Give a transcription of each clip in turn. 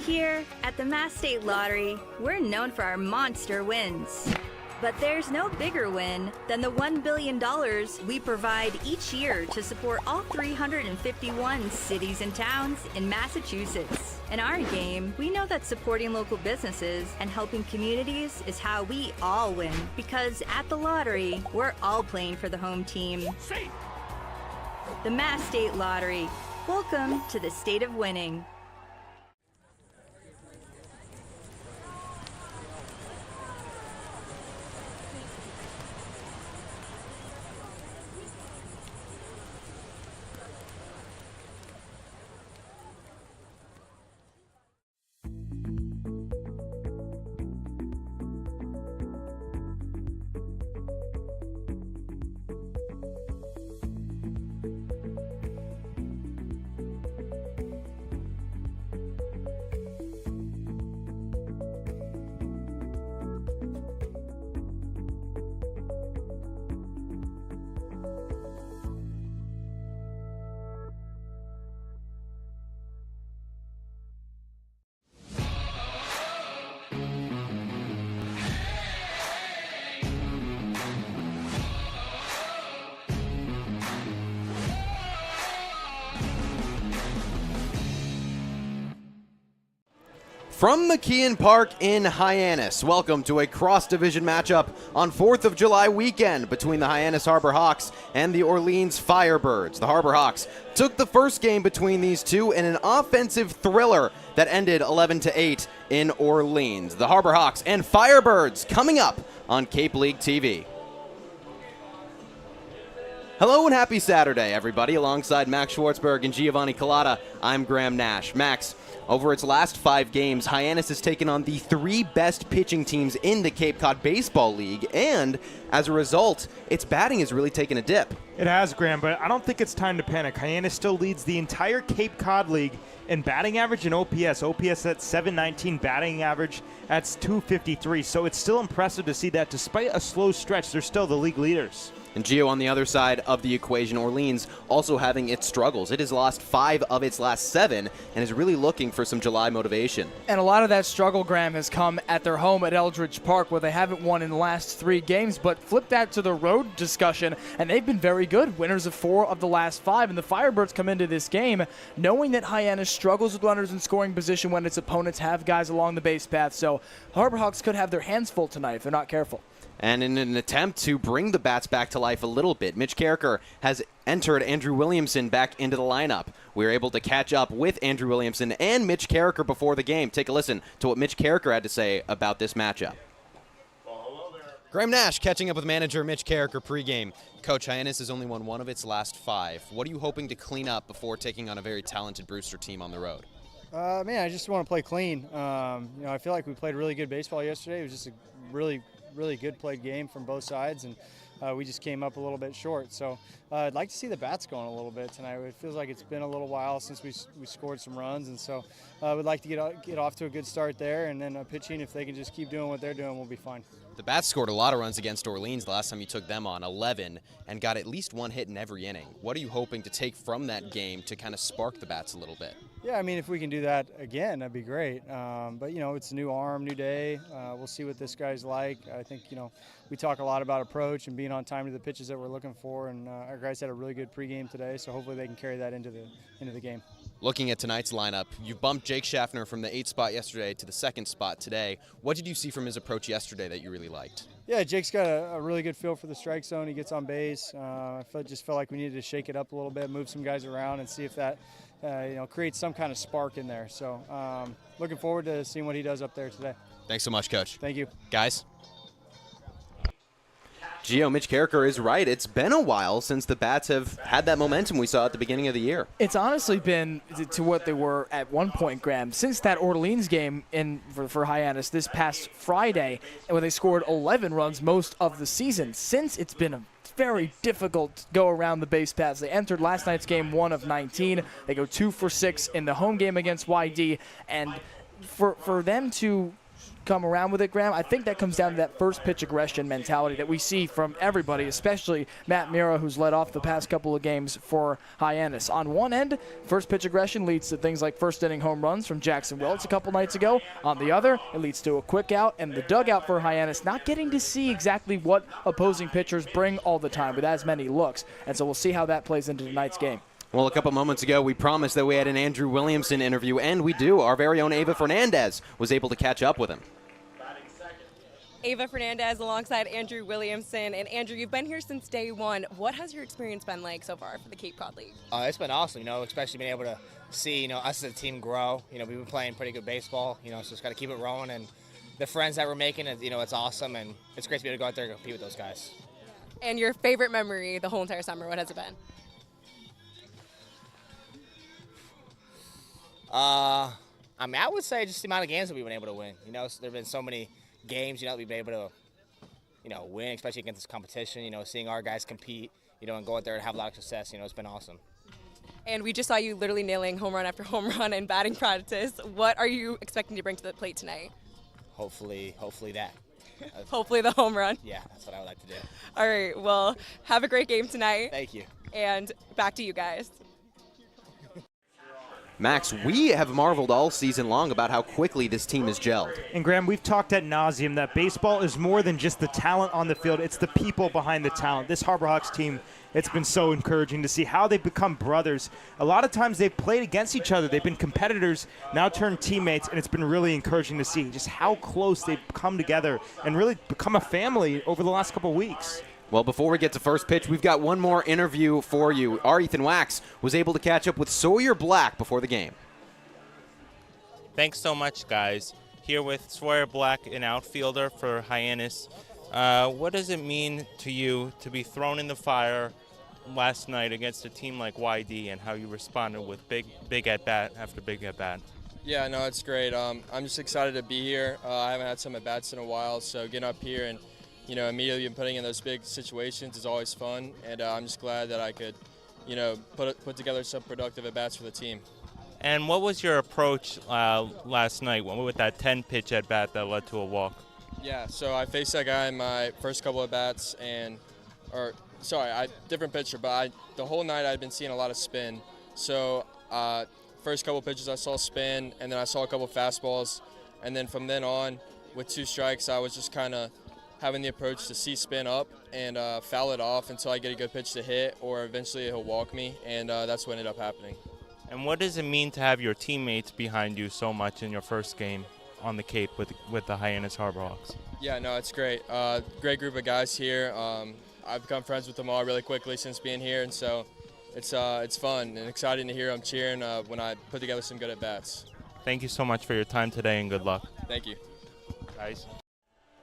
Here at the Mass State Lottery, we're known for our monster wins. But there's no bigger win than the $1 billion we provide each year to support all 351 cities and towns in Massachusetts. In our game, we know that supporting local businesses and helping communities is how we all win. Because at the lottery, we're all playing for the home team. The Mass State Lottery. Welcome to the state of winning. From McKeon Park in Hyannis, welcome to a cross-division matchup on 4th of July weekend between the Hyannis Harbor Hawks and the Orleans Firebirds. The Harbor Hawks took the first game between these two in an offensive thriller that ended 11-8 in Orleans. The Harbor Hawks and Firebirds coming up on Cape League TV. Hello and happy Saturday, everybody. Alongside Max Schwartzberg and Giovanni Collada, I'm Graham Nash. Max, over its last 5 games, Hyannis has taken on the 3 best pitching teams in the Cape Cod Baseball League, and as a result, its batting has really taken a dip. It has, Graham, but I don't think it's time to panic. Hyannis still leads the entire Cape Cod League in batting average and OPS. OPS at 719, batting average at 253, so it's still impressive to see that despite a slow stretch, they're still the league leaders. And Gio, on the other side of the equation, Orleans also having its struggles. It has lost 5 of its last 7 and is really looking for some July motivation. And a lot of that struggle, Graham, has come at their home at Eldridge Park, where they haven't won in the last 3 games. But flip that to the road discussion, and they've been very good. Winners of 4 of the last 5. And the Firebirds come into this game knowing that Hyannis struggles with runners in scoring position when its opponents have guys along the base path. So Harbor Hawks could have their hands full tonight if they're not careful. And in an attempt to bring the bats back to life a little bit, Mitch Carricker has entered Andrew Williamson back into the lineup. We were able to catch up with Andrew Williamson and Mitch Carricker before the game. Take a listen to what Mitch Carricker had to say about this matchup. Graham Nash catching up with manager Mitch Carricker pregame. Coach, Hyannis has only won 1 of its last 5. What are you hoping to clean up before taking on a very talented Brewster team on the road? Man, I just want to play clean. I feel like we played really good baseball yesterday. It was just a really good played game from both sides, and we just came up a little bit short. So I'd like to see the bats going a little bit tonight. It feels like it's been a little while since we scored some runs, and so I would like to get off to a good start there, and then pitching, if they can just keep doing what they're doing, we'll be fine. The Bats scored a lot of runs against Orleans the last time you took them on, 11, and got at least 1 hit in every inning. What are you hoping to take from that game to kind of spark the Bats a little bit? Yeah, I mean, if we can do that again, that'd be great. But, it's a new arm, new day. We'll see what this guy's like. I think, we talk a lot about approach and being on time to the pitches that we're looking for, and our guys had a really good pregame today, so hopefully they can carry that into the game. Looking at tonight's lineup, you bumped Jake Schaffner from the 8th spot yesterday to the 2nd spot today. What did you see from his approach yesterday that you really liked? Yeah, Jake's got a really good feel for the strike zone. He gets on base. I just felt like we needed to shake it up a little bit, move some guys around, and see if that creates some kind of spark in there. So looking forward to seeing what he does up there today. Thanks so much, Coach. Thank you. Guys? Gio, Mitch Carricker is right. It's been a while since the Bats have had that momentum we saw at the beginning of the year. It's honestly been to what they were at one point, Graham, since that Orleans game for Hyannis this past Friday, when they scored 11 runs most of the season. Since it's been a very difficult go around the base paths. They entered last night's game 1 of 19. They go 2 for 6 in the home game against YD, and for them to come around with it, Graham. I think that comes down to that first pitch aggression mentality that we see from everybody, especially Matt Mira, who's led off the past couple of games for Hyannis. On one end, first pitch aggression leads to things like first inning home runs from Jackson Welch a couple nights ago. On the other, it leads to a quick out, and the dugout for Hyannis not getting to see exactly what opposing pitchers bring all the time with as many looks. And so we'll see how that plays into tonight's game. Well, a couple moments ago, we promised that we had an Andrew Williamson interview, and we do. Our very own Ava Fernandez was able to catch up with him. Ava Fernandez alongside Andrew Williamson. And Andrew, you've been here since day one. What has your experience been like so far for the Cape Cod League? It's been awesome, especially being able to see, us as a team grow. We've been playing pretty good baseball, so just got to keep it rolling. And the friends that we're making, it's awesome, and it's great to be able to go out there and compete with those guys. And your favorite memory the whole entire summer, what has it been? I would say just the amount of games that we've been able to win. There have been so many games, that we've been able to, win, especially against this competition. Seeing our guys compete, and go out there and have a lot of success. It's been awesome. And we just saw you literally nailing home run after home run in batting practice. What are you expecting to bring to the plate tonight? Hopefully that. Hopefully the home run. Yeah, that's what I would like to do. All right, well, have a great game tonight. Thank you. And back to you guys. Max, we have marveled all season long about how quickly this team is gelled. And Graham, we've talked ad nauseum that baseball is more than just the talent on the field. It's the people behind the talent. This Harbor Hawks team, it's been so encouraging to see how they've become brothers. A lot of times they've played against each other. They've been competitors, now turned teammates, and it's been really encouraging to see just how close they've come together and really become a family over the last couple of weeks. Well, before we get to first pitch, we've got one more interview for you. Our Ethan Wax was able to catch up with Sawyer Black before the game. Thanks so much, guys. Here with Sawyer Black, an outfielder for Hyannis. What does it mean to you to be thrown in the fire last night against a team like YD, and how you responded with big at-bat after big at-bat? Yeah, no, it's great. I'm just excited to be here. I haven't had some at-bats in a while, so getting up here and immediately putting in those big situations is always fun, and I'm just glad that I could, put together some productive at-bats for the team. And what was your approach last night with that 10-pitch at-bat that led to a walk? Yeah, so I faced that guy in my first couple at-bats, different pitcher, but the whole night I'd been seeing a lot of spin. So first couple pitches I saw spin, and then I saw a couple fastballs, and then from then on, with 2 strikes, I was just kind of having the approach to see spin up and foul it off until I get a good pitch to hit, or eventually he'll walk me, and that's what ended up happening. And what does it mean to have your teammates behind you so much in your first game on the Cape with the Hyannis Harbor Hawks? Yeah, no, it's great. Great group of guys here. I've become friends with them all really quickly since being here, and so it's fun and exciting to hear them cheering when I put together some good at-bats. Thank you so much for your time today, and good luck. Thank you. Guys.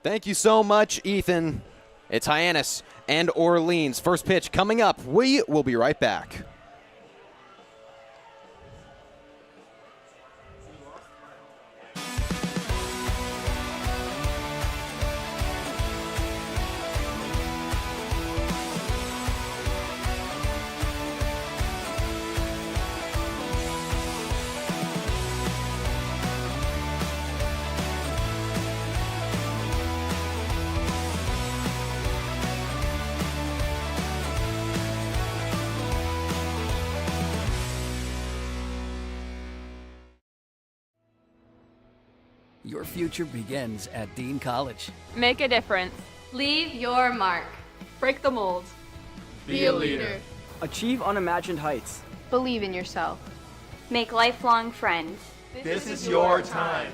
Thank you so much, Ethan. It's Hyannis and Orleans. First pitch coming up. We will be right back. Your future begins at Dean College. Make a difference. Leave your mark. Break the mold. Be a leader. Achieve unimagined heights. Believe in yourself. Make lifelong friends. This is your time.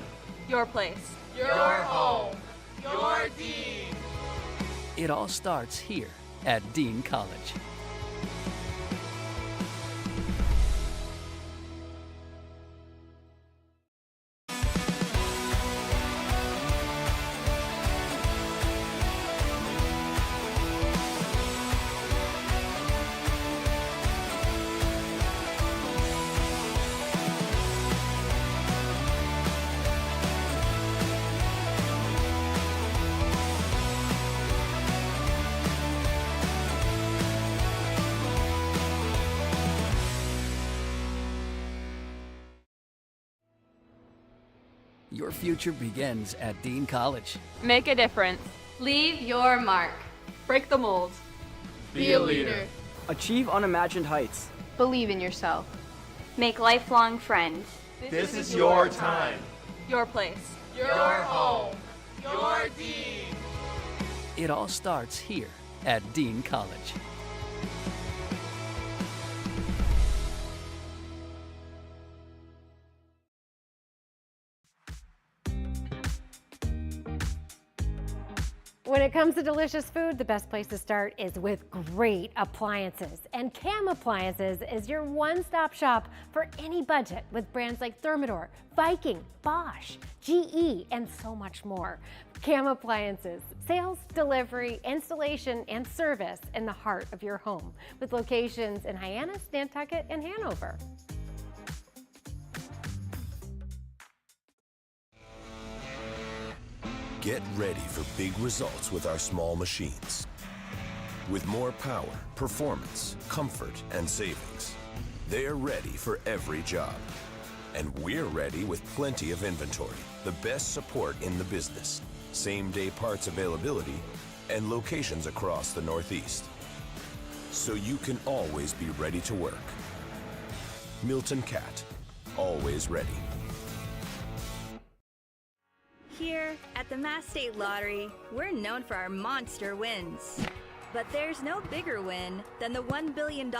Your place. Your home. Your Dean. It all starts here at Dean College. Your future begins at Dean College. Make a difference. Leave your mark. Break the mold. Be a leader. Achieve unimagined heights. Believe in yourself. Make lifelong friends. This is your time. Your place. Your home. Your Dean. It all starts here at Dean College. When it comes to delicious food, the best place to start is with great appliances. And Cam Appliances is your one-stop shop for any budget with brands like Thermador, Viking, Bosch, GE, and so much more. Cam Appliances, sales, delivery, installation, and service in the heart of your home with locations in Hyannis, Nantucket, and Hanover. Get ready for big results with our small machines. With more power, performance, comfort, and savings. They're ready for every job. And we're ready with plenty of inventory, the best support in the business, same-day parts availability, and locations across the Northeast. So you can always be ready to work. Milton Cat, always ready. Here at the Mass State Lottery, we're known for our monster wins. But there's no bigger win than the $1 billion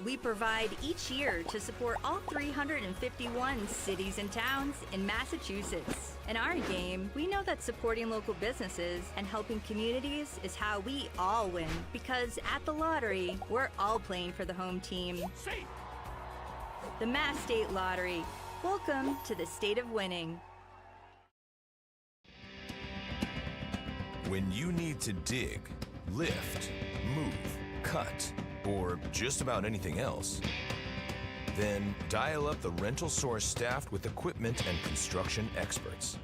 we provide each year to support all 351 cities and towns in Massachusetts. In our game, we know that supporting local businesses and helping communities is how we all win. Because at the lottery, we're all playing for the home team. The Mass State Lottery. Welcome to the state of winning. When you need to dig, lift, move, cut, or just about anything else, then dial up the rental source staffed with equipment and construction experts.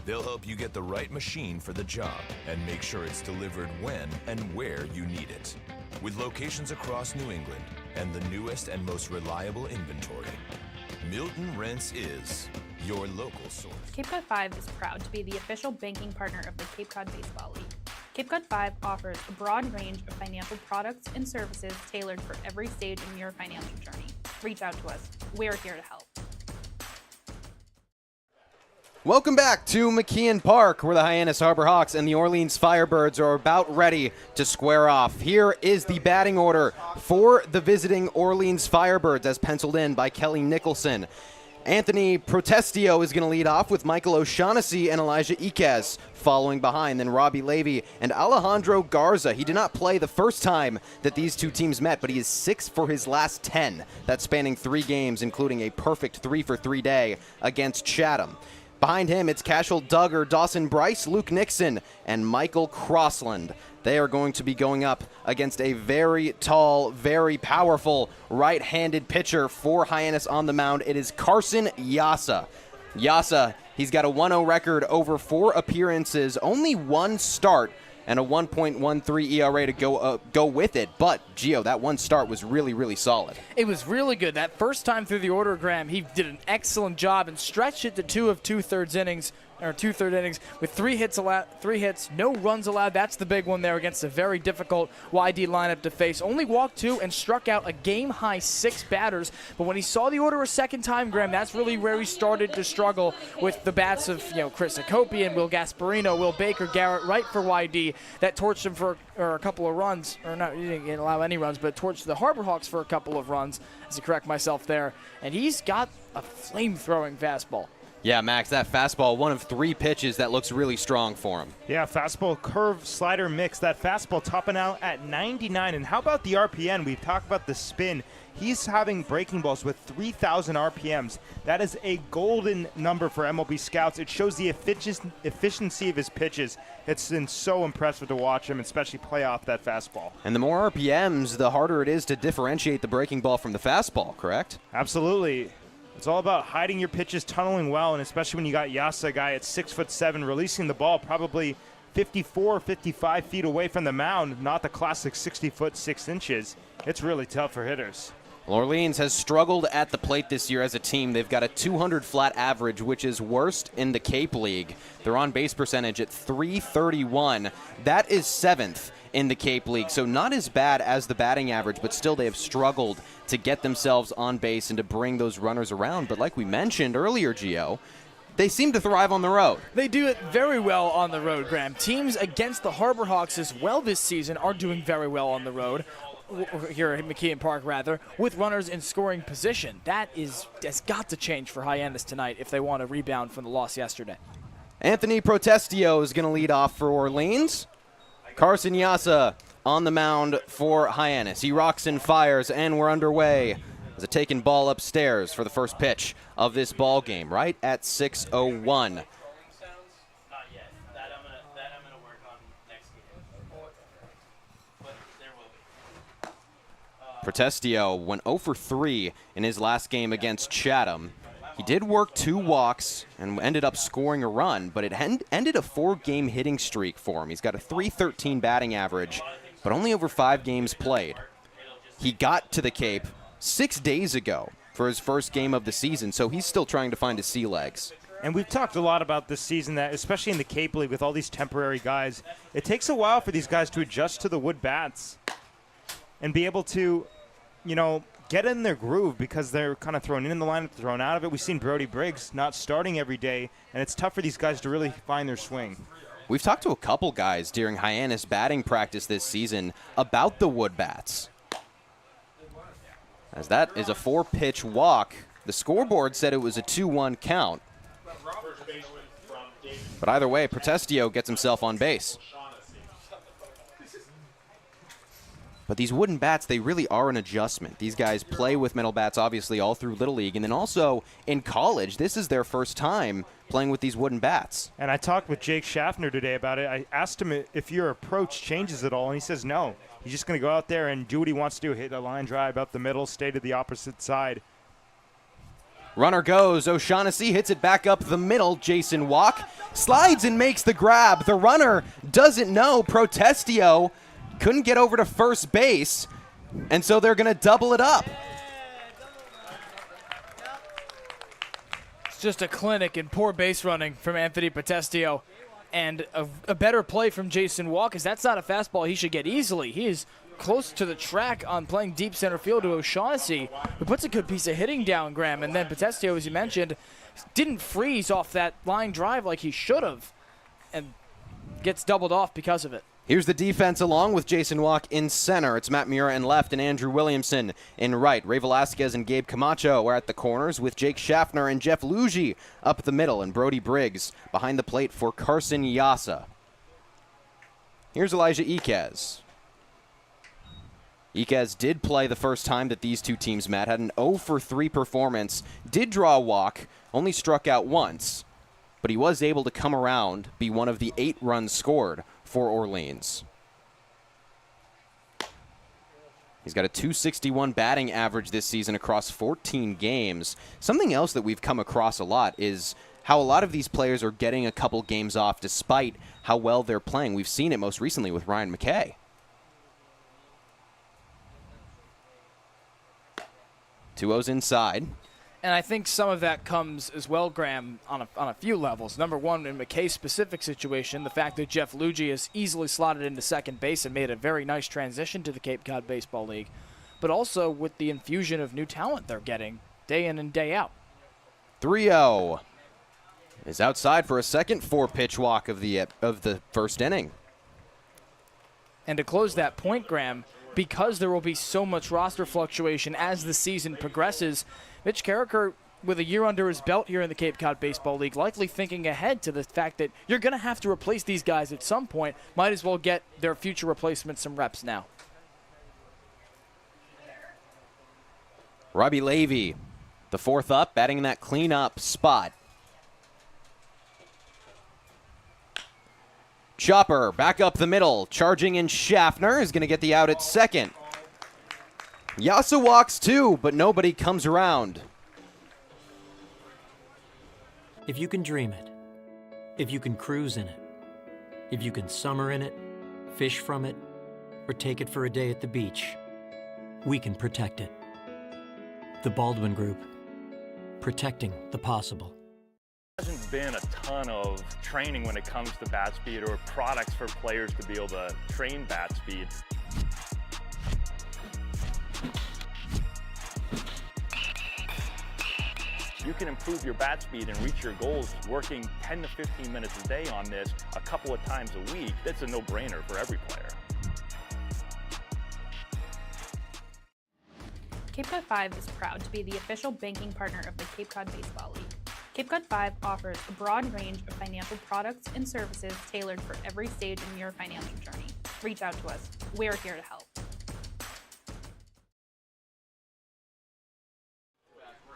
They'll help you get the right machine for the job and make sure it's delivered when and where you need it. With locations across New England and the newest and most reliable inventory, Milton Rents is your local source. Cape Cod 5 is proud to be the official banking partner of the Cape Cod Baseball League. Cape Cod 5 offers a broad range of financial products and services tailored for every stage in your financial journey. Reach out to us. We're here to help. Welcome back to McKeon Park, where the Hyannis Harbor Hawks and the Orleans Firebirds are about ready to square off. Here is the batting order for the visiting Orleans Firebirds as penciled in by Kelly Nicholson. Anthony Protestio is going to lead off with Michael O'Shaughnessy and Elijah Iquez following behind, then Robbie Levy and Alejandro Garza. He did not play the first time that these two teams met, but he is 6 for his last 10. That's spanning 3 games, including a perfect 3-for-3 day against Chatham. Behind him, it's Cashel Duggar, Dawson Bryce, Luke Nixon, and Michael Crossland. They are going to be going up against a very tall, very powerful right-handed pitcher for Hyannis on the mound. It is Carson Yasa. Yasa, he's got a 1-0 record over 4 appearances, only 1 start, and a 1.13 ERA to go with it. But, Gio, that 1 start was really, really solid. It was really good. That first time through the order, Graham, he did an excellent job and stretched it to 2 2/3 innings with 3 hits, no runs allowed. That's the big one there against a very difficult YD lineup to face. Only walked 2 and struck out a game-high 6 batters. But when he saw the order a second time, Graham, that's really where he started to struggle with the bats of Chris Akopian, Will Gasparino, Will Baker, Garrett Wright for YD. That torched him for a couple of runs, or not, he didn't allow any runs, but torched the Harbor Hawks for a couple of runs, as I correct myself there. And he's got a flame-throwing fastball. Yeah, Max, that fastball, one of 3 pitches that looks really strong for him. Yeah, fastball, curve, slider mix. That fastball topping out at 99. And how about the RPM? We've talked about the spin. He's having breaking balls with 3,000 RPMs. That is a golden number for MLB scouts. It shows the efficiency of his pitches. It's been so impressive to watch him, especially play off that fastball. And the more RPMs, the harder it is to differentiate the breaking ball from the fastball, correct? Absolutely. It's all about hiding your pitches, tunneling well, and especially when you got Yasa, a guy at 6'7", releasing the ball probably 54, 55 feet away from the mound, not the classic 60 foot 6 inches. It's really tough for hitters. Orleans has struggled at the plate this year as a team. They've got a 200 flat average, which is worst in the Cape League. Their on-base percentage at .331. That is 7th in the Cape League, so not as bad as the batting average, but still they have struggled to get themselves on base and to bring those runners around. But like we mentioned earlier, Gio, they seem to thrive on the road. They do it very well on the road, Graham. Teams against the Harbor Hawks as well this season are doing very well on the road. Here at McKeon Park, with runners in scoring position. That's got to change for Hyannis tonight if they want to rebound from the loss yesterday. Anthony Protestio is going to lead off for Orleans. Carson Yasa on the mound for Hyannis. He rocks and fires, and we're underway. As a taken ball upstairs for the first pitch of this ball game, right at 6:01. Protestio went 0 for 3 in his last game against Chatham. He did work 2 walks and ended up scoring a run, but it ended a 4-game hitting streak for him. He's got a .313 batting average, but only over 5 games played. He got to the Cape 6 days ago for his first game of the season, so he's still trying to find his sea legs. And we've talked a lot about this season that, especially in the Cape League with all these temporary guys, it takes a while for these guys to adjust to the wood bats and be able to, get in their groove because they're kind of thrown in the lineup, thrown out of it. We've seen Briggs not starting every day, and it's tough for these guys to really find their swing. We've talked to a couple guys during Hyannis batting practice this season about the wood bats. As that is a 4-pitch walk. The scoreboard said it was a 2-1 count. But either way, Protestio gets himself on base. But these wooden bats, they really are an adjustment. These guys play with metal bats, obviously, all through Little League. And then also in college, this is their first time playing with these wooden bats. And I talked with Jake Schaffner today about it. I asked him if your approach changes at all, and he says no. He's just going to go out there and do what he wants to do, hit a line drive up the middle, stay to the opposite side. Runner goes. O'Shaughnessy hits it back up the middle. Jason Walk slides and makes the grab. The runner doesn't know. Protestio couldn't get over to first base, and so they're going to double it up. It's just a clinic in poor base running from Anthony Protestio, and a better play from Jason Walk, because that's not a fastball he should get easily. He is close to the track on playing deep center field to O'Shaughnessy, who puts a good piece of hitting down, Graham, and then Protestio, as you mentioned, didn't freeze off that line drive like he should have, and gets doubled off because of it. Here's the defense along with Jason Walk in center. It's Matt Mura in left and Andrew Williamson in right. Ray Velasquez and Gabe Camacho are at the corners with Jake Schaffner and Jeff Lugie up the middle and Brody Briggs behind the plate for Carson Yasa. Here's Elijah Iquez. Iquez did play the first time that these two teams met, had an 0 for 3 performance, did draw a walk, only struck out once, but he was able to come around, be one of the 8 runs scored for Orleans. He's got a .261 batting average this season across 14 games. Something else that we've come across a lot is how a lot of these players are getting a couple games off despite how well they're playing. We've seen it most recently with Ryan McKay. 2-0's inside. And I think some of that comes as well, Graham, on a few levels. Number one, in McKay's specific situation, the fact that Jeff Lugie is easily slotted into second base and made a very nice transition to the Cape Cod Baseball League, but also with the infusion of new talent they're getting day in and day out. 3-0 is outside for a second 4-pitch walk of the first inning. And to close that point, Graham, because there will be so much roster fluctuation as the season progresses, Mitch Carricker, with a year under his belt here in the Cape Cod Baseball League, likely thinking ahead to the fact that you're going to have to replace these guys at some point. Might as well get their future replacements some reps now. Robbie Levy, the 4th up, batting in that cleanup spot. Chopper back up the middle, charging in Schaffner is going to get the out at second. Yasa walks too, but nobody comes around. If you can dream it, if you can cruise in it, if you can summer in it, fish from it, or take it for a day at the beach, we can protect it. The Baldwin Group. Protecting the possible. There hasn't been a ton of training when it comes to bat speed or products for players to be able to train bat speed. You can improve your bat speed and reach your goals working 10 to 15 minutes a day on this a couple of times a week. That's a no-brainer for every player. Cape Cod 5 is proud to be the official banking partner of the Cape Cod Baseball League. Cape Cod 5 offers a broad range of financial products and services tailored for every stage in your financial journey. Reach out to us. We're here to help.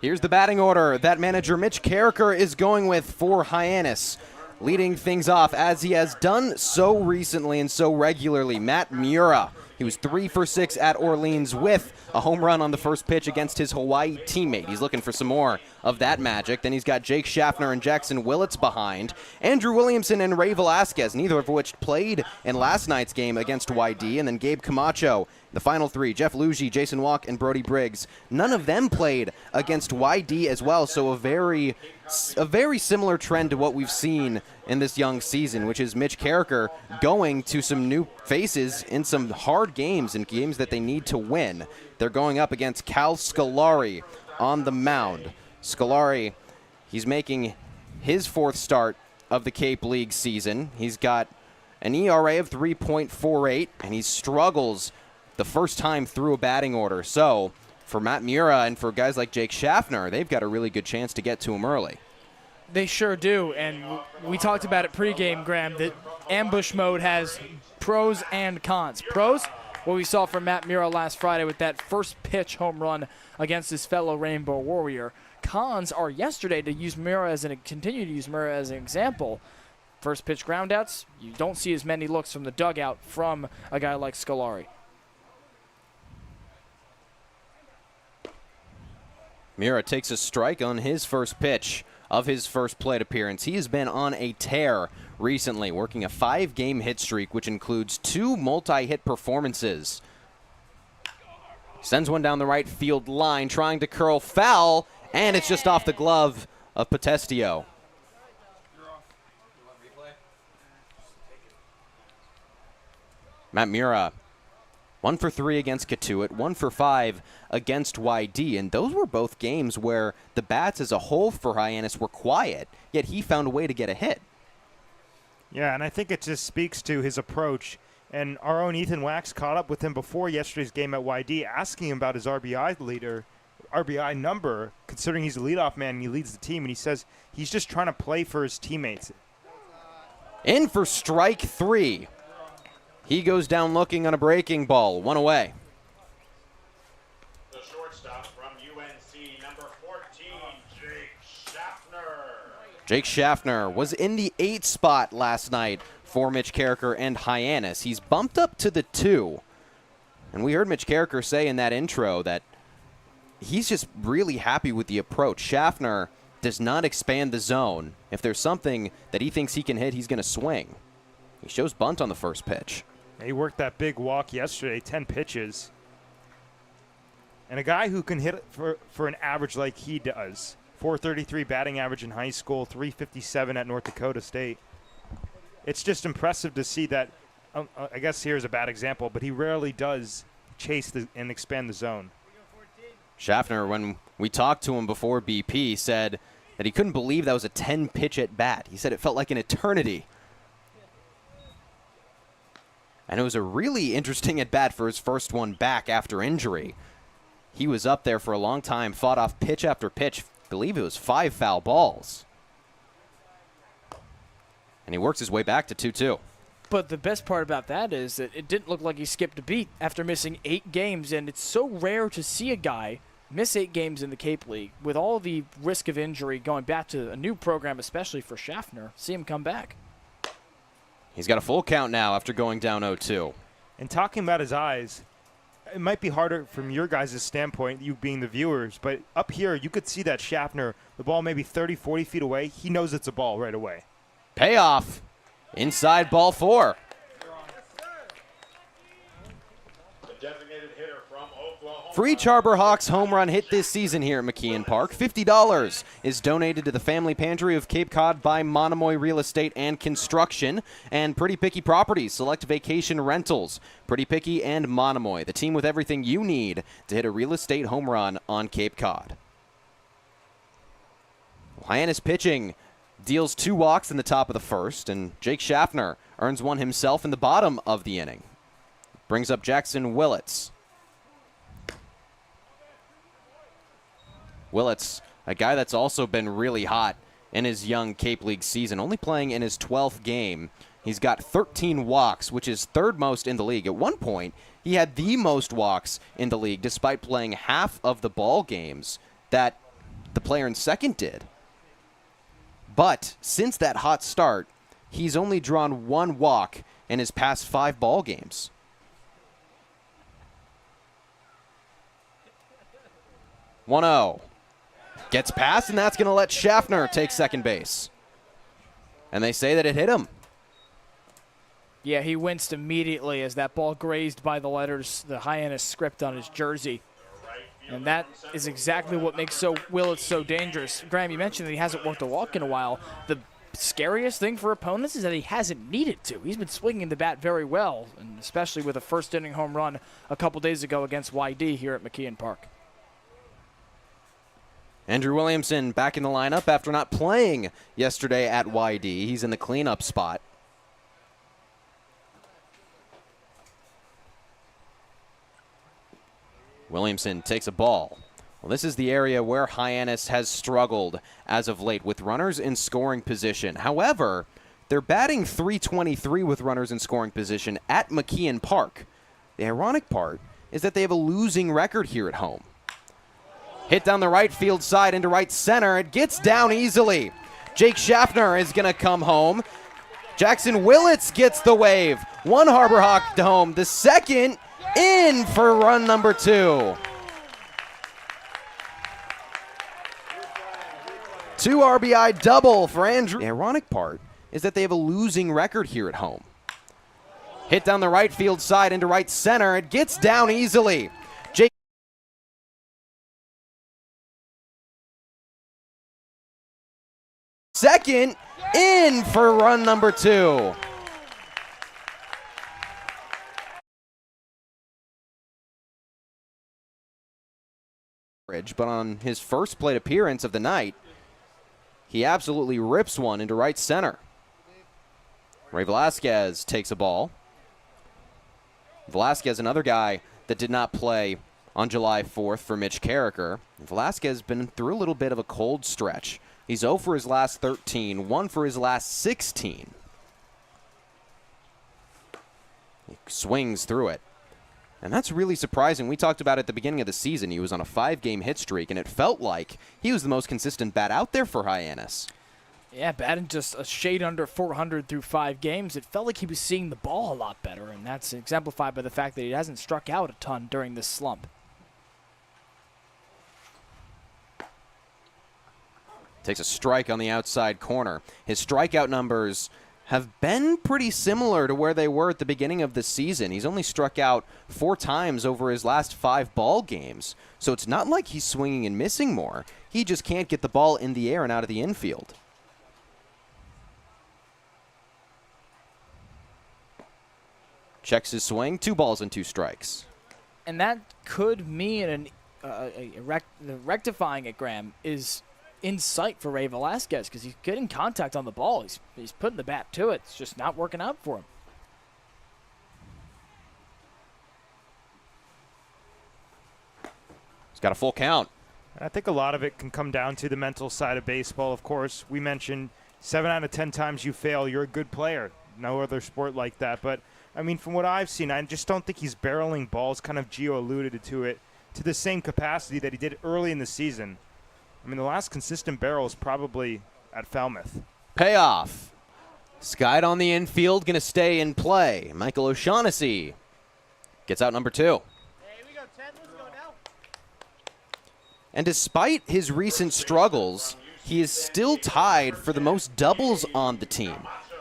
Here's the batting order that manager Mitch Carricker is going with for Hyannis. Leading things off, as he has done so recently and so regularly, Matt Mura. He was 3 for 6 at Orleans with a home run on the first pitch against his Hawaii teammate. He's looking for some more of that magic. Then he's got Jake Schaffner and Jackson Willits behind. Andrew Williamson and Ray Velasquez, neither of which played in last night's game against YD. And then Gabe Camacho, the final three, Jeff Lugie, Jason Walk, and Brody Briggs. None of them played against YD as well, so a very similar trend to what we've seen in this young season, which is Mitch Carricker going to some new faces in some hard games and games that they need to win. They're going up against Cal Scolari on the mound. Scolari, he's making his 4th start of the Cape League season. He's got an ERA of 3.48, and he struggles the first time through a batting order. So for Matt Mura and for guys like Jake Schaffner, they've got a really good chance to get to him early. They sure do, and we talked about it pregame, Graham, that ambush mode has pros and cons. Pros, what we saw from Matt Mura last Friday with that first pitch home run against his fellow Rainbow Warrior. Cons are yesterday to continue to use Mura as an example. First pitch groundouts, you don't see as many looks from the dugout from a guy like Scolari. Mura takes a strike on his first pitch of his first plate appearance. He has been on a tear recently, working a 5-game hit streak, which includes 2 multi-hit performances. Sends one down the right field line, trying to curl foul, and it's just off the glove of Potestio. Matt Mura, 1 for 3 against Katuitt, 1 for 5 against YD, and those were both games where the bats as a whole for Hyannis were quiet, yet he found a way to get a hit. Yeah, and I think it just speaks to his approach. And our own Ethan Wax caught up with him before yesterday's game at YD, asking him about his RBI number, considering he's a leadoff man and he leads the team, and he says he's just trying to play for his teammates. In for strike 3. He goes down looking on a breaking ball, 1 away. The shortstop from UNC, number 14, Jake Schaffner. Jake Schaffner was in the 8th spot last night for Mitch Carricker and Hyannis. He's bumped up to the 2. And we heard Mitch Carricker say in that intro that he's just really happy with the approach. Schaffner does not expand the zone. If there's something that he thinks he can hit, he's going to swing. He shows bunt on the first pitch. He worked that big walk yesterday, 10 pitches. And a guy who can hit for an average like he does. 433 batting average in high school, 357 at North Dakota State. It's just impressive to see that. I guess here's a bad example, but he rarely does chase and expand the zone. Schaffner, when we talked to him before BP, said that he couldn't believe that was a 10-pitch at bat. He said it felt like an eternity. And it was a really interesting at-bat for his first one back after injury. He was up there for a long time, fought off pitch after pitch. I believe it was 5 foul balls. And he works his way back to 2-2. But the best part about that is that it didn't look like he skipped a beat after missing 8 games, and it's so rare to see a guy miss 8 games in the Cape League with all the risk of injury going back to a new program, especially for Schaffner. See him come back. He's got a full count now after going down 0-2. And talking about his eyes, it might be harder from your guys' standpoint, you being the viewers, but up here you could see that Schaffner, the ball maybe 30, 40 feet away, he knows it's a ball right away. Payoff. Inside ball 4. The designated hitter from Oklahoma. For each Harbor Hawks home run hit this season here at McKeon Park, $50 is donated to the family pantry of Cape Cod by Monomoy Real Estate and Construction and Pretty Picky Properties, select vacation rentals. Pretty Picky and Monomoy, the team with everything you need to hit a real estate home run on Cape Cod. Hyannis pitching deals 2 walks in the top of the first, and Jake Schaffner earns one himself in the bottom of the inning. Brings up Jackson Willits. Willits, a guy that's also been really hot in his young Cape League season, only playing in his 12th game. He's got 13 walks, which is 3rd most in the league. At one point, he had the most walks in the league, despite playing half of the ball games that the player in second did. But since that hot start, he's only drawn 1 walk in his past 5 ball games. One-0. Gets past, and that's going to let Schaffner take second base. And they say that it hit him. Yeah, he winced immediately as that ball grazed by the letters, the Hyannis script on his jersey. And that is exactly what makes Willits so dangerous. Graham, you mentioned that he hasn't worked a walk in a while. The scariest thing for opponents is that he hasn't needed to. He's been swinging the bat very well, and especially with a first-inning home run a couple days ago against YD here at McKeon Park. Andrew Williamson back in the lineup after not playing yesterday at YD. He's in the cleanup spot. Williamson takes a ball. Well, this is the area where Hyannis has struggled as of late with runners in scoring position. However, they're batting .323 with runners in scoring position at McKeon Park. The ironic part is that they have a losing record here at home. Hit down the right field side into right center. It gets down easily. Jake Schaffner is going to come home. Jackson Willits gets the wave. 1 Harbor Hawk to home. The second in for run number 2. 2 RBI double for Andrew. The ironic part is that they have a losing record here at home. Hit down the right field side into right center. It gets down easily. Jake second in for run number 2. But on his first plate appearance of the night, he absolutely rips one into right center. Ray Velasquez takes a ball. Velasquez, another guy that did not play on July 4th for Mitch Carricker. Velasquez has been through a little bit of a cold stretch. He's 0 for his last 13, 1 for his last 16. He swings through it. And that's really surprising. We talked about it at the beginning of the season. He was on a 5-game hit streak, and it felt like he was the most consistent bat out there for Hyannis. Yeah, batting just a shade under 400 through 5 games. It felt like he was seeing the ball a lot better, and that's exemplified by the fact that he hasn't struck out a ton during this slump. Takes a strike on the outside corner. His strikeout numbers have been pretty similar to where they were at the beginning of the season. He's only struck out 4 times over his last 5 ball games. So it's not like he's swinging and missing more. He just can't get the ball in the air and out of the infield. Checks his swing, 2 balls and 2 strikes. And that could mean rectifying it, Graham, is in sight for Ray Velasquez because he's getting contact on the ball. He's putting the bat to it. It's just not working out for him. He's got a full count. I think a lot of it can come down to the mental side of baseball. Of course, we mentioned 7 out of 10 times you fail, you're a good player. No other sport like that. But, I mean, from what I've seen, I just don't think he's barreling balls, kind of Gio alluded to it, to the same capacity that he did early in the season. I mean, the last consistent barrel is probably at Falmouth. Payoff. Skied on the infield, going to stay in play. Michael O'Shaughnessy gets out number 2. And despite his recent struggles, he is still tied for the most doubles on the team.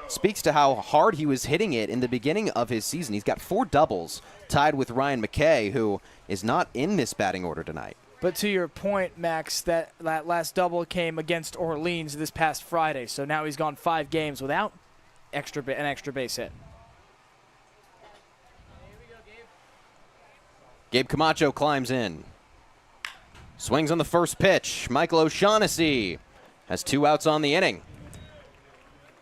speaks to how hard he was hitting it in the beginning of his season. He's got 4 doubles, tied with Ryan McKay, who is not in this batting order tonight. But to your point, Max, that last double came against Orleans this past Friday, so now he's gone 5 games without an extra base hit. Gabe Camacho climbs in. Swings on the first pitch. Michael O'Shaughnessy has 2 outs on the inning.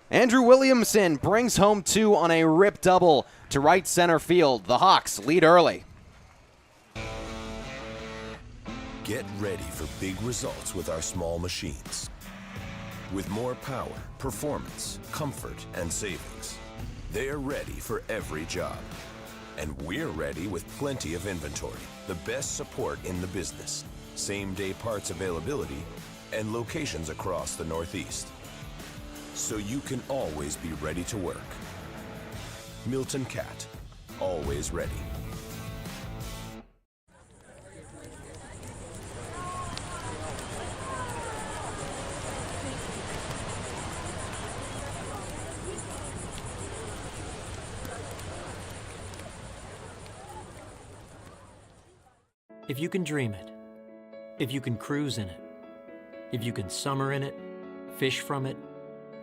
Andrew Williamson brings home 2 on a rip double to right center field. The Hawks lead early. Get ready for big results with our small machines. With more power, performance, comfort, and savings, they're ready for every job. And we're ready with plenty of inventory, the best support in the business, same-day parts availability, and locations across the Northeast. So you can always be ready to work. Milton Cat, always ready. If you can dream it, if you can cruise in it, if you can summer in it, fish from it,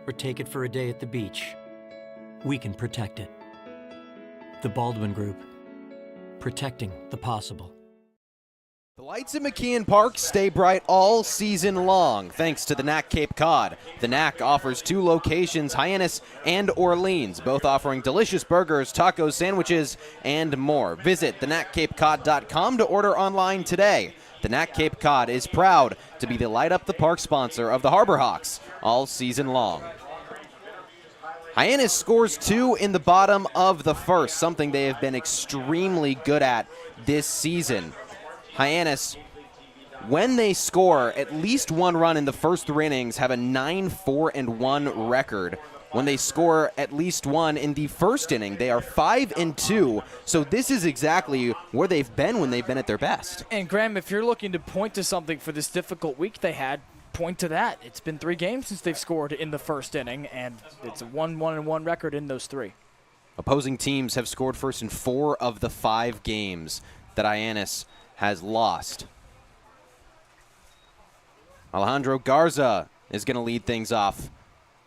or take it for a day at the beach, we can protect it. The Baldwin Group, protecting the possible. The lights in McKeon Park stay bright all season long thanks to the Knack Cape Cod. The Knack offers 2 locations, Hyannis and Orleans, both offering delicious burgers, tacos, sandwiches, and more. Visit theknackcapecod.com to order online today. The Knack Cape Cod is proud to be the Light Up the Park sponsor of the Harbor Hawks all season long. Hyannis scores 2 in the bottom of the first, something they have been extremely good at this season. Hyannis, when they score at least 1 run in the first 3 innings, have a 9-4-1 record. When they score at least 1 in the first inning, they are 5-2. So this is exactly where they've been when they've been at their best. And Graham, if you're looking to point to something for this difficult week they had, point to that. It's been 3 games since they've scored in the first inning, and it's a 1-1-1 record in those 3. Opposing teams have scored first in 4 of the 5 games that Hyannis has lost. Alejandro Garza is going to lead things off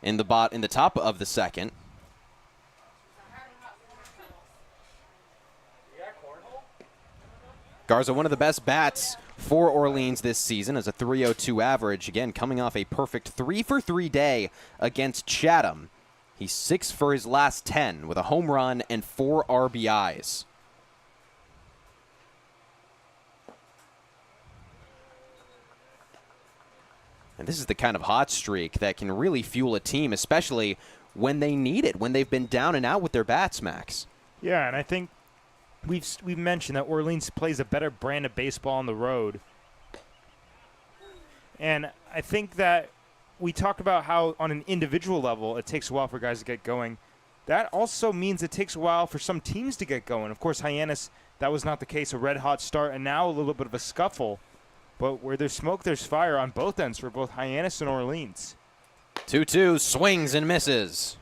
in the top of the second. Garza, one of the best bats for Orleans this season, as a .302 average. Again, coming off a perfect 3-for-3 day against Chatham. He's 6 for his last 10 with a home run and 4 RBIs. And this is the kind of hot streak that can really fuel a team, especially when they need it, when they've been down and out with their bats, Max. Yeah, and I think we've mentioned that Orleans plays a better brand of baseball on the road. And I think that we talked about how on an individual level it takes a while for guys to get going. That also means it takes a while for some teams to get going. Of course, Hyannis, that was not the case. A red-hot start and now a little bit of a scuffle. But where there's smoke, there's fire on both ends for both Hyannis and Orleans. 2-2, swings and misses.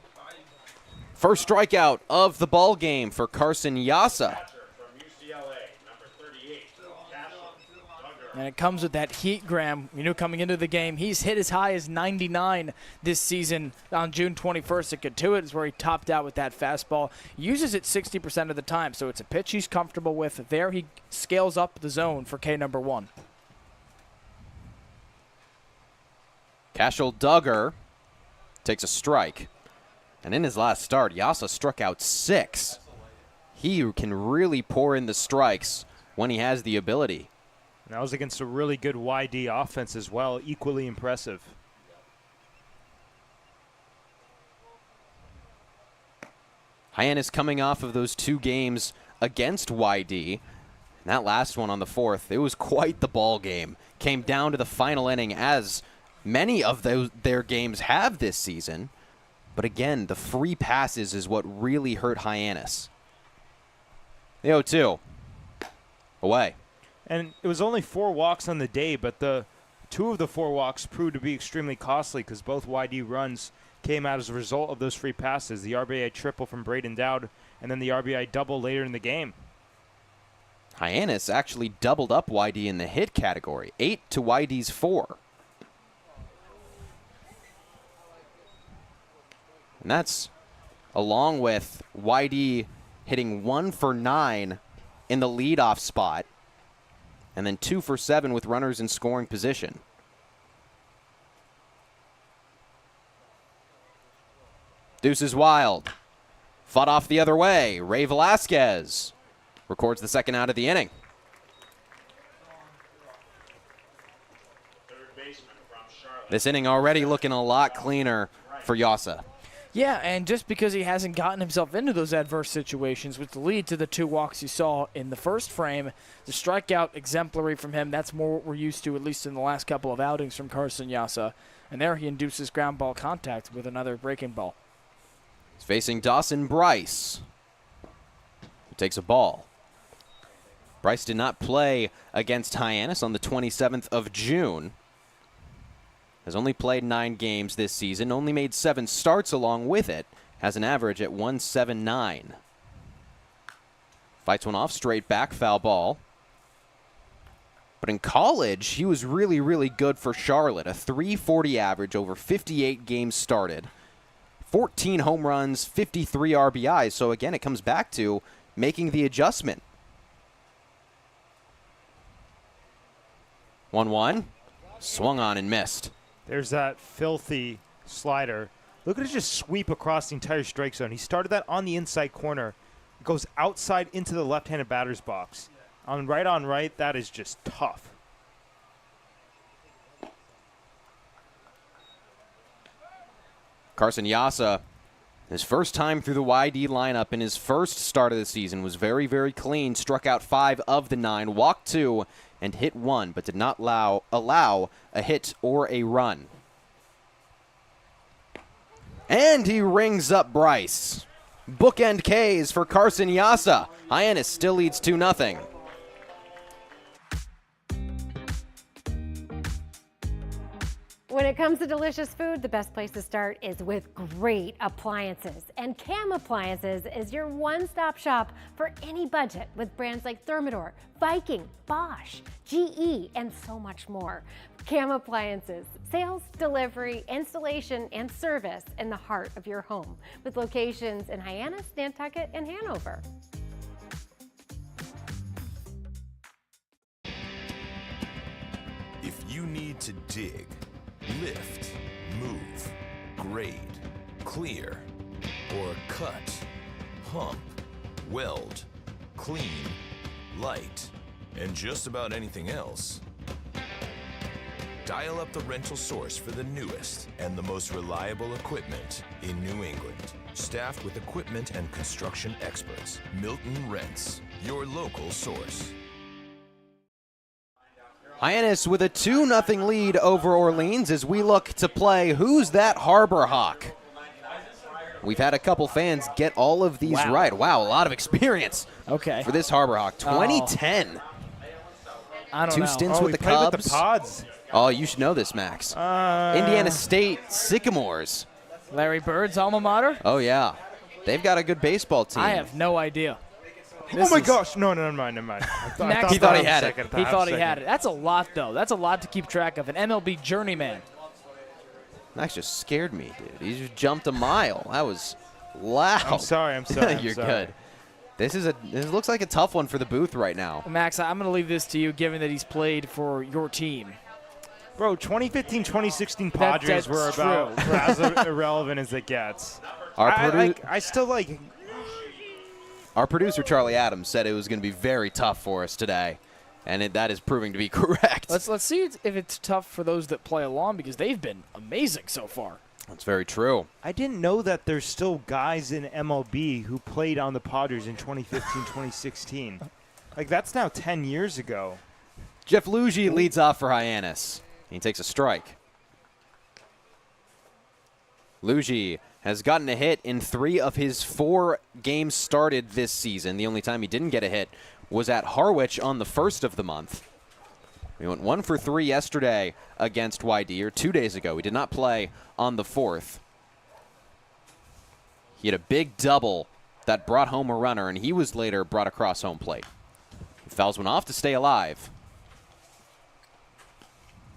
First strikeout of the ball game for Carson Yasa. And it comes with that heat, Graham. You know, coming into the game, he's hit as high as 99 this season on June 21st at Katuitt is where he topped out with that fastball. Uses it 60% of the time, so it's a pitch he's comfortable with. There he scales up the zone for K number 1. Cashel Duggar takes a strike. And in his last start, Yasa struck out 6. He can really pour in the strikes when he has the ability. And that was against a really good YD offense as well, equally impressive. Hyannis coming off of those 2 games against YD. And that last one on the 4th, it was quite the ball game. Came down to the final inning, as many of their games have this season. But again, the free passes is what really hurt Hyannis. The 0-2. Away. And it was only 4 walks on the day, but the 2 of the 4 walks proved to be extremely costly because both YD runs came out as a result of those free passes. The RBI triple from Braden Dowd and then the RBI double later in the game. Hyannis actually doubled up YD in the hit category, 8 to YD's 4. And that's along with YD hitting 1 for 9 in the leadoff spot, and then 2 for 7 with runners in scoring position. Deuce is wild. Fought off the other way. Ray Velasquez records the second out of the inning. This inning already looking a lot cleaner for Yasa. Yeah, and just because he hasn't gotten himself into those adverse situations, which lead to the 2 walks you saw in the first frame, the strikeout exemplary from him, that's more what we're used to, at least in the last couple of outings from Carson Yasa. And there he induces ground ball contact with another breaking ball. He's facing Dawson Bryce, who takes a ball. Bryce did not play against Hyannis on the 27th of June. Has only played 9 games this season, only made 7 starts along with it, has an average at 179. Fights one off, straight back, foul ball. But in college, he was really, really good for Charlotte. A 340 average over 58 games started. 14 home runs, 53 RBIs. So again, it comes back to making the adjustment. 1-1, swung on and missed. There's that filthy slider. Look at it just sweep across the entire strike zone. He started that on the inside corner. It goes outside into the left-handed batter's box. On right, that is just tough. Carson Yasa, his first time through the YD lineup in his first start of the season, was very, very clean. Struck out 5 of the 9, walked 2, and hit 1, but did not allow a hit or a run. And he rings up Bryce. Bookend Ks for Carson Yasa. Hyannis still leads 2-0. When it comes to delicious food, the best place to start is with great appliances. And Cam Appliances is your one-stop shop for any budget with brands like Thermador, Viking, Bosch, GE, and so much more. Cam Appliances, sales, delivery, installation, and service in the heart of your home with locations in Hyannis, Nantucket, and Hanover. If you need to dig, lift, move, grade, clear, or cut, pump, weld, clean, light, and just about anything else, dial up the rental source for the newest and the most reliable equipment in New England. Staffed with equipment and construction experts, Milton Rents, your local source. Hyannis with a 2-0 lead over Orleans as we look to play Who's That Harbor Hawk? We've had a couple fans get all of these right. Wow, a lot of experience for this Harbor Hawk. 2010. I don't Two know. stints with the played Cubs. with the Pods. Oh, you should know this, Max. Indiana State Sycamores. Larry Bird's alma mater? Oh, yeah. They've got a good baseball team. I have no idea. Oh my gosh! No, never mind. Max he thought he had it. He thought he had it. That's a lot, though. That's a lot to keep track of. An MLB journeyman. Max just scared me, dude. He just jumped a mile. That was loud. I'm sorry. You're good. This looks like a tough one for the booth right now. Max, I'm going to leave this to you, given that he's played for your team. Bro, 2015-2016 Padres were about as irrelevant as it gets. I still like. Our producer, Charlie Adams, said it was going to be very tough for us today, and that is proving to be correct. Let's see if it's tough for those that play along, because they've been amazing so far. That's very true. I didn't know that there's still guys in MLB who played on the Padres in 2015-2016. Like, that's now 10 years ago. Jeff Lugie leads off for Hyannis. He takes a strike. Lugie has gotten a hit in 3 of his 4 games started this season. The only time he didn't get a hit was at Harwich on the 1st of the month. We went 1 for 3 yesterday against YD, or 2 days ago. We did not play on the 4th. He had a big double that brought home a runner, and he was later brought across home plate. He fouls one off to stay alive.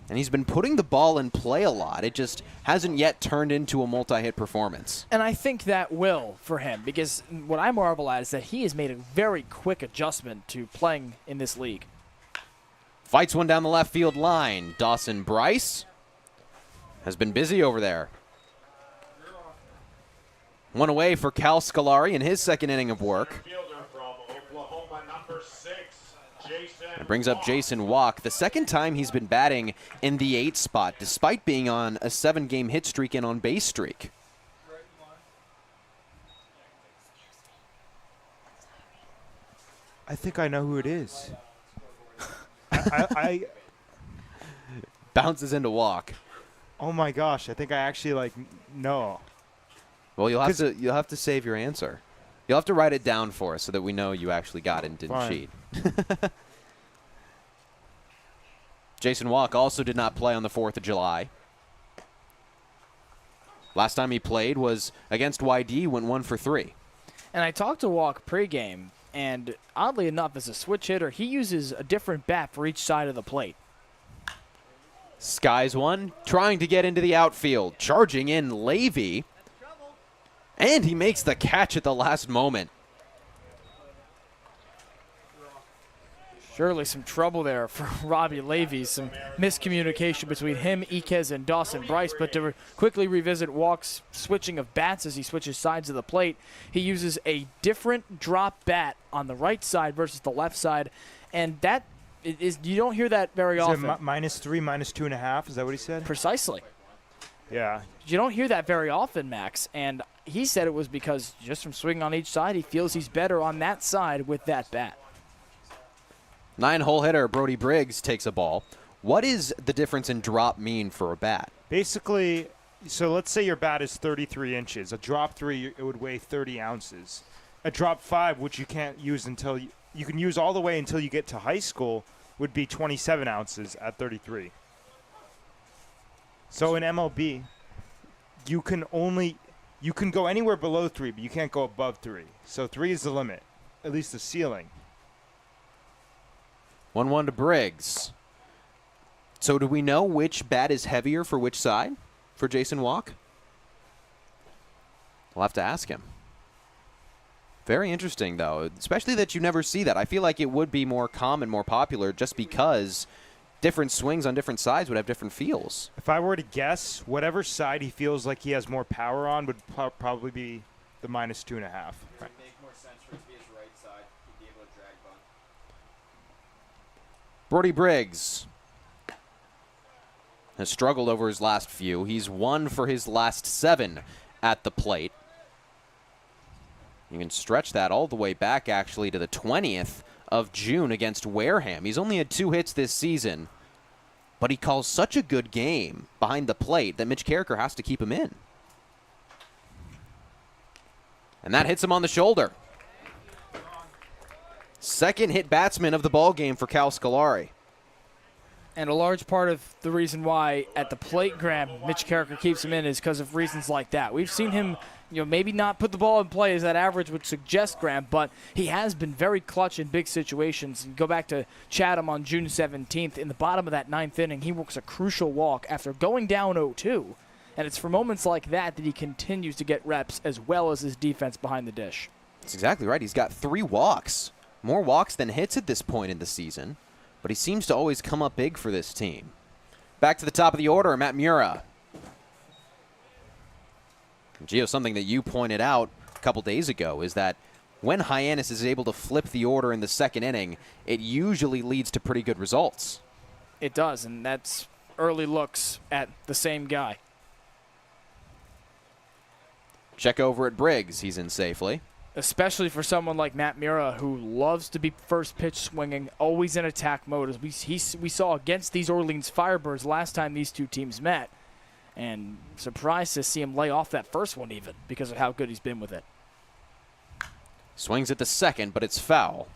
And he's been putting the ball in play a lot. It just hasn't yet turned into a multi-hit performance. And I think that will for him, because what I marvel at is that he has made a very quick adjustment to playing in this league. Fights one down the left field line. Dawson Bryce has been busy over there. One away for Cal Scolari in his second inning of work. It brings up Jason Walk, the second time he's been batting in the 8 spot, despite being on a 7-game hit streak and on-base streak. I think I know who it is. Bounces into Walk. Oh my gosh, I think I actually know. Well, you'll have to save your answer. You'll have to write it down for us so that we know you actually got it and didn't cheat. Jason Walk also did not play on the 4th of July. Last time he played was against YD, went 1 for 3. And I talked to Walk pregame, and oddly enough, as a switch hitter, he uses a different bat for each side of the plate. Skies one, trying to get into the outfield, charging in Levy, and he makes the catch at the last moment. Surely some trouble there for Robbie Levy, some miscommunication between him, Iquez, and Dawson Bryce. But to quickly revisit Walk's switching of bats as he switches sides of the plate, he uses a different drop bat on the right side versus the left side, and that is, you don't hear that very often. Is it -3, -2.5? Is that what he said? Precisely. Yeah. You don't hear that very often, Max, and he said it was because just from swinging on each side, he feels he's better on that side with that bat. 9-hole hitter Brody Briggs takes a ball. What is the difference in drop mean for a bat? Basically, so let's say your bat is 33 inches. A drop 3, it would weigh 30 ounces. A drop 5, which you can't use until you can use all the way until you get to high school, would be 27 ounces at 33. So in MLB, you can go anywhere below 3, but you can't go above 3. So 3 is the limit, at least the ceiling. 1-1 to Briggs. So do we know which bat is heavier for which side for Jason Walk? We'll have to ask him. Very interesting, though, especially that you never see that. I feel like it would be more common, more popular, just because different swings on different sides would have different feels. If I were to guess, whatever side he feels like he has more power on would probably be the -2.5. Right. Brody Briggs has struggled over his last few. He's 1 for his last 7 at the plate. You can stretch that all the way back, actually, to the 20th of June against Wareham. He's only had 2 hits this season, but he calls such a good game behind the plate that Mitch Carricker has to keep him in. And that hits him on the shoulder. Second hit batsman of the ball game for Cal Scolari. And a large part of the reason why at the plate, Graham, Mitch Carricker keeps him in is because of reasons like that. We've seen him, maybe not put the ball in play as that average would suggest, Graham, but he has been very clutch in big situations. And go back to Chatham on June 17th. In the bottom of that 9th inning, he works a crucial walk after going down 0-2. And it's for moments like that that he continues to get reps as well as his defense behind the dish. That's exactly right. He's got 3 walks. More walks than hits at this point in the season, but he seems to always come up big for this team. Back to the top of the order, Matt Mura. Gio, something that you pointed out a couple days ago is that when Hyannis is able to flip the order in the second inning, it usually leads to pretty good results. It does, and that's early looks at the same guy. Check over at Briggs. He's in safely. Especially for someone like Matt Mura, who loves to be first pitch swinging, always in attack mode, as we saw against these Orleans Firebirds last time these two teams met. And surprised to see him lay off that first one even because of how good he's been with it. Swings at the second, but it's foul.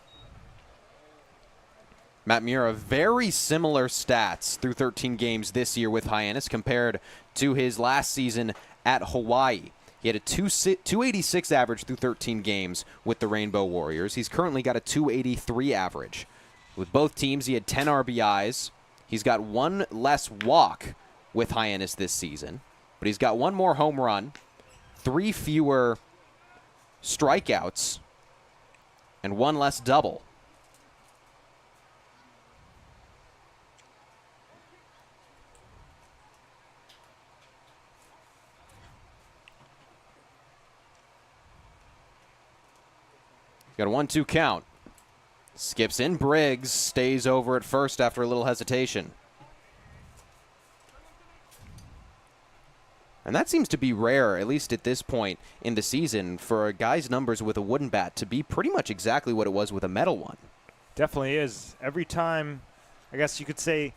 Matt Mura, very similar stats through 13 games this year with Hyannis compared to his last season at Hawaii. He had a 286 average through 13 games with the Rainbow Warriors. He's currently got a 283 average. With both teams, he had 10 RBIs. He's got one less walk with Hyannis this season, but he's got one more home run, 3 fewer strikeouts, and one less double. Got a 1-2 count. Skips in. Briggs stays over at first after a little hesitation. And that seems to be rare, at least at this point in the season, for a guy's numbers with a wooden bat to be pretty much exactly what it was with a metal one. Definitely is. Every time, I guess you could say,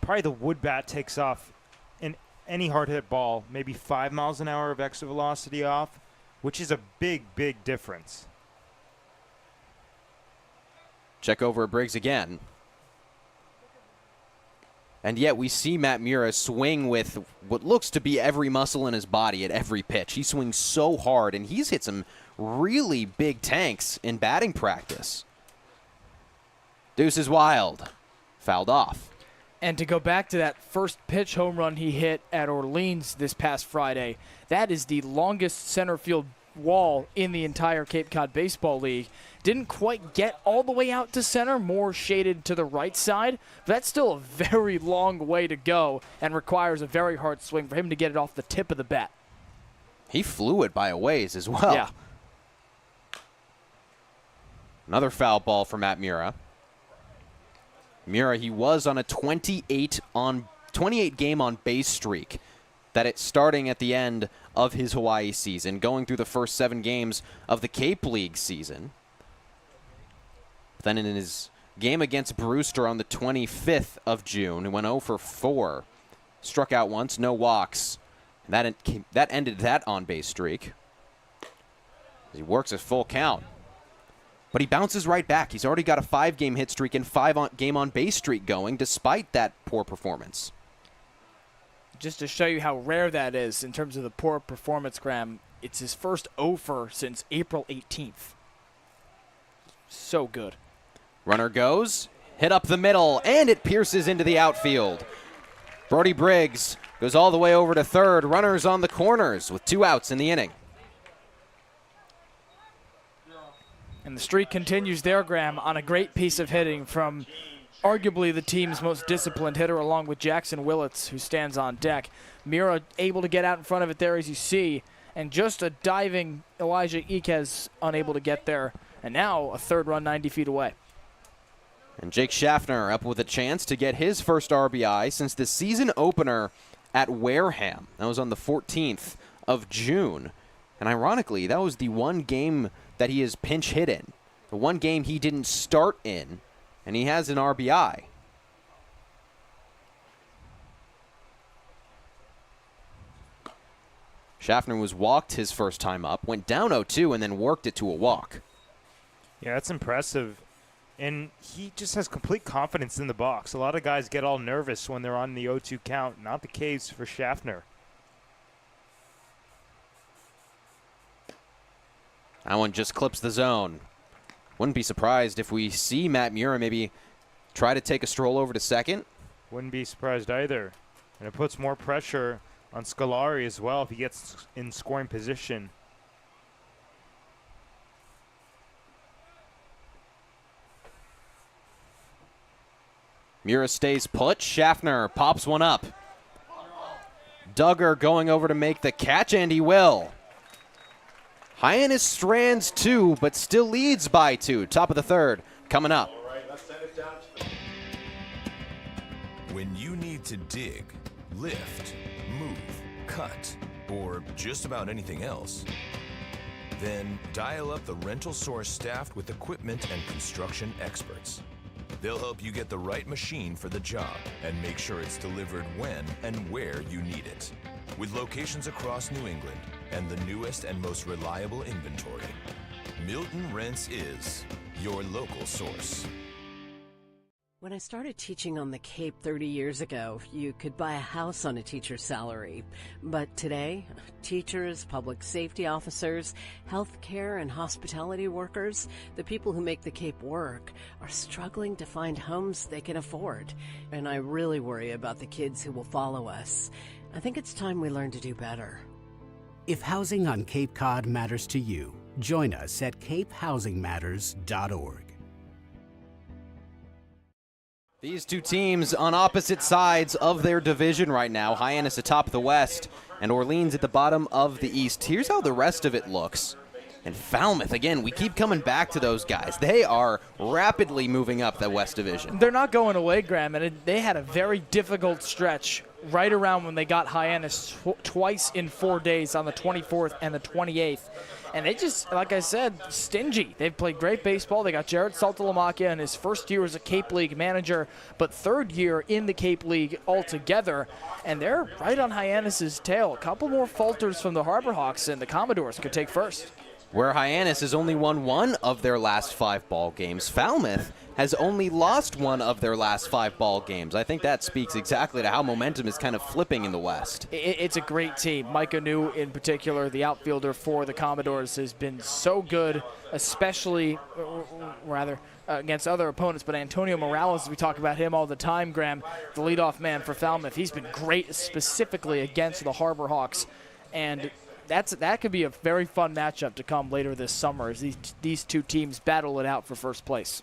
probably the wood bat takes off in any hard hit ball, maybe 5 miles an hour of exit velocity off, which is a big, big difference. Check over at Briggs again. And yet we see Matt Mura swing with what looks to be every muscle in his body at every pitch. He swings so hard, and he's hit some really big tanks in batting practice. Deuce is wild. Fouled off. And to go back to that first pitch home run he hit at Orleans this past Friday, that is the longest center field wall in the entire Cape Cod Baseball League. Didn't quite get all the way out to center, more shaded to the right side, but that's still a very long way to go and requires a very hard swing for him to get it off the tip of the bat. He flew it by a ways as well. Yeah. Another foul ball for Matt Mura. Mura, he was on a 28 game on base streak that it's starting at the end of his Hawaii season, going through the first 7 games of the Cape League season. Then in his game against Brewster on the 25th of June, he went 0 for 4. Struck out once, no walks. And that ended that on-base streak. He works a full count. But he bounces right back. He's already got a 5-game hit streak and 5-game on-base streak going, despite that poor performance. Just to show you how rare that is in terms of the poor performance, Graham, it's his first 0-fer since April 18th. So good. Runner goes, hit up the middle, and it pierces into the outfield. Brody Briggs goes all the way over to third. Runners on the corners with 2 outs in the inning. And the streak continues there, Graham, on a great piece of hitting from arguably the team's most disciplined hitter, along with Jackson Willits, who stands on deck. Mura able to get out in front of it there, as you see, and just a diving Elijah Iquez unable to get there. And now a 3rd run 90 feet away. And Jake Schaffner up with a chance to get his first RBI since the season opener at Wareham. That was on the 14th of June. And ironically, that was the one game that he is pinch hit in. The one game he didn't start in, and he has an RBI. Schaffner was walked his first time up, went down 0-2, and then worked it to a walk. Yeah, that's impressive. And he just has complete confidence in the box. A lot of guys get all nervous when they're on the 0-2 count. Not the case for Schaffner. That one just clips the zone. Wouldn't be surprised if we see Matt Mura maybe try to take a stroll over to second. Wouldn't be surprised either. And it puts more pressure on Scolari as well if he gets in scoring position. Mura stays put. Schaffner pops one up. Duggar going over to make the catch, and he will. Hyannis strands 2, but still leads by 2. Top of the 3rd coming up. When you need to dig, lift, move, cut, or just about anything else, then dial up the Rental Source staffed with equipment and construction experts. They'll help you get the right machine for the job and make sure it's delivered when and where you need it. With locations across New England and the newest and most reliable inventory, Milton Rents is your local source. When I started teaching on the Cape 30 years ago, you could buy a house on a teacher's salary. But today, teachers, public safety officers, healthcare and hospitality workers, the people who make the Cape work, are struggling to find homes they can afford. And I really worry about the kids who will follow us. I think it's time we learn to do better. If housing on Cape Cod matters to you, join us at capehousingmatters.org. These two teams on opposite sides of their division right now. Hyannis atop the West and Orleans at the bottom of the East. Here's how the rest of it looks. And Falmouth, again, we keep coming back to those guys. They are rapidly moving up the West Division. They're not going away, Graham, and they had a very difficult stretch right around when they got Hyannis twice in 4 days on the 24th and the 28th. And they just, like I said, stingy. They've played great baseball. They got Jared Saltalamacchia in his first year as a Cape League manager, but third year in the Cape League altogether. And they're right on Hyannis's tail. A couple more falters from the Harbor Hawks, and the Commodores could take first. Where Hyannis has only won one of their last 5 ball games, Falmouth has only lost one of their last 5 ball games. I think that speaks exactly to how momentum is kind of flipping in the West. It's a great team. Micah New, in particular, the outfielder for the Commodores, has been so good, especially, against other opponents. But Antonio Morales, we talk about him all the time, Graham, the leadoff man for Falmouth. He's been great specifically against the Harbor Hawks. And that could be a very fun matchup to come later this summer as these two teams battle it out for first place.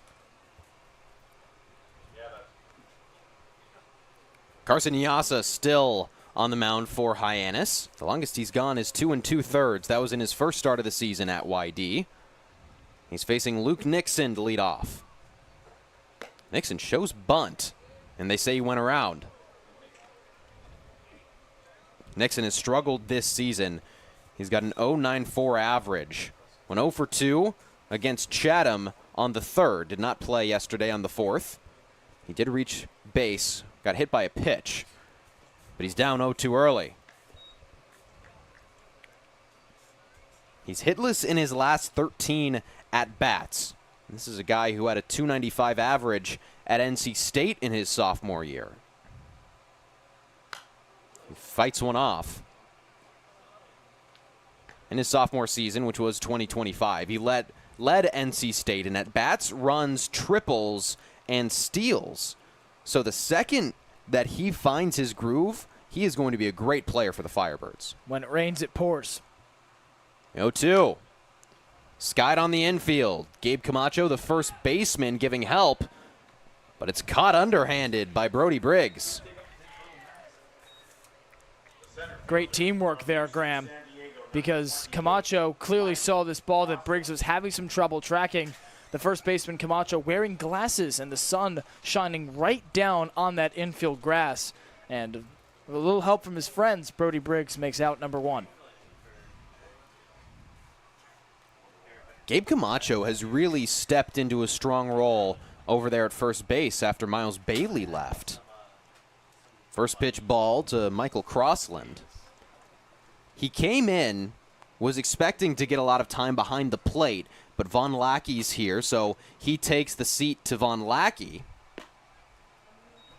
Carson Yasa still on the mound for Hyannis. The longest he's gone is 2 2/3. That was in his first start of the season at YD. He's facing Luke Nixon to lead off. Nixon shows bunt, and they say he went around. Nixon has struggled this season. He's got an 0.94 average. Went 0 for 2 against Chatham on the 3rd. Did not play yesterday on the 4th. He did reach base. Got hit by a pitch. But he's down 0-2 early. He's hitless in his last 13 at-bats. This is a guy who had a 295 average at NC State in his sophomore year. He fights one off. In his sophomore season, which was 2025, he led NC State in at-bats, runs, triples, and steals. So the second that he finds his groove, he is going to be a great player for the Firebirds. When it rains, it pours. 0-2. Skied on the infield. Gabe Camacho, the first baseman, giving help, but it's caught underhanded by Brody Briggs. Great teamwork there, Graham, because Camacho clearly saw this ball that Briggs was having some trouble tracking. The first baseman, Camacho, wearing glasses and the sun shining right down on that infield grass. And with a little help from his friends, Brody Briggs makes out number 1. Gabe Camacho has really stepped into a strong role over there at first base after Miles Bailey left. First pitch ball to Michael Crossland. He came in, was expecting to get a lot of time behind the plate, but Von Lackey's here, so he takes the seat to Von Lackey.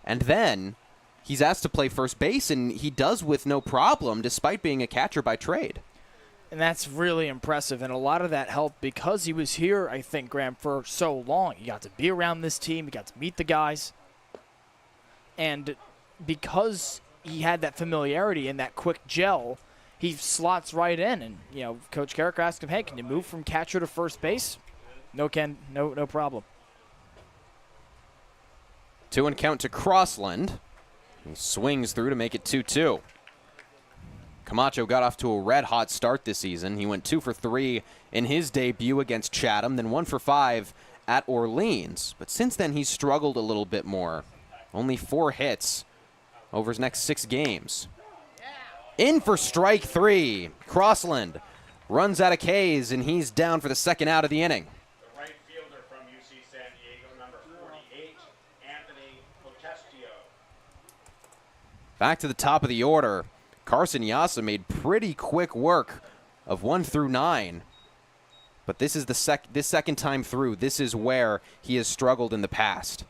And then he's asked to play first base, and he does with no problem, despite being a catcher by trade. And that's really impressive, and a lot of that helped because he was here, I think, Graham, for so long. He got to be around this team. He got to meet the guys. And because he had that familiarity and that quick gel, he slots right in. And, you know, Coach Carricker asked him, hey, can you move from catcher to first base? No problem. 2-1 count to Crossland. He swings through to make it 2-2. Camacho got off to a red-hot start this season. He went 2 for 3 in his debut against Chatham, then 1 for 5 at Orleans. But since then, he's struggled a little bit more. Only 4 hits over his next 6 games. In for strike 3. Crossland runs out of K's, and he's down for the second out of the inning. The right fielder from UC San Diego, number 48, Anthony Potestio. Back to the top of the order. Carson Yasa made pretty quick work of 1 through 9. But this is this second time through. This is where he has struggled in the past.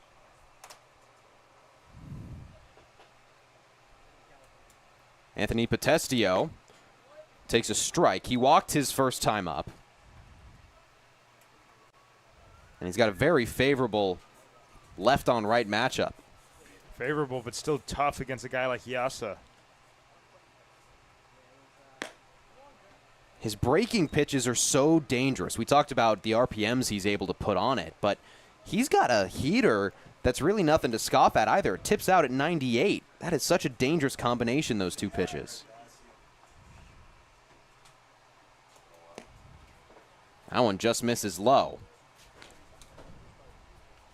Anthony Potestio takes a strike. He walked his first time up. And he's got a very favorable left-on-right matchup. Favorable, but still tough against a guy like Yasa. His breaking pitches are so dangerous. We talked about the RPMs he's able to put on it, but he's got a heater that's really nothing to scoff at either. It tips out at 98. That is such a dangerous combination, those two pitches. That one just misses low.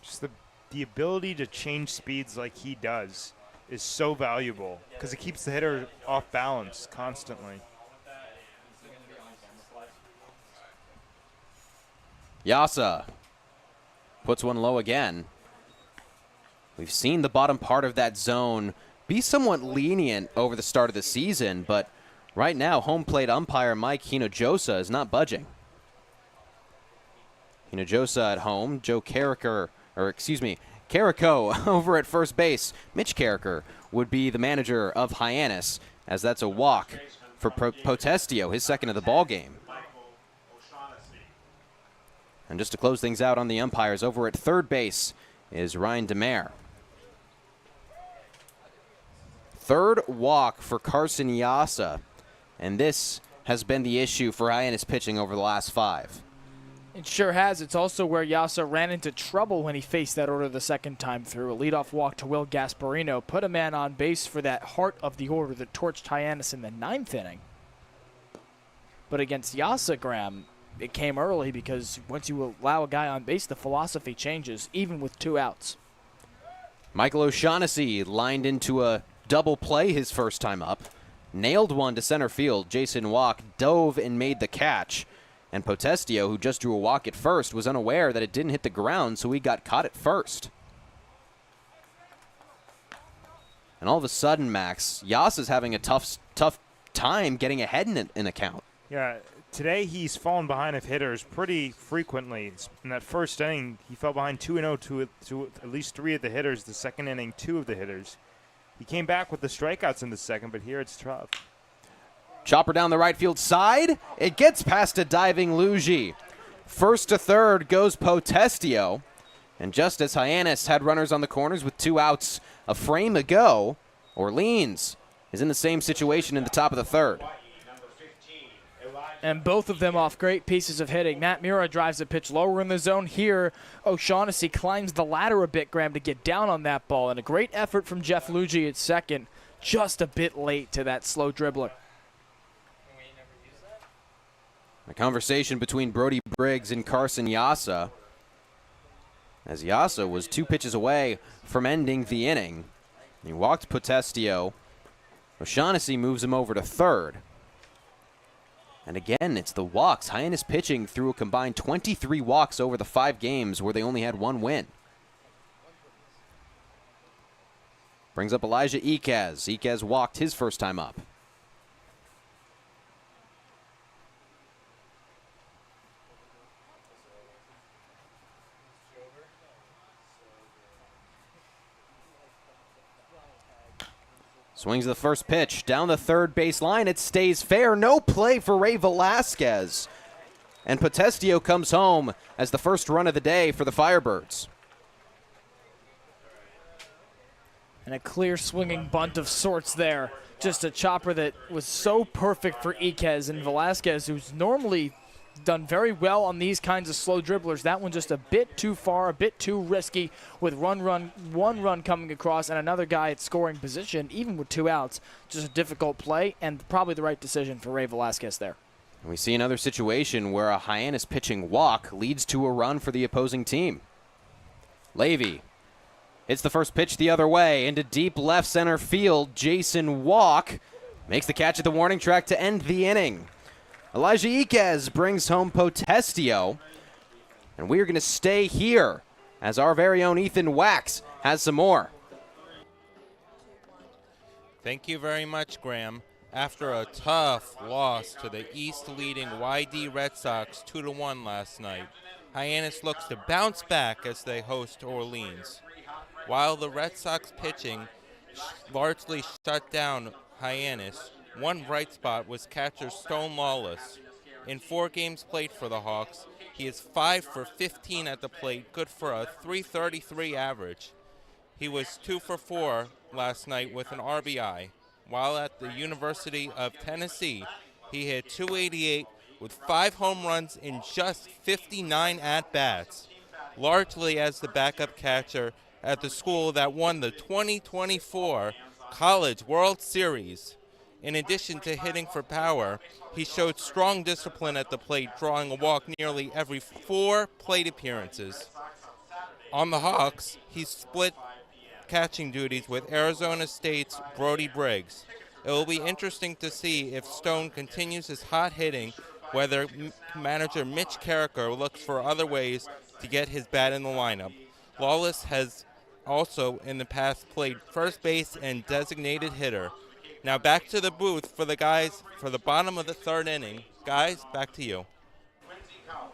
Just the ability to change speeds like he does is so valuable because it keeps the hitter off balance constantly. Yasa puts one low again. We've seen the bottom part of that zone be somewhat lenient over the start of the season, but right now home plate umpire Mike Hinojosa is not budging. Hinojosa at home, Carrico over at first base. Mitch Carricker would be the manager of Hyannis, as that's a walk for Potestio, his second of the ball game. And just to close things out on the umpires, over at third base is Ryan DeMare. Third walk for Carson Yasa, and this has been the issue for Hyannis pitching over the last 5. It sure has. It's also where Yasa ran into trouble when he faced that order the second time through. A leadoff walk to Will Gasparino put a man on base for that heart of the order that torched Hyannis in the 9th inning. But against Yasa, Graham, it came early because once you allow a guy on base, the philosophy changes, even with 2 outs. Michael O'Shaughnessy lined into a double play his first time up. Nailed one to center field. Jason Walk dove and made the catch. And Potestio, who just drew a walk at first, was unaware that it didn't hit the ground, so he got caught at first. And all of a sudden, Max, Yasa's having a tough time getting ahead in a count. Yeah, today he's fallen behind of hitters pretty frequently. In that first inning, he fell behind 2-0 to at least 3 of the hitters. The second inning, 2 of the hitters. He came back with the strikeouts in the second, but here it's tough. Chopper down the right field side. It gets past a diving Luigi. First to third goes Potestio. And just as Hyannis had runners on the corners with 2 outs a frame ago, Orleans is in the same situation in the top of the third. And both of them off great pieces of hitting. Matt Mura drives a pitch lower in the zone. Here, O'Shaughnessy climbs the ladder a bit, Graham, to get down on that ball. And a great effort from Jeff Luigi at second. Just a bit late to that slow dribbler. A conversation between Brody Briggs and Carson Yasa, as Yasa was 2 pitches away from ending the inning. He walked Potestio. O'Shaughnessy moves him over to third. And again, it's the walks. Hyannis pitching through a combined 23 walks over the 5 games where they only had 1 win. Brings up Elijah Iquez. Iquez walked his first time up. Swings the first pitch down the third base line. It stays fair. No play for Ray Velasquez. And Potestio comes home as the first run of the day for the Firebirds. And a clear swinging bunt of sorts there. Just a chopper that was so perfect for Iquez, and Velasquez, who's normally done very well on these kinds of slow dribblers. That one just a bit too far, a bit too risky with one run coming across and another guy at scoring position, even with 2 outs. Just a difficult play and probably the right decision for Ray Velasquez there. And we see another situation where a Hyannis pitching walk leads to a run for the opposing team. Levy hits the first pitch the other way into deep left center field. Jason Walk makes the catch at the warning track to end the inning. Elijah Iquez brings home Potestio. And we're going to stay here as our very own Ethan Wax has some more. Thank you very much, Graham. After a tough loss to the East-leading YD Red Sox 2-1 last night, Hyannis looks to bounce back as they host Orleans. While the Red Sox pitching largely shut down Hyannis, one bright spot was catcher Stone Lawless. In 4 games played for the Hawks, he is 5 for 15 at the plate, good for a .333 average. He was 2 for 4 last night with an RBI. While at the University of Tennessee, he hit .288 with 5 home runs in just 59 at-bats, largely as the backup catcher at the school that won the 2024 College World Series. In addition to hitting for power, he showed strong discipline at the plate, drawing a walk nearly every 4 plate appearances. On the Hawks, he split catching duties with Arizona State's Brody Briggs. It will be interesting to see if Stone continues his hot hitting, whether manager Mitch Carricker looks for other ways to get his bat in the lineup. Lawless has also in the past played first base and designated hitter. Now back to the booth for the guys for the bottom of the 3rd inning. Guys, back to you.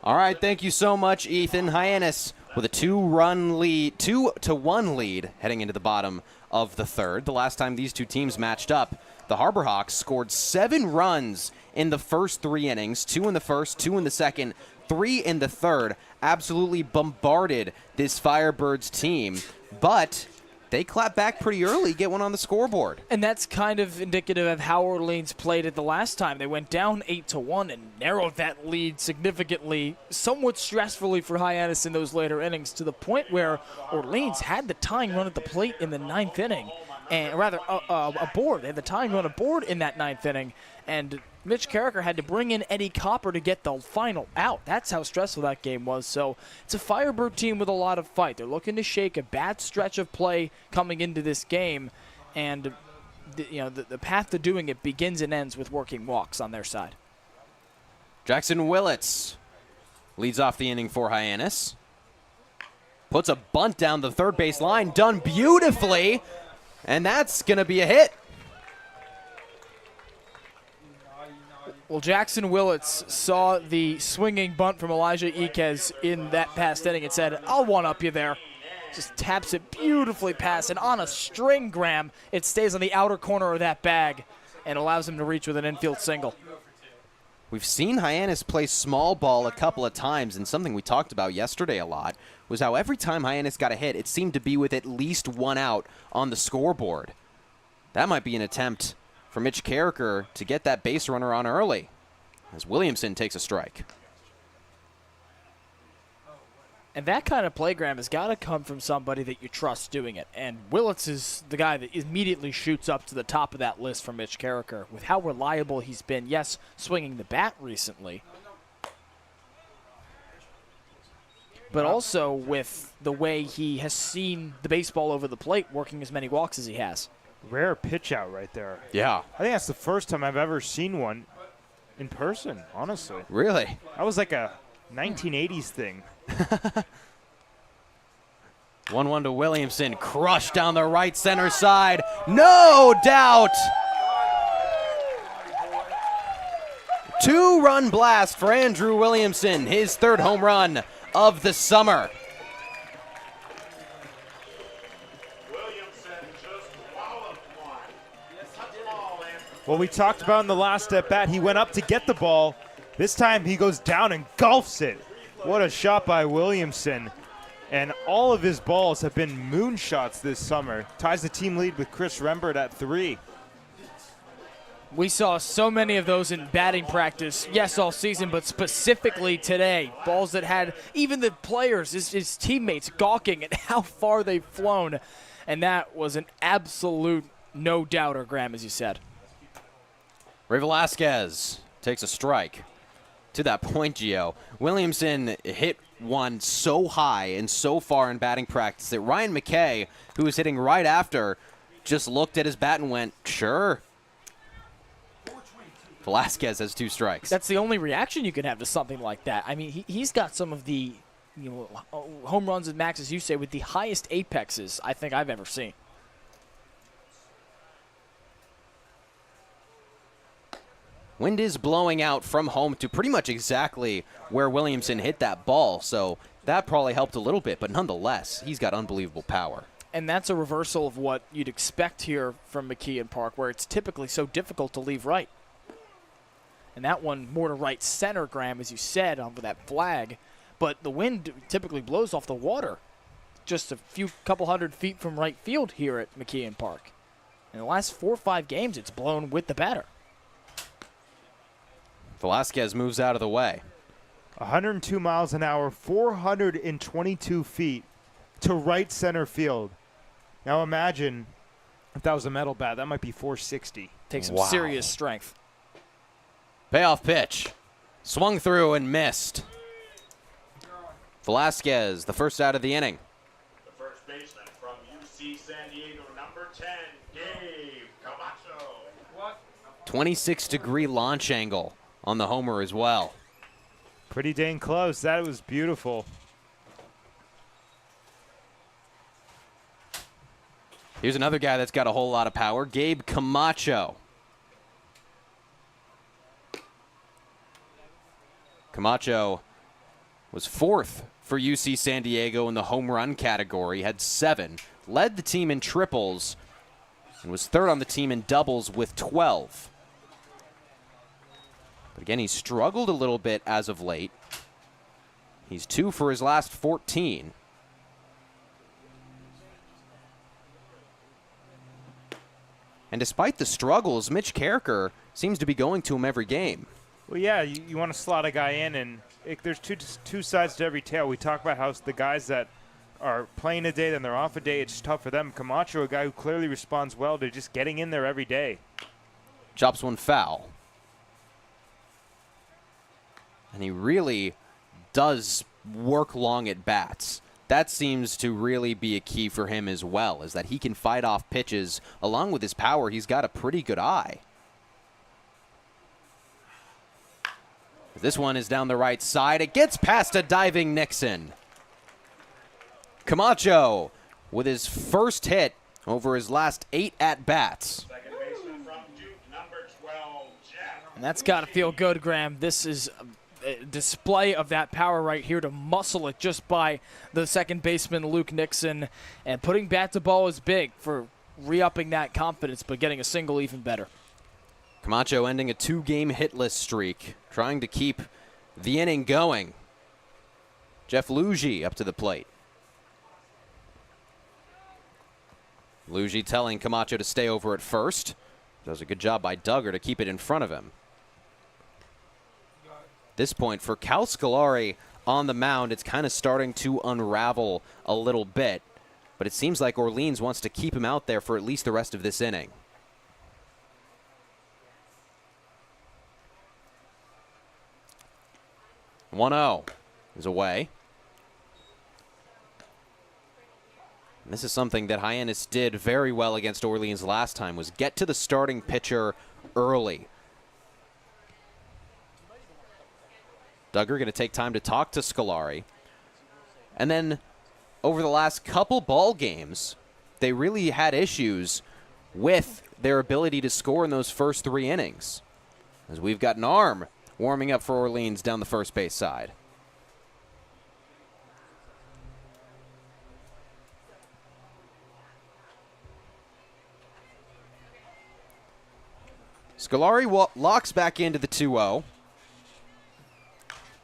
All right, thank you so much, Ethan. Hyannis with a 2-1 lead heading into the bottom of the 3rd. The last time these two teams matched up, the Harbor Hawks scored 7 runs in the first 3 innings, 2 in the first, 2 in the second, 3 in the 3rd. Absolutely bombarded this Firebirds team, but they clap back pretty early, get one on the scoreboard. And that's kind of indicative of how Orleans played it the last time. They went down 8-1 and narrowed that lead significantly, somewhat stressfully for Hyannis in those later innings, to the point where Orleans had the tying run at the plate in the 9th inning, and rather aboard. They had the tying run aboard in that 9th inning, and Mitch Carricker had to bring in Eddie Copper to get the final out. That's how stressful that game was. So it's a Firebird team with a lot of fight. They're looking to shake a bad stretch of play coming into this game, and the path to doing it begins and ends with working walks on their side. Jackson Willits leads off the inning for Hyannis. Puts a bunt down the 3rd base line, done beautifully, and that's going to be a hit. Well, Jackson Willits saw the swinging bunt from Elijah Iquez in that past inning and said, I'll one-up you there. Just taps it beautifully past, and on a string, Graham, it stays on the outer corner of that bag and allows him to reach with an infield single. We've seen Hyannis play small ball a couple of times, and something we talked about yesterday a lot was how every time Hyannis got a hit, it seemed to be with at least 1 out on the scoreboard. That might be an attempt for Mitch Carricker to get that base runner on early as Williamson takes a strike. And that kind of playgram has got to come from somebody that you trust doing it. And Willits is the guy that immediately shoots up to the top of that list for Mitch Carricker with how reliable he's been. Yes, swinging the bat recently, but also with the way he has seen the baseball over the plate, working as many walks as he has. Rare pitch out right there. Yeah. I think that's the first time I've ever seen one in person, honestly. Really? That was like a 1980s thing. 1-1 to Williamson, crushed down the right center side. No doubt. 2-run blast for Andrew Williamson, his 3rd home run of the summer. Well, we talked about in the last at-bat, he went up to get the ball. This time he goes down and golfs it. What a shot by Williamson. And all of his balls have been moonshots this summer. Ties the team lead with Chris Rembert at 3. We saw so many of those in batting practice, yes, all season, but specifically today. Balls that had even the players, his teammates, gawking at how far they've flown. And that was an absolute no-doubter, Graham, as you said. Ray Velasquez takes a strike. To that point, Gio, Williamson hit one so high and so far in batting practice that Ryan McKay, who was hitting right after, just looked at his bat and went, sure. Velasquez has 2 strikes. That's the only reaction you can have to something like that. I mean, he's got some of the home runs at max, as you say, with the highest apexes I think I've ever seen. Wind is blowing out from home to pretty much exactly where Williamson hit that ball, so that probably helped a little bit, but nonetheless, he's got unbelievable power. And that's a reversal of what you'd expect here from McKeon Park, where it's typically so difficult to leave right. And that one more to right center, Graham, as you said, with that flag. But the wind typically blows off the water just a couple hundred feet from right field here at McKeon Park. In the last 4 or 5 games, it's blown with the batter. Velasquez moves out of the way. 102 miles an hour, 422 feet to right center field. Now imagine if that was a metal bat, that might be 460. Takes some serious strength. Payoff pitch. Swung through and missed. Velasquez, the first out of the inning. The first baseman from UC San Diego, number 10, Gabe Camacho. 26-degree launch angle on the homer as well. Pretty dang close. That was beautiful. Here's another guy that's got a whole lot of power, Gabe Camacho. Camacho was 4th for UC San Diego in the home run category, had 7, led the team in triples, and was 3rd on the team in doubles with 12. But again, he struggled a little bit as of late. He's 2 for his last 14. And despite the struggles, Mitch Carricker seems to be going to him every game. Well, yeah, you want to slot a guy in, and there's two sides to every tale. We talk about how the guys that are playing a day, then they're off a day, it's tough for them. Camacho, a guy who clearly responds well to just getting in there every day. Chops one foul. And he really does work long at bats. That seems to really be a key for him as well, is that he can fight off pitches. Along with his power, he's got a pretty good eye. This one is down the right side. It gets past a diving Nixon. Camacho with his first hit over his last 8 at-bats. Second baseman from Duke, number 12, Jeff. And that's got to feel good, Graham. This is a display of that power right here to muscle it just by the second baseman, Luke Nixon. And putting bat to ball is big for re-upping that confidence, but getting a single even better. Camacho ending a 2-game hitless streak, trying to keep the inning going. Jeff Lugie up to the plate. Lugie telling Camacho to stay over at first. Does a good job by Duggar to keep it in front of him. This point for Cal Scolari on the mound, it's kind of starting to unravel a little bit, but it seems like Orleans wants to keep him out there for at least the rest of this inning. "1-0 is away. And this is something that Hyannis did very well against Orleans last time, was get to the starting pitcher early. Duggar going to take time to talk to Scolari. And then over the last couple ball games, they really had issues with their ability to score in those first 3 innings. As we've got an arm warming up for Orleans down the first base side. Scolari locks back into the 2-0.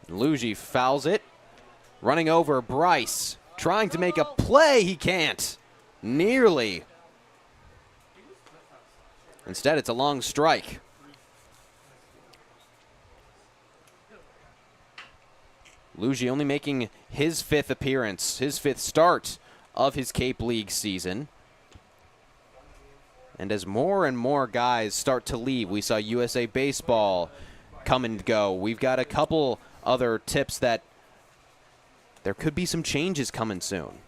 Lugie fouls it. Running over Bryce. Trying to make a play. He can't. Nearly. Instead, it's a long strike. Lugie only making his 5th appearance, his 5th start of his Cape League season. And as more and more guys start to leave, we saw USA Baseball come and go. We've got a couple other tips that there could be some changes coming soon.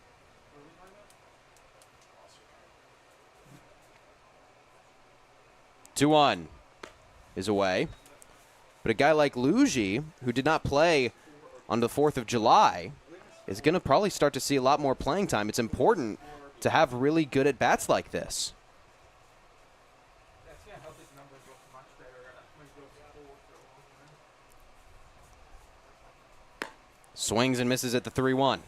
"2-1 is away. But a guy like Lugie, who did not play on the 4th of July, is going to probably start to see a lot more playing time. It's important to have really good at-bats like this. Swings and misses at the 3-1.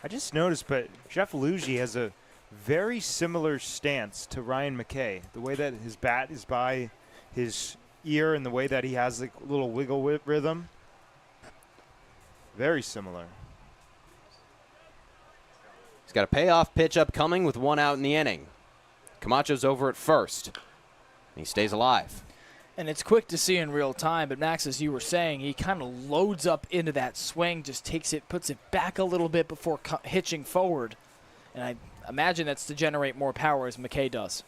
I just noticed, but Jeff Lugie has a very similar stance to Ryan McKay. The way that his bat is by his ear and the way that he has a little wiggle rhythm. Very similar. He's got a payoff pitch upcoming with 1 out in the inning. Camacho's over at first. He stays alive. And it's quick to see in real time, but Max, as you were saying, he kind of loads up into that swing, just takes it, puts it back a little bit before hitching forward. And I imagine that's to generate more power as McKay does.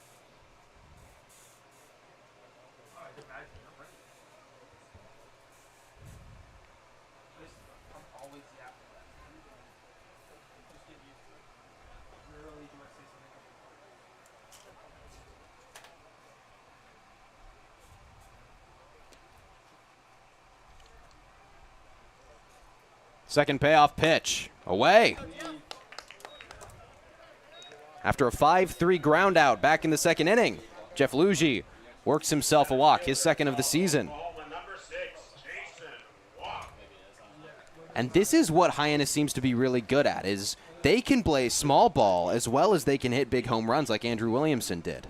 Second payoff pitch. Away. After a 5-3 ground out back in the second inning, Jeff Lugie works himself a walk, his second of the season. And this is what Hyannis seems to be really good at, is they can play small ball as well as they can hit big home runs like Andrew Williamson did.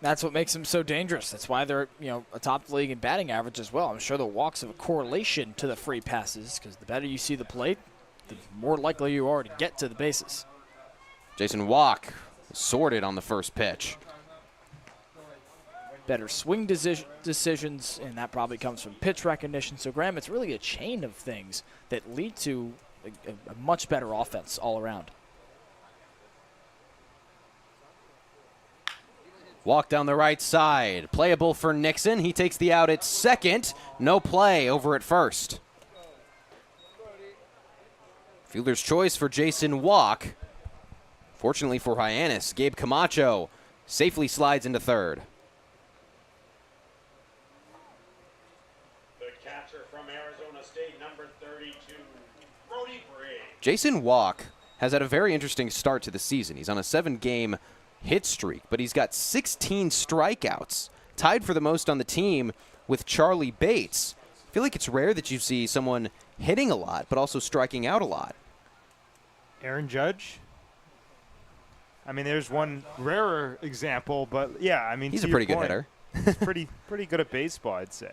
That's what makes them so dangerous. That's why they're, atop the league in batting average as well. I'm sure the walks have a correlation to the free passes, because the better you see the plate, the more likely you are to get to the bases. Jason Walk sorted on the first pitch. Better swing decisions, and that probably comes from pitch recognition. So, Graham, it's really a chain of things that lead to a much better offense all around. Walk down the right side. Playable for Nixon. He takes the out at second. No play over at first. Fielder's choice for Jason Walk. Fortunately for Hyannis, Gabe Camacho safely slides into third. The catcher from Arizona State, number 32, Brody Briggs. Jason Walk has had a very interesting start to the season. He's on a 7-game hit streak, but he's got 16 strikeouts, tied for the most on the team with Charlie Bates. I feel like it's rare that you see someone hitting a lot, but also striking out a lot. Aaron Judge? I mean, there's one rarer example, but yeah, I mean, he's a pretty good hitter. He's pretty good at baseball, I'd say.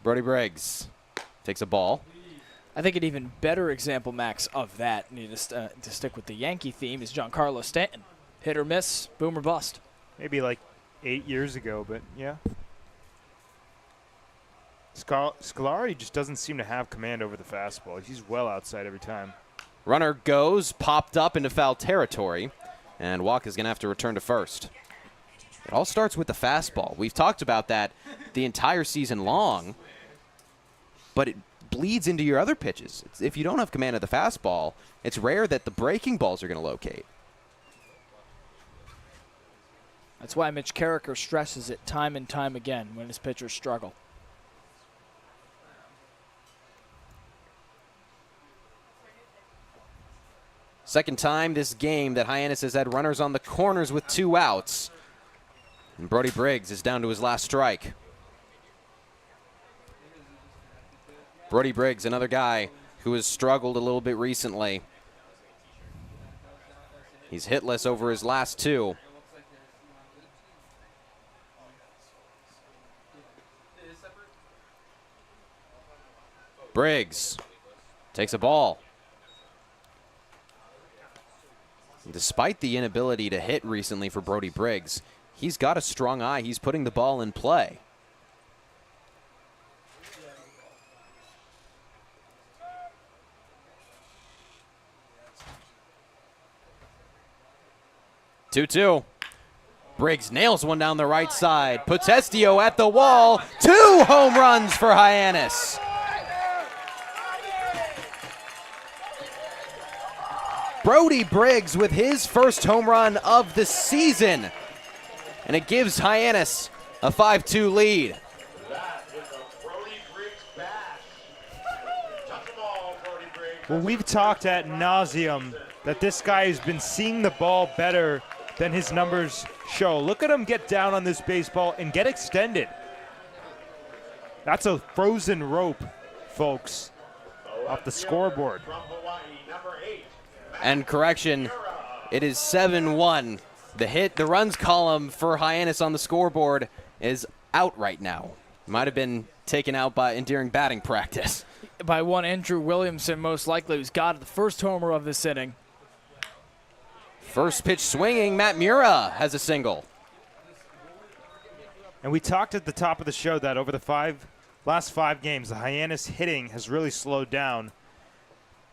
Brody Briggs takes a ball. I think an even better example, Max, of that, to stick with the Yankee theme, is Giancarlo Stanton. Hit or miss, boom or bust. Maybe like 8 years ago, but yeah. Scolari just doesn't seem to have command over the fastball. He's well outside every time. Runner goes, popped up into foul territory, and Walk is going to have to return to first. It all starts with the fastball. We've talked about that the entire season long, but it bleeds into your other pitches. If you don't have command of the fastball, it's rare that the breaking balls are going to locate. That's why Mitch Carricker stresses it time and time again when his pitchers struggle. Second time this game that Hyannis has had runners on the corners with 2 outs. And Brody Briggs is down to his last strike. Brody Briggs, another guy who has struggled a little bit recently. He's hitless over his last 2. Briggs takes a ball. Despite the inability to hit recently for Brody Briggs, he's got a strong eye. He's putting the ball in play. Two. Briggs nails one down the right side. Puts Estio at the wall. 2 home runs for Hyannis. Brody Briggs with his first home run of the season. And it gives Hyannis a 5-2 lead. Well, we've talked ad nauseum that this guy has been seeing the ball better than his numbers show. Look at him get down on this baseball and get extended. That's a frozen rope, folks, off the scoreboard. From Hawaii, number And correction, it is 7-1. The runs column for Hyannis on the scoreboard is out right now. Might have been taken out during batting practice. By one Andrew Williamson, most likely, who's got the first homer of this inning. First pitch swinging, Matt Mura has a single. And we talked at the top of the show that over the last 5 games, the Hyannis hitting has really slowed down.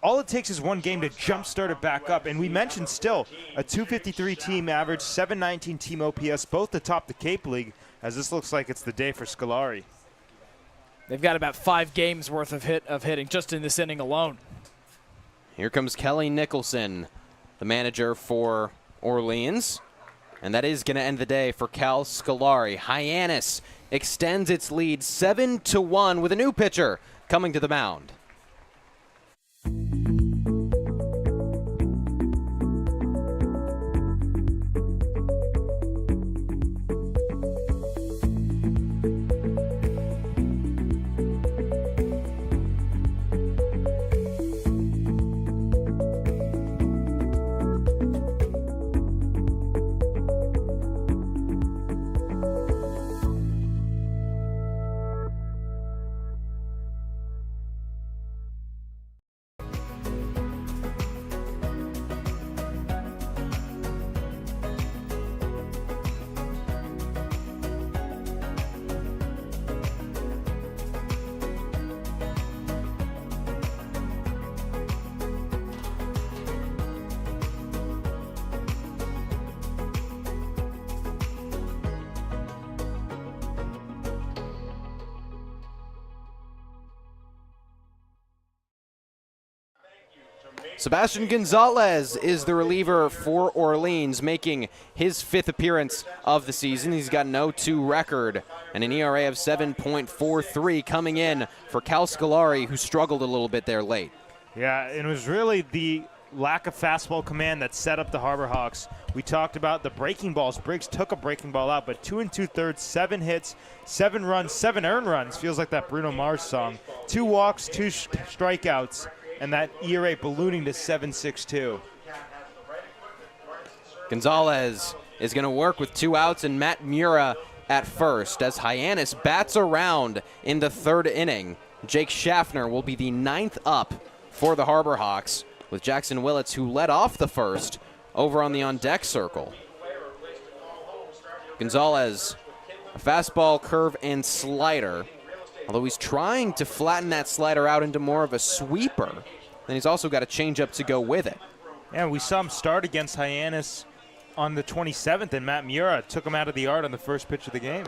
All it takes is one game to jumpstart it back up. And we mentioned still a 253 team average, 719 team OPS, both atop the Cape League, as this looks like it's the day for Scolari. They've got about 5 games worth of hitting just in this inning alone. Here comes Kelly Nicholson, the manager for Orleans. And that is going to end the day for Cal Scolari. Hyannis extends its lead 7-1 with a new pitcher coming to the mound. Sebastian Gonzalez is the reliever for Orleans, making his 5th appearance of the season. He's got an 0-2 record and an ERA of 7.43 coming in for Cal Scolari, who struggled a little bit there late. Yeah, and it was really the lack of fastball command that set up the Harbor Hawks. We talked about the breaking balls. Briggs took a breaking ball out, but 2 2/3, 7 hits, 7 runs, 7 earned runs. Feels like that Bruno Mars song. 2 walks, 2 strikeouts, and that ERA ballooning to 7.62. Gonzalez is going to work with 2 outs and Matt Mura at first as Hyannis bats around in the 3rd inning. Jake Schaffner will be the 9th up for the Harbor Hawks, with Jackson Willits, who led off the 1st, over on the on-deck circle. Gonzalez, a fastball, curve, and slider. Although he's trying to flatten that slider out into more of a sweeper, then he's also got a changeup to go with it. Yeah, we saw him start against Hyannis on the 27th, and Matt Mura took him out of the yard on the first pitch of the game.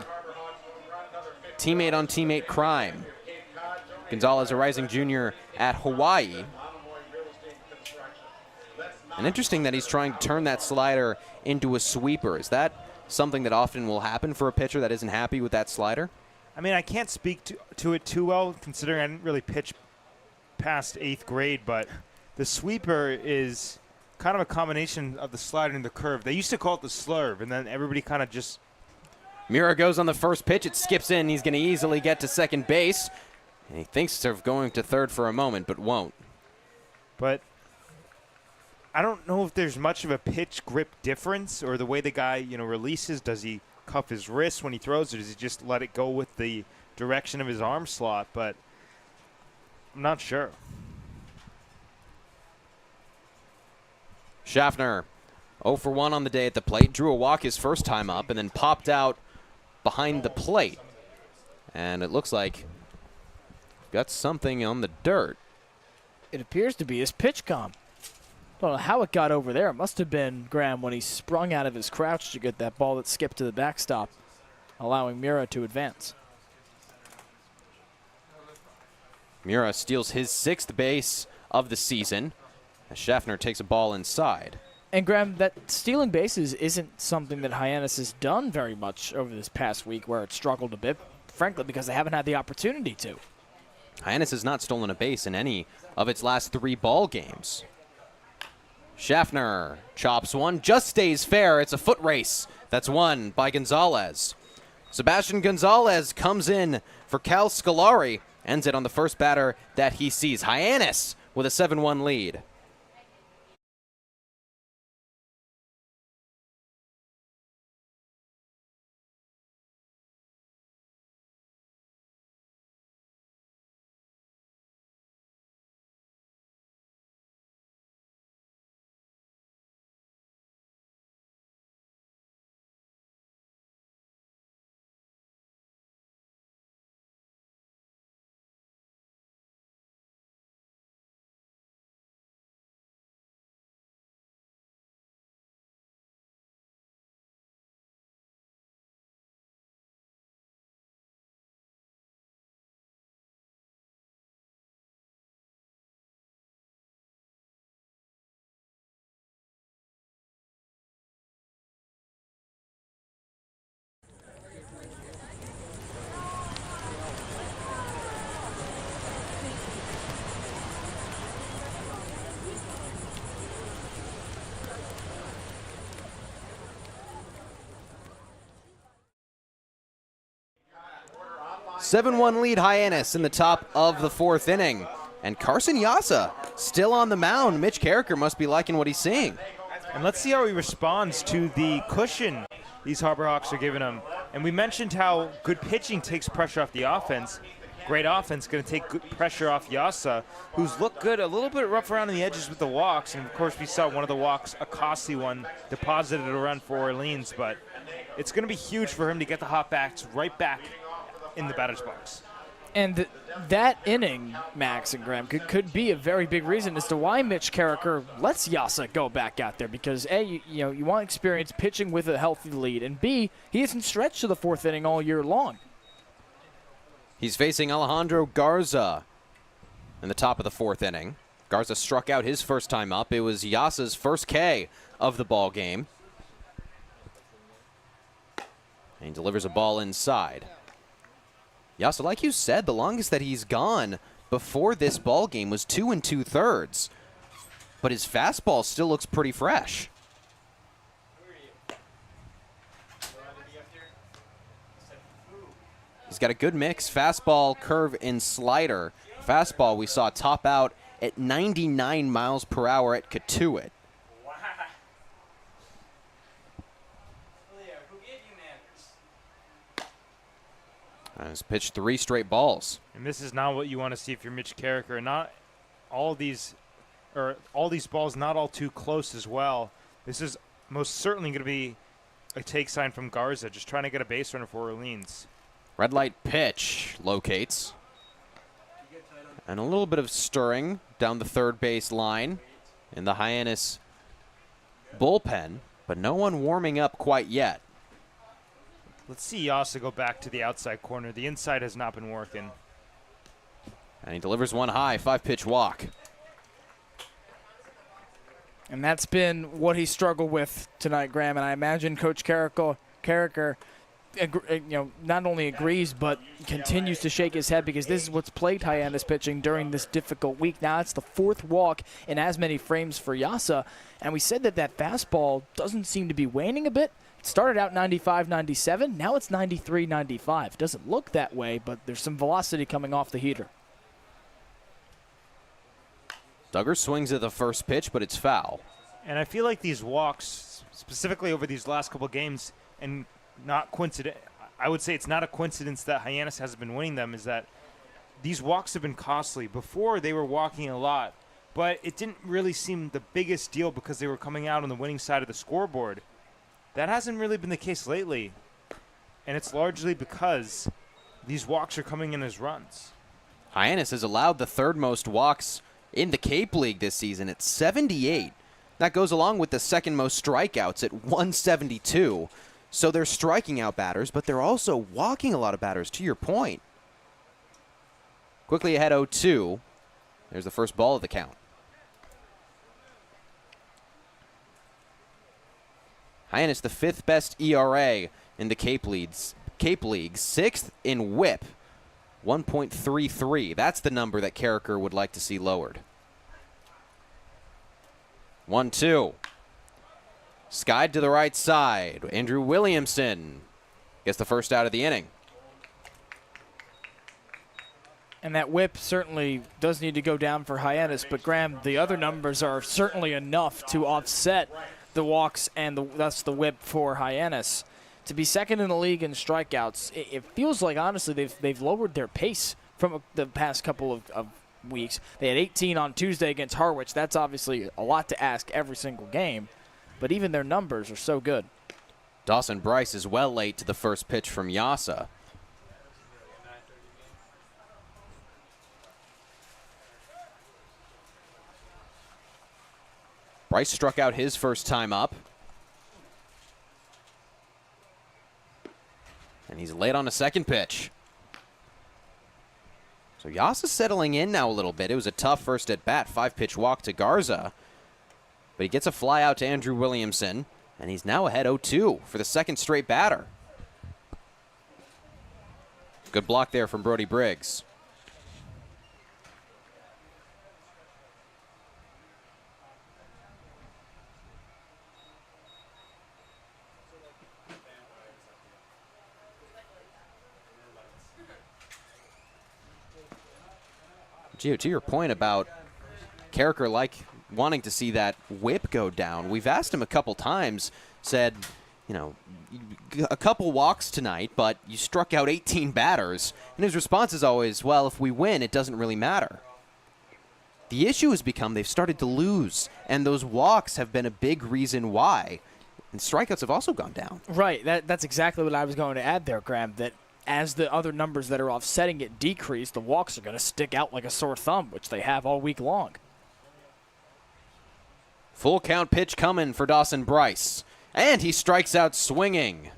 Teammate on teammate crime. Gonzalez, a rising junior at Hawaii. And interesting that he's trying to turn that slider into a sweeper. Is that something that often will happen for a pitcher that isn't happy with that slider? I mean, I can't speak to it too well, considering I didn't really pitch past 8th grade, but the sweeper is kind of a combination of the slider and the curve. They used to call it the slurve, and then everybody kind of just... Mura goes on the first pitch. It skips in. He's going to easily get to second base. And he thinks of going to third for a moment, but won't. But I don't know if there's much of a pitch grip difference or the way the guy, releases. Does he cuff his wrist when he throws, or does he just let it go with the direction of his arm slot? But I'm not sure. Schaffner, 0 for 1 on the day at the plate. Drew a walk his first time up and then popped out behind the plate. And it looks like got something on the dirt. It appears to be his pitch comp. I don't know how it got over there. It must have been, Graham, when he sprung out of his crouch to get that ball that skipped to the backstop, allowing Mura to advance. Mura steals his 6th base of the season as Schaffner takes a ball inside. And Graham, that stealing bases isn't something that Hyannis has done very much over this past week, where it struggled a bit, frankly, because they haven't had the opportunity to. Hyannis has not stolen a base in any of its last 3 ball games. Schaffner chops one, just stays fair. It's a foot race. That's won by Gonzalez. Sebastian Gonzalez comes in for Cal Scolari, ends it on the first batter that he sees. Hyannis with a 7-1 lead. 7-1 lead Hyannis in the top of the 4th inning. And Carson Yasa still on the mound. Mitch Carricker must be liking what he's seeing. And let's see how he responds to the cushion these Harbor Hawks are giving him. And we mentioned how good pitching takes pressure off the offense. Great offense going to take good pressure off Yasa, who's looked good, a little bit rough around the edges with the walks. And, of course, we saw one of the walks, a costly one, deposited a run for Orleans. But it's going to be huge for him to get the hot bats right back in the batter's box. And that inning, Max and Graham, could be a very big reason as to why Mitch Carricker lets Yasa go back out there. Because A, you want experience pitching with a healthy lead, and B, he hasn't stretched to the 4th inning all year long. He's facing Alejandro Garza in the top of the 4th inning. Garza struck out his first time up. It was Yasa's first K of the ball game. And he delivers a ball inside. Yasa, like you said, the longest that he's gone before this ball game was 2 2/3. But his fastball still looks pretty fresh. He's got a good mix, fastball, curve, and slider. Fastball we saw top out at 99 miles per hour at Katuitt. Has pitched 3 straight balls. And this is not what you want to see if you're Mitch Carricker. Not all these balls not all too close as well. This is most certainly going to be a take sign from Garza, just trying to get a base runner for Orleans. Red light pitch locates. And a little bit of stirring down the third base line in the Hyannis bullpen, but no one warming up quite yet. Let's see Yasa go back to the outside corner. The inside has not been working. And he delivers one high, 5-pitch walk. And that's been what he struggled with tonight, Graham. And I imagine Coach Carricker not only agrees, but continues to shake his head because this is what's plagued Hyannis pitching during this difficult week. Now it's the 4th walk in as many frames for Yasa. And we said that fastball doesn't seem to be waning a bit. It started out 95, 97. Now it's 93, 95. Doesn't look that way, but there's some velocity coming off the heater. Duggar swings at the first pitch, but it's foul. And I feel like these walks, specifically over these last couple games, and not coincident, I would say it's not a coincidence that Hyannis hasn't been winning them, is that these walks have been costly. Before, they were walking a lot, but it didn't really seem the biggest deal because they were coming out on the winning side of the scoreboard. That hasn't really been the case lately, and it's largely because these walks are coming in as runs. Hyannis has allowed the 3rd most walks in the Cape League this season at 78. That goes along with the 2nd most strikeouts at 172. So they're striking out batters, but they're also walking a lot of batters, to your point. Quickly ahead 0-2. There's the first ball of the count. Hyannis, the 5th best ERA in the Cape League, 6th in WHIP, 1.33. That's the number that Carricker would like to see lowered. 1-2. Skied to the right side. Andrew Williamson gets the first out of the inning. And that whip certainly does need to go down for Hyannis, but Graham, the other numbers are certainly enough to offset the walks and thus the whip for Hyannis. To be 2nd in the league in strikeouts, it feels like, honestly, they've lowered their pace from the past couple of weeks. They had 18 on Tuesday against Harwich. That's obviously a lot to ask every single game, but even their numbers are so good. Dawson Bryce is well late to the first pitch from Yasa. Bryce struck out his first time up. And he's late on a second pitch. So Yasa's settling in now a little bit. It was a tough first at bat, 5-pitch walk to Garza. But he gets a fly out to Andrew Williamson, and he's now ahead 0-2 for the 2nd straight batter. Good block there from Brody Briggs. Gio, to your point about Carricker wanting to see that whip go down, we've asked him a couple times, said, a couple walks tonight, but you struck out 18 batters. And his response is always, well, if we win, it doesn't really matter. The issue has become they've started to lose, and those walks have been a big reason why. And strikeouts have also gone down. Right. That's exactly what I was going to add there, Graham, that as the other numbers that are offsetting it decrease, the walks are going to stick out like a sore thumb, which they have all week long. Full count pitch coming for Dawson Bryce. And he strikes out swinging.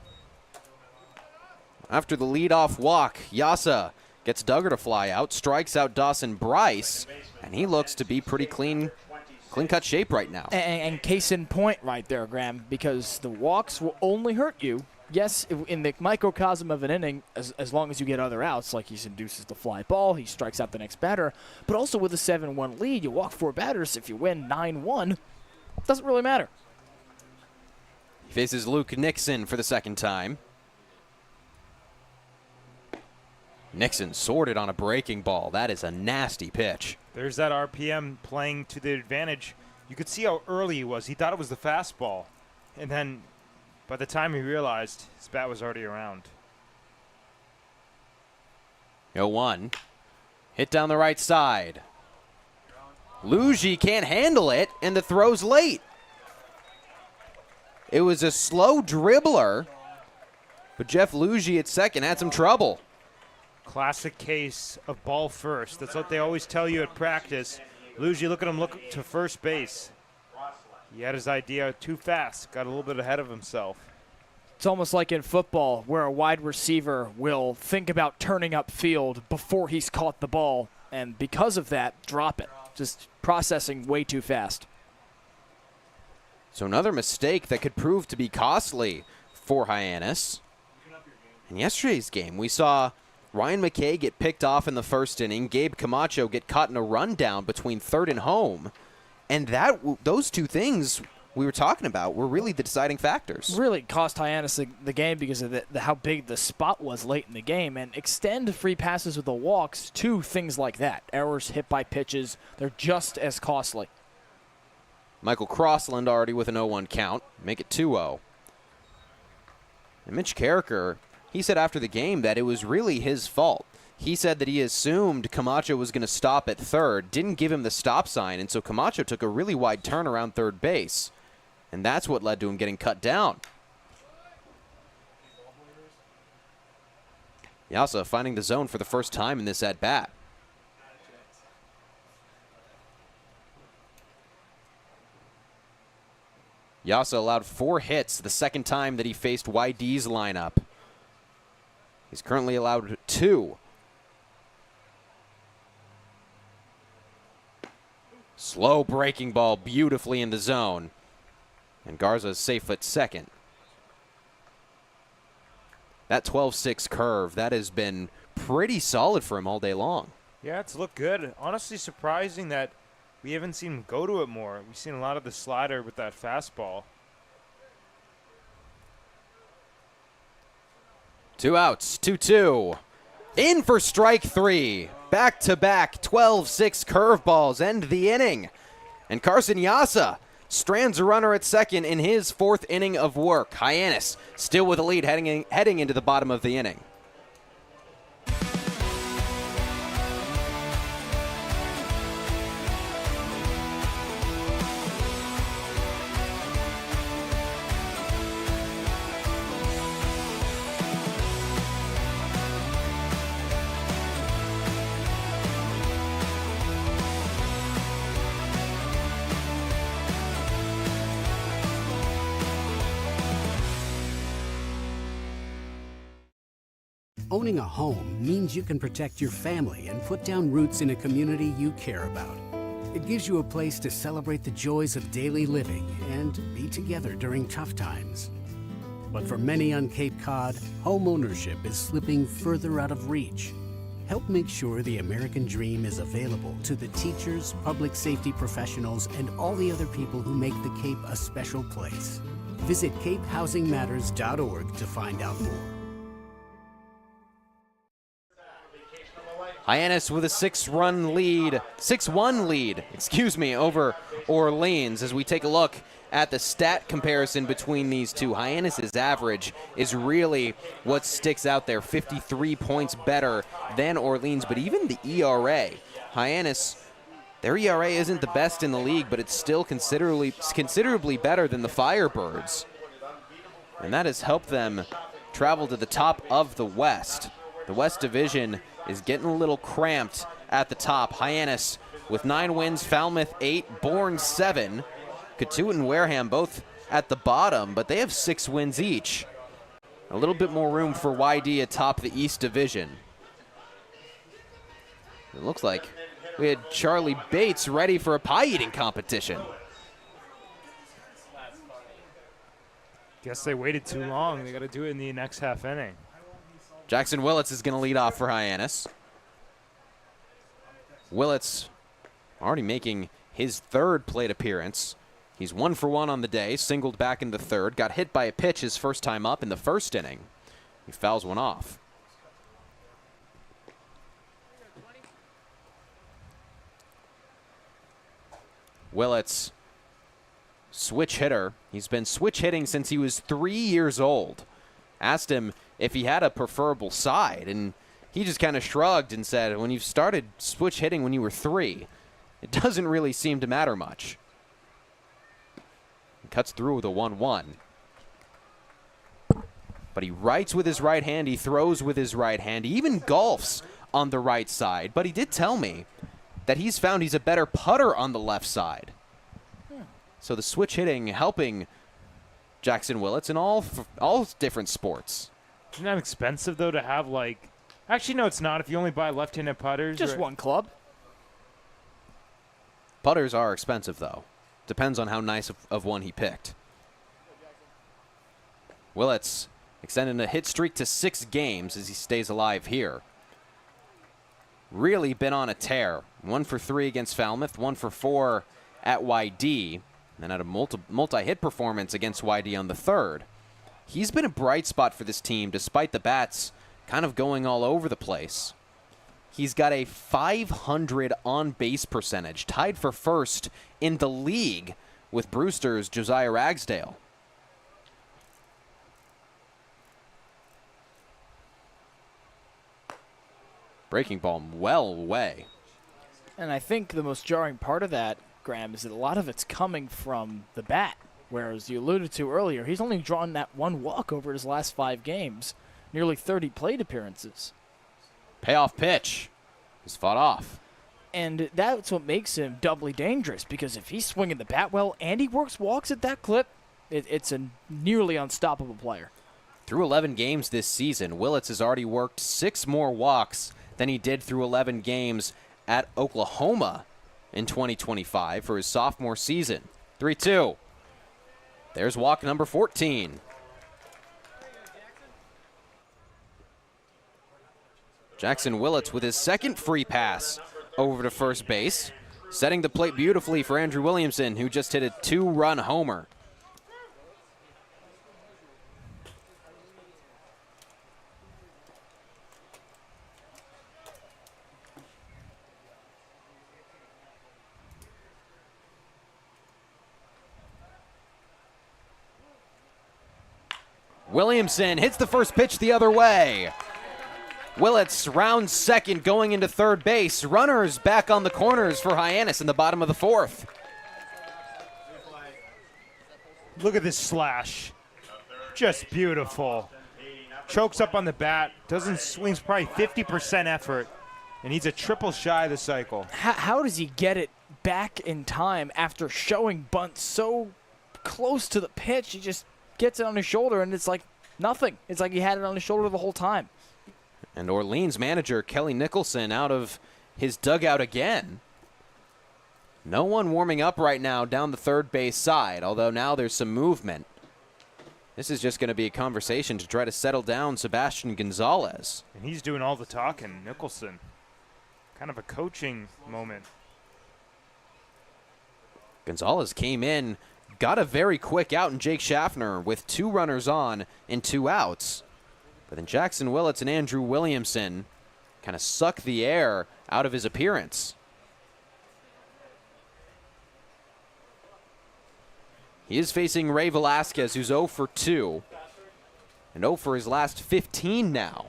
After the leadoff walk, Yasa gets Duggar to fly out, strikes out Dawson Bryce, and he looks to be pretty clean-cut shape right now. And case in point right there, Graham, because the walks will only hurt you. Yes, in the microcosm of an inning, as long as you get other outs, like he induces the fly ball, he strikes out the next batter, but also with a 7-1 lead, you walk 4 batters. If you win 9-1, doesn't really matter. He faces Luke Nixon for the second time. Nixon sorted on a breaking ball. That is a nasty pitch. There's that RPM playing to the advantage. You could see how early he was. He thought it was the fastball. And then by the time he realized, his bat was already around. 0-1. Hit down the right side. Luigi can't handle it, and the throw's late. It was a slow dribbler, but Jeff Luigi at second had some trouble. Classic case of ball first. That's what they always tell you at practice. Luigi, look at him look to first base. He had his idea too fast, got a little bit ahead of himself. It's almost like in football where a wide receiver will think about turning upfield before he's caught the ball, and because of that, drop it. Just processing way too fast. So another mistake that could prove to be costly for Hyannis. In yesterday's game, we saw Ryan McKay get picked off in the first inning, Gabe Camacho get caught in a rundown between third and home, and those two things we were talking about were really the deciding factors. Really cost Hyannis the game because of how big the spot was late in the game, and extend free passes with the walks to things like that. Errors, hit by pitches, they're just as costly. Michael Crossland already with an 0-1 count, make it 2-0. And Mitch Carricker, he said after the game that it was really his fault. He said that he assumed Camacho was going to stop at third, didn't give him the stop sign, and so Camacho took a really wide turn around third base. And that's what led to him getting cut down. Yasa finding the zone for the first time in this at-bat. Yasa allowed 4 hits the second time that he faced YD's lineup. He's currently allowed 2. Slow breaking ball beautifully in the zone. And Garza's safe at second. That 12-6 curve, that has been pretty solid for him all day long. Yeah, it's looked good. Honestly surprising that we haven't seen him go to it more. We've seen a lot of the slider with that fastball. 2 outs, 2-2. In for strike 3. Back-to-back 12-6 curveballs end the inning. And Carson Yasa strands a runner at second in his 4th inning of work. Hyannis still with a lead heading into the bottom of the inning. Owning a home means you can protect your family and put down roots in a community you care about. It gives you a place to celebrate the joys of daily living and be together during tough times. But for many on Cape Cod, home ownership is slipping further out of reach. Help make sure the American dream is available to the teachers, public safety professionals, and all the other people who make the Cape a special place. Visit capehousingmatters.org to find out more. Hyannis with a 6-1 lead, over Orleans. As we take a look at the stat comparison between these two, Hyannis' average is really what sticks out there, 53 points better than Orleans, but even the ERA, Hyannis, their ERA isn't the best in the league, but it's still considerably better than the Firebirds. And that has helped them travel to the top of the West. The West Division is getting a little cramped at the top. Hyannis with 9 wins, Falmouth 8, Bourne 7. Cotuit and Wareham both at the bottom, but they have 6 wins each. A little bit more room for YD atop the East Division. It looks like we had Charlie Bates ready for a pie-eating competition. Guess they waited too long. They got to do it in the next half inning. Jackson Willits is going to lead off for Hyannis. Willits already making his 3rd plate appearance. He's 1 for 1 on the day, singled back in the 3rd, got hit by a pitch his first time up in the 1st inning. He fouls one off. Willits, switch hitter. He's been switch hitting since he was 3 years old. Asked him if he had a preferable side, and he just kind of shrugged and said, when you started switch hitting when you were 3, it doesn't really seem to matter much. He cuts through with a 1-1. But he writes with his right hand, he throws with his right hand, he even golfs on the right side, but he did tell me that he's found he's a better putter on the left side. So the switch hitting helping Jackson Willits in all different sports. Isn't that expensive, though, to have, like... Actually, no, it's not. If you only buy left-handed putters. Just one club. Putters are expensive, though. Depends on how nice of one he picked. Willits extending a hit streak to 6 games as he stays alive here. Really been on a tear. 1 for 3 against Falmouth, 1 for 4 at YD, and then had a multi-hit performance against YD on the 3rd. He's been a bright spot for this team despite the bats kind of going all over the place. He's got a .500 on-base percentage, tied for 1st in the league with Brewster's Josiah Ragsdale. Breaking ball well away. And I think the most jarring part of that, Graham, is that a lot of it's coming from the bat. Whereas you alluded to earlier, he's only drawn that 1 walk over his last 5 games, nearly 30 plate appearances. Payoff pitch is fought off. And that's what makes him doubly dangerous, because if he's swinging the bat well and he works walks at that clip, it's a nearly unstoppable player. Through 11 games this season, Willits has already worked 6 more walks than he did through 11 games at Oklahoma in 2025 for his sophomore season. 3-2. There's walk number 14. Jackson Willits with his 2nd free pass over to first base, setting the plate beautifully for Andrew Williamson, who just hit a 2-run homer. Williamson hits the first pitch the other way. Willits rounds 2nd, going into 3rd base. Runners back on the corners for Hyannis in the bottom of the 4th. Look at this slash. Just beautiful. Chokes up on the bat. Swings probably 50% effort. And he's a triple shy of the cycle. How does he get it back in time after showing bunt so close to the pitch? He just gets it on his shoulder, and it's like nothing. It's like he had it on his shoulder the whole time. And Orleans manager Kelly Nicholson out of his dugout again. No one warming up right now down the 3rd base side, although now there's some movement. This is just going to be a conversation to try to settle down Sebastian Gonzalez. And he's doing all the talking, Nicholson. Kind of a coaching moment. Gonzalez came in, got a very quick out in Jake Schaffner with 2 runners on and 2 outs. But then Jackson Willits and Andrew Williamson kind of suck the air out of his appearance. He is facing Ray Velasquez, who's 0 for 2, and 0 for his last 15 now.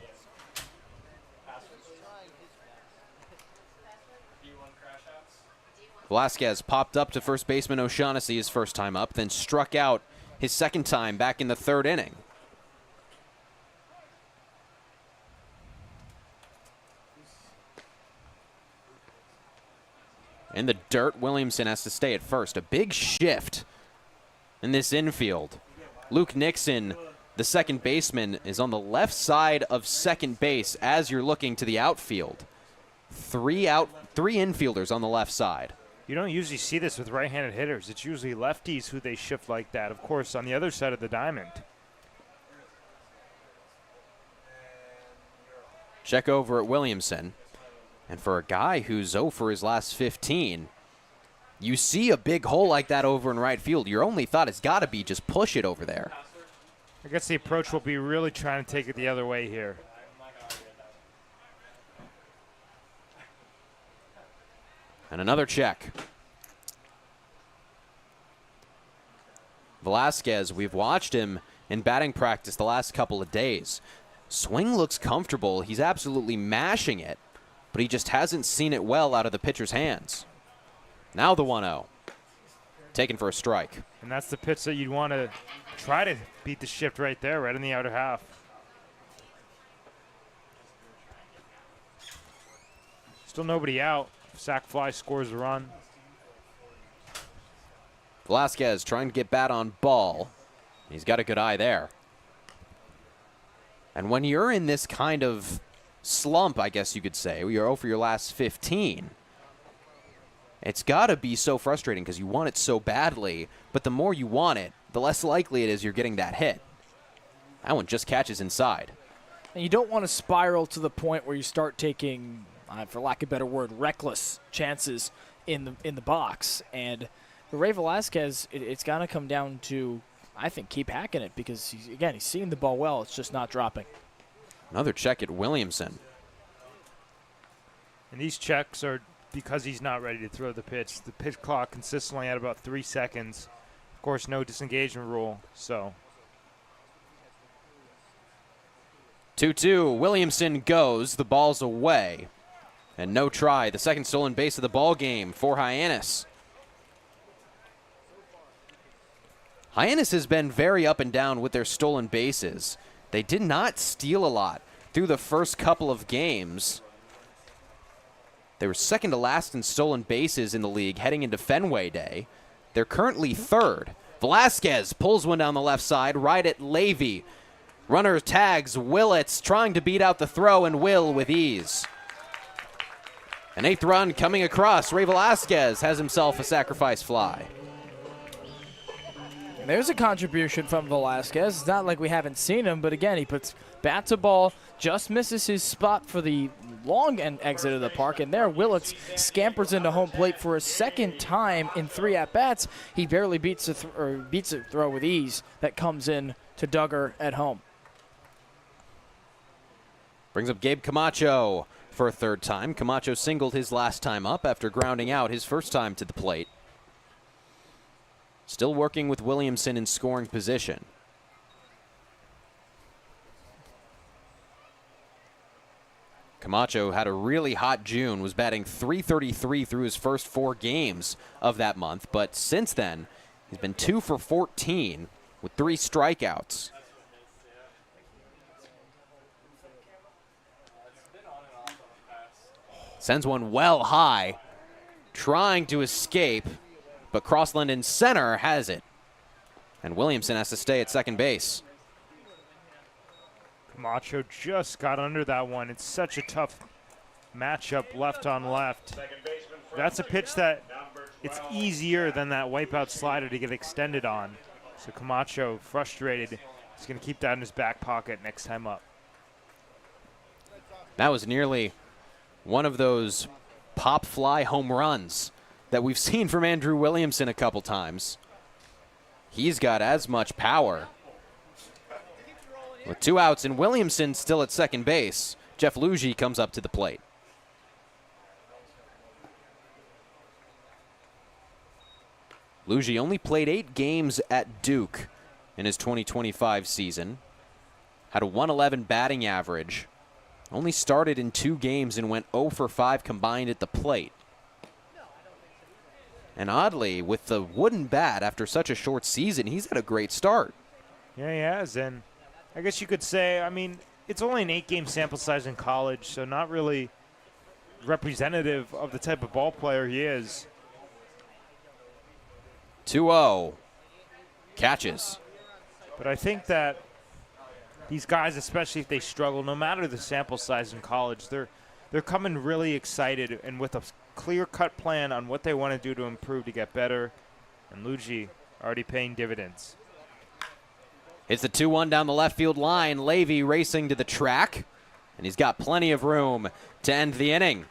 Velasquez popped up to first baseman O'Shaughnessy his first time up, then struck out his second time back in the third inning. In the dirt, Williamson has to stay at first. A big shift in this infield. Luke Nixon, the second baseman, is on the left side of second base as you're looking to the outfield. Three infielders on the left side. You don't usually see this with right-handed hitters. It's usually lefties who they shift like that, of course, on the other side of the diamond. Check over at Williamson. And for a guy who's 0 for his last 15, you see a big hole like that over in right field. Your only thought has got to be just push it over there. I guess the approach will be really trying to take it the other way here. And another check. Velasquez, we've watched him in batting practice the last couple of days. Swing looks comfortable. He's absolutely mashing it, but he just hasn't seen it well out of the pitcher's hands. Now the 1-0. Taken for a strike. And that's the pitch that you'd want to try to beat the shift right there, right in the outer half. Still nobody out. Sac fly scores a run. Velasquez trying to get bat on ball. He's got a good eye there. And when you're in this kind of slump, I guess you could say, where you're 0 for your last 15, it's got to be so frustrating because you want it so badly, but the more you want it, the less likely it is you're getting that hit. That one just catches inside. And you don't want to spiral to the point where you start taking, for lack of a better word, reckless chances in the box. And for Ray Velasquez, it's got to come down to, I think, keep hacking it because, he's seeing the ball well. It's just not dropping. Another check at Williamson. And these checks are because he's not ready to throw the pitch. The pitch clock consistently at about 3 seconds. Of course, no disengagement rule, so. 2-2. Williamson goes. The ball's away. And no try. The second stolen base of the ball game for Hyannis. Hyannis has been very up and down with their stolen bases. They did not steal a lot through the first couple of games. They were second to last in stolen bases in the league heading into Fenway Day. They're currently third. Velasquez pulls one down the left side, right at Levy. Runner tags Willits, trying to beat out the throw, and Will with ease. An 8th run coming across. Ray Velasquez has himself a sacrifice fly. There's a contribution from Velasquez. It's not like we haven't seen him, but again, he puts bat to ball, just misses his spot for the long end exit of the park, and there Willits scampers into home plate for a second time in 3 at-bats. He barely beats a throw with ease that comes in to Duggar at home. Brings up Gabe Camacho for a third time. Camacho singled his last time up after grounding out his first time to the plate. Still working with Williamson in scoring position. Camacho had a really hot June, was batting .333 through his first 4 games of that month, but since then, he's been 2 for 14 with 3 strikeouts. Sends one well high, trying to escape, but Crossland in center has it. And Williamson has to stay at second base. Camacho just got under that one. It's such a tough matchup left on left. That's a pitch that it's easier than that wipeout slider to get extended on. So Camacho, frustrated, he's going to keep that in his back pocket next time up. That was nearly one of those pop fly home runs that we've seen from Andrew Williamson a couple times. He's got as much power. With 2 outs and Williamson still at second base, Jeff Lugie comes up to the plate. Lugie only played 8 games at Duke in his 2025 season. Had a 111 batting average. Only started in 2 games and went 0 for 5 combined at the plate. And oddly, with the wooden bat after such a short season, he's had a great start. Yeah, he has. And I guess you could say, I mean, it's only an 8-game sample size in college, so not really representative of the type of ball player he is. 2-0. Catches. But I think that these guys, especially if they struggle, no matter the sample size in college, they're coming really excited and with a clear-cut plan on what they want to do to improve to get better. And Lugie already paying dividends. It's the 2-1 down the left field line. Levy racing to the track, and he's got plenty of room to end the inning.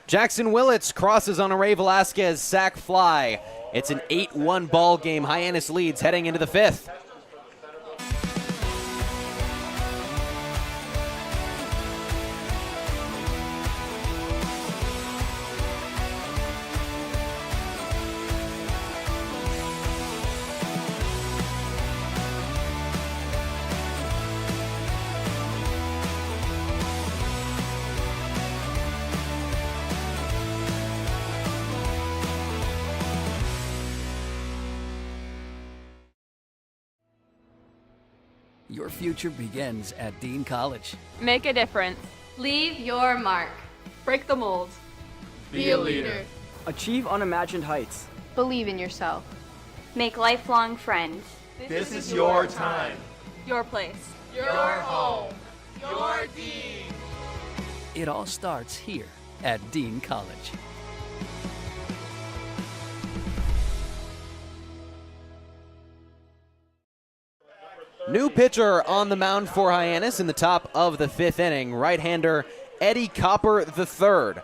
Jackson Willits crosses on a Ray Velasquez sac fly. It's an 8-1 ball game. Hyannis leads heading into the 5th. Your future begins at Dean College. Make a difference. Leave your mark. Break the mold. Be a leader. Achieve unimagined heights. Believe in yourself. Make lifelong friends. This is your time. Your place. Your home. Your Dean. It all starts here at Dean College. New pitcher on the mound for Hyannis in the top of the 5th inning, right-hander Eddie Copper III.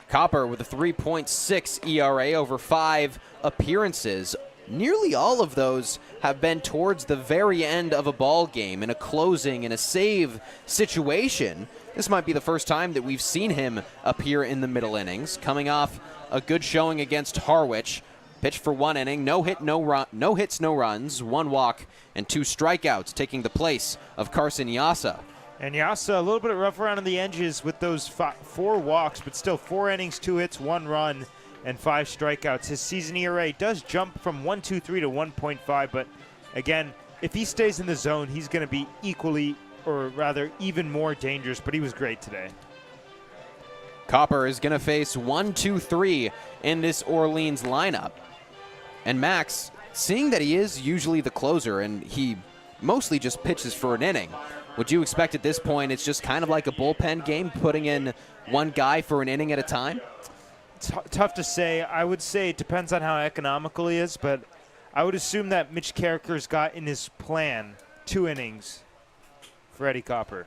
Copper with a 3.6 ERA over 5 appearances. Nearly all of those have been towards the very end of a ball game in a closing and a save situation. This might be the first time that we've seen him appear in the middle innings, coming off a good showing against Harwich. Pitched for 1 inning, no hits, no runs, 1 walk, and 2 strikeouts, taking the place of Carson Yasa. And Yasa, a little bit rough around the edges with those 4 walks, but still 4 innings, 2 hits, 1 run, and 5 strikeouts. His season ERA does jump from 1.23 to 1.5, but again, if he stays in the zone, he's going to be equally, or rather even more dangerous, but he was great today. Copper is going to face 1, 2, 3 in this Orleans lineup. And Max, seeing that he is usually the closer and he mostly just pitches for an inning, would you expect at this point it's just kind of like a bullpen game, putting in one guy for an inning at a time? It's tough to say. I would say it depends on how economical he is, but I would assume that Mitch Carricker's got in his plan 2 innings for Eddie Copper.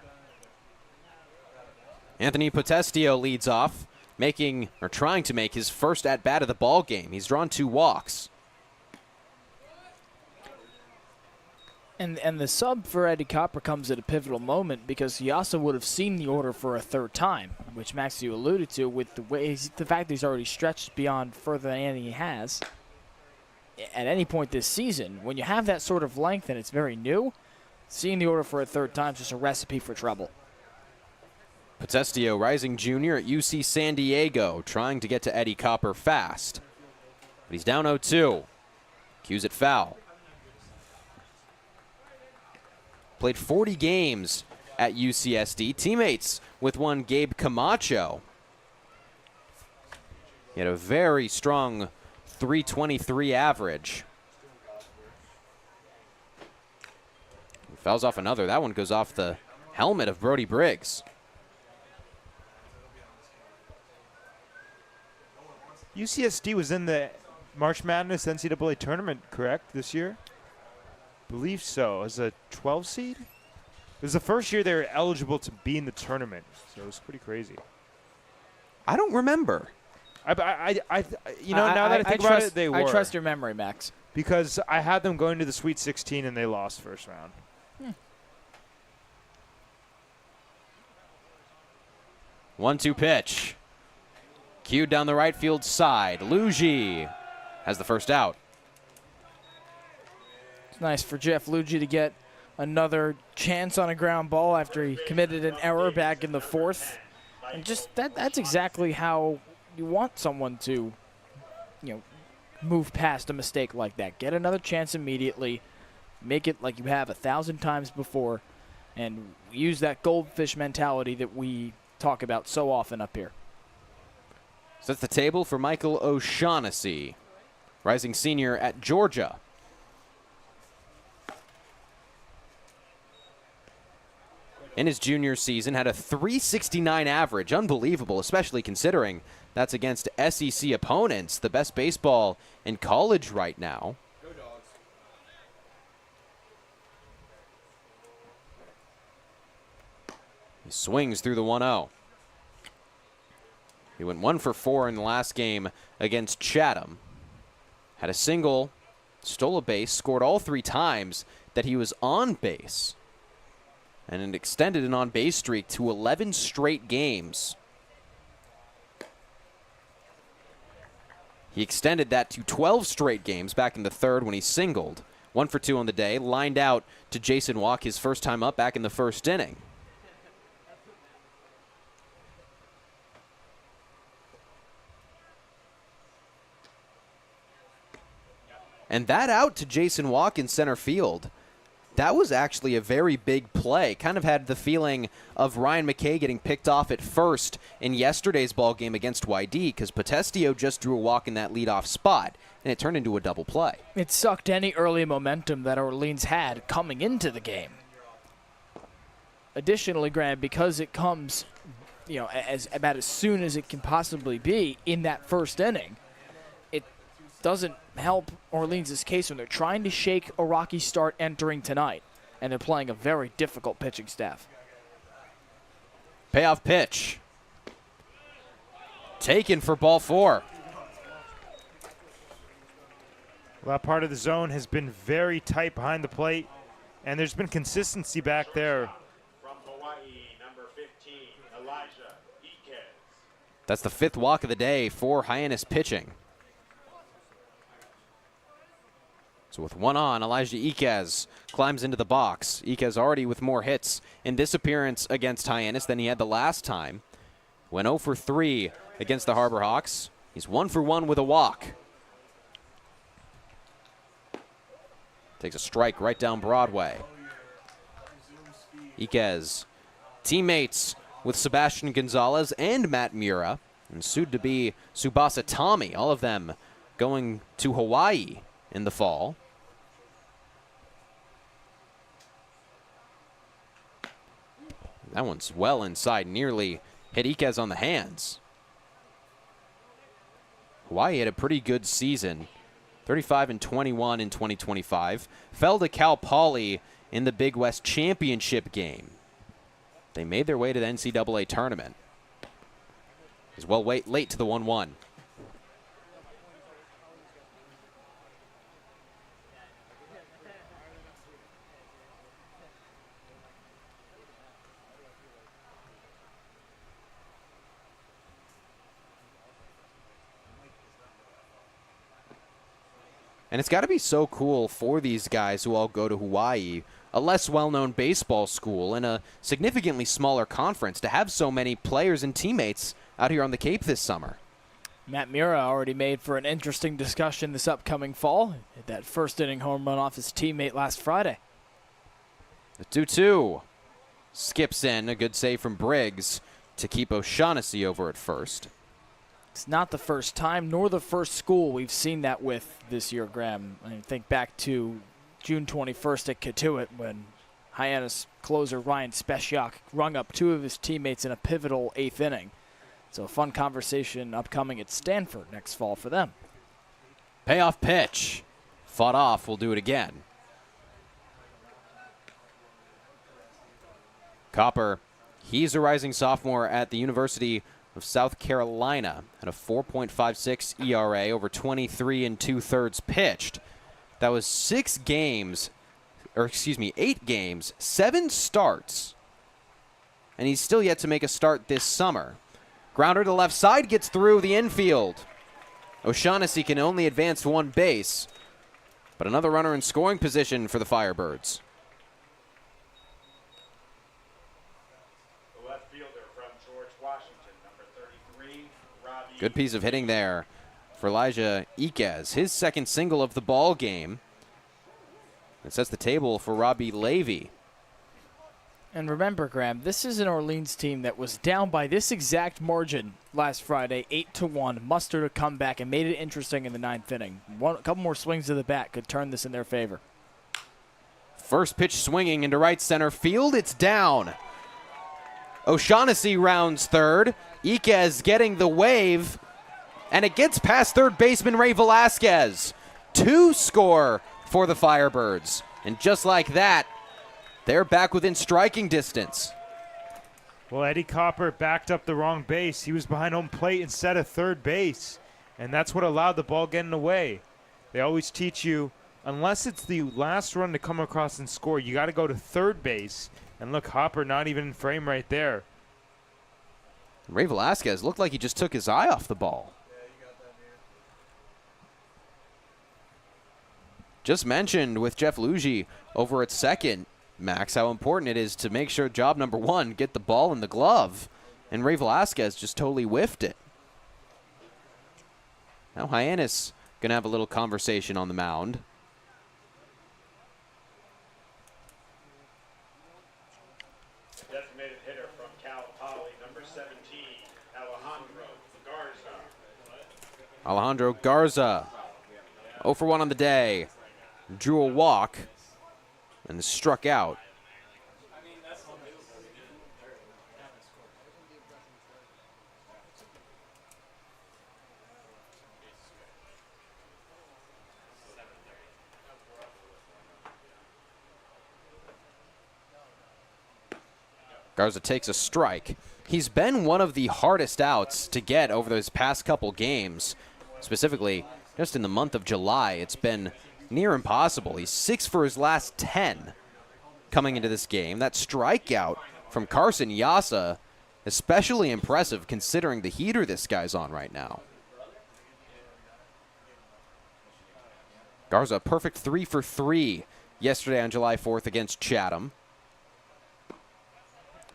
Anthony Potestio leads off, trying to make his first at-bat of the ball game. He's drawn 2 walks. And the sub for Eddie Copper comes at a pivotal moment because he also would have seen the order for a 3rd time, which Max, you alluded to, with the fact that he's already stretched beyond further than anything he has. At any point this season, when you have that sort of length and it's very new, seeing the order for a 3rd time is just a recipe for trouble. Potestio, rising junior at UC San Diego, trying to get to Eddie Copper fast. But he's down 0-2. Cues it foul. Played 40 games at UCSD. Teammates with one Gabe Camacho. He had a very strong 323 average. He fouls off another. That one goes off the helmet of Brody Briggs. UCSD was in the March Madness NCAA tournament, correct, this year? Believe so. As a 12 seed? It was the first year they were eligible to be in the tournament, so it was pretty crazy. I don't remember. Now that I think about it, they were. I trust your memory, Max. Because I had them going to the Sweet 16 and they lost first round. 1-2 pitch. Cued down the right field side. Luigi has the first out. It's nice for Jeff Luigi to get another chance on a ground ball after he committed an error back in the fourth. And just that's exactly how you want someone to, move past a mistake like that. Get another chance immediately. Make it like you have 1,000 times before. And use that goldfish mentality that we talk about so often up here. Sets the table for Michael O'Shaughnessy, rising senior at Georgia. In his junior season, had a .369 average. Unbelievable, especially considering that's against SEC opponents, the best baseball in college right now. He swings through the 1-0. He went 1 for 4 in the last game against Chatham. Had a single, stole a base, scored all 3 times that he was on base. And it extended an on-base streak to 11 straight games. He extended that to 12 straight games back in the third when he singled. 1 for 2 on the day, lined out to Jason Walk his first time up back in the first inning. And that out to Jason Walk in center field, that was actually a very big play. Kind of had the feeling of Ryan McKay getting picked off at first in yesterday's ball game against YD because Potestio just drew a walk in that leadoff spot, and it turned into a double play. It sucked any early momentum that Orleans had coming into the game. Additionally, Graham, because it comes, about as soon as it can possibly be in that first inning, it doesn't help Orleans' case when they're trying to shake a rocky start entering tonight, and they're playing a very difficult pitching staff. Payoff pitch. Taken for ball 4. Well, that part of the zone has been very tight behind the plate, and there's been consistency back there. From Hawaii, number 15, Elijah Iquez. That's the 5th walk of the day for Hyannis pitching. So with 1 on, Elijah Iquez climbs into the box. Iquez already with more hits in this appearance against Hyannis than he had the last time. Went 0 for 3 against the Harbor Hawks. He's 1 for 1 with a walk. Takes a strike right down Broadway. Iquez, teammates with Sebastian Gonzalez and Matt Mura, and soon to be Tsubasa Tommy, all of them going to Hawaii in the fall. That one's well inside, nearly hit Iquez on the hands. Hawaii had a pretty good season, 35-21 in 2025. Fell to Cal Poly in the Big West Championship game. They made their way to the NCAA tournament. As well late to the 1-1. And it's got to be so cool for these guys who all go to Hawaii, a less well-known baseball school in a significantly smaller conference, to have so many players and teammates out here on the Cape this summer. Matt Mura already made for an interesting discussion this upcoming fall. Hit that first inning home run off his teammate last Friday. The 2-2 skips in, a good save from Briggs to keep O'Shaughnessy over at first. It's not the first time nor the first school we've seen that with this year, Graham. I think back to June 21st at Katuitt when Hyannis closer Ryan Speciak rung up 2 of his teammates in a pivotal 8th inning. So a fun conversation upcoming at Stanford next fall for them. Payoff pitch. Fought off. We'll do it again. Copper, he's a rising sophomore at the University of South Carolina, at a 4.56 ERA over 23 2/3 pitched. That was 8 games, 7 starts, and he's still yet to make a start this summer. Grounder to left side, gets through the infield. O'Shaughnessy can only advance to one base, but another runner in scoring position for the Firebirds. The left fielder from George Washington, number 33, Robbie. Good piece of hitting there for Elijah Iquez, his second single of the ball game. It sets the table for Robbie Levy. And remember, Graham, this is an Orleans team that was down by this exact margin last Friday, 8-1, mustered a comeback and made it interesting in the ninth inning. A couple more swings of the bat could turn this in their favor. First pitch swinging into right center field. It's down. O'Shaughnessy rounds third. Iquez getting the wave, and it gets past third baseman Ray Velasquez. 2 score for the Firebirds. And just like that, they're back within striking distance. Well, Eddie Copper backed up the wrong base. He was behind home plate instead of third base, and that's what allowed the ball getting away. They always teach you, unless it's the last run to come across and score, you got to go to third base. And look, Hopper not even in frame right there. Ray Velasquez looked like he just took his eye off the ball. Just mentioned with Jeff Lugie over at second, Max, how important it is to make sure job number 1, get the ball in the glove. And Ray Velasquez just totally whiffed it. Now Hyannis going to have a little conversation on the mound. Designated hitter from Cal Poly, number 17, Alejandro Garza. Alejandro Garza, 0 for 1 on the day. Drew a walk and struck out. Garza takes a strike. He's been one of the hardest outs to get over those past couple games. Specifically, just in the month of July, it's been near impossible. He's 6 for his last 10 coming into this game. That strikeout from Carson Yasa, especially impressive considering the heater this guy's on right now. Garza, perfect 3 for 3 yesterday on July 4th against Chatham.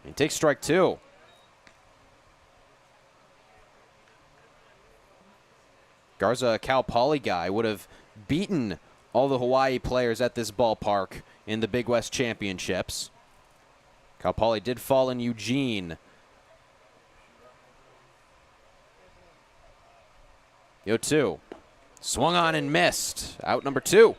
He takes strike 2. Garza, a Cal Poly guy, would have beaten all the Hawaii players at this ballpark in the Big West Championships. Cal Poly did fall in Eugene. 0-2. Swung on and missed. Out number 2.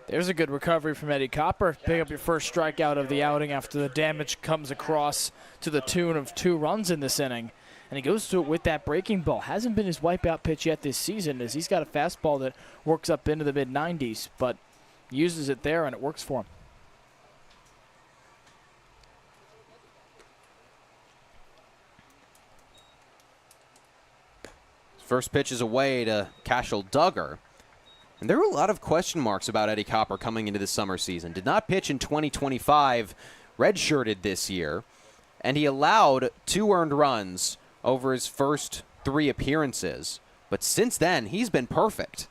There's a good recovery from Eddie Copper. Pick up your first strikeout of the outing after the damage comes across to the tune of 2 runs in this inning. And he goes to it with that breaking ball. Hasn't been his wipeout pitch yet this season, as he's got a fastball that works up into the mid-90s, but uses it there and it works for him. First pitch is away to Cashel Duggar. And there were a lot of question marks about Eddie Copper coming into the summer season. Did not pitch in 2025, redshirted this year, and he allowed 2 earned runs over his first 3 appearances. But since then, he's been perfect.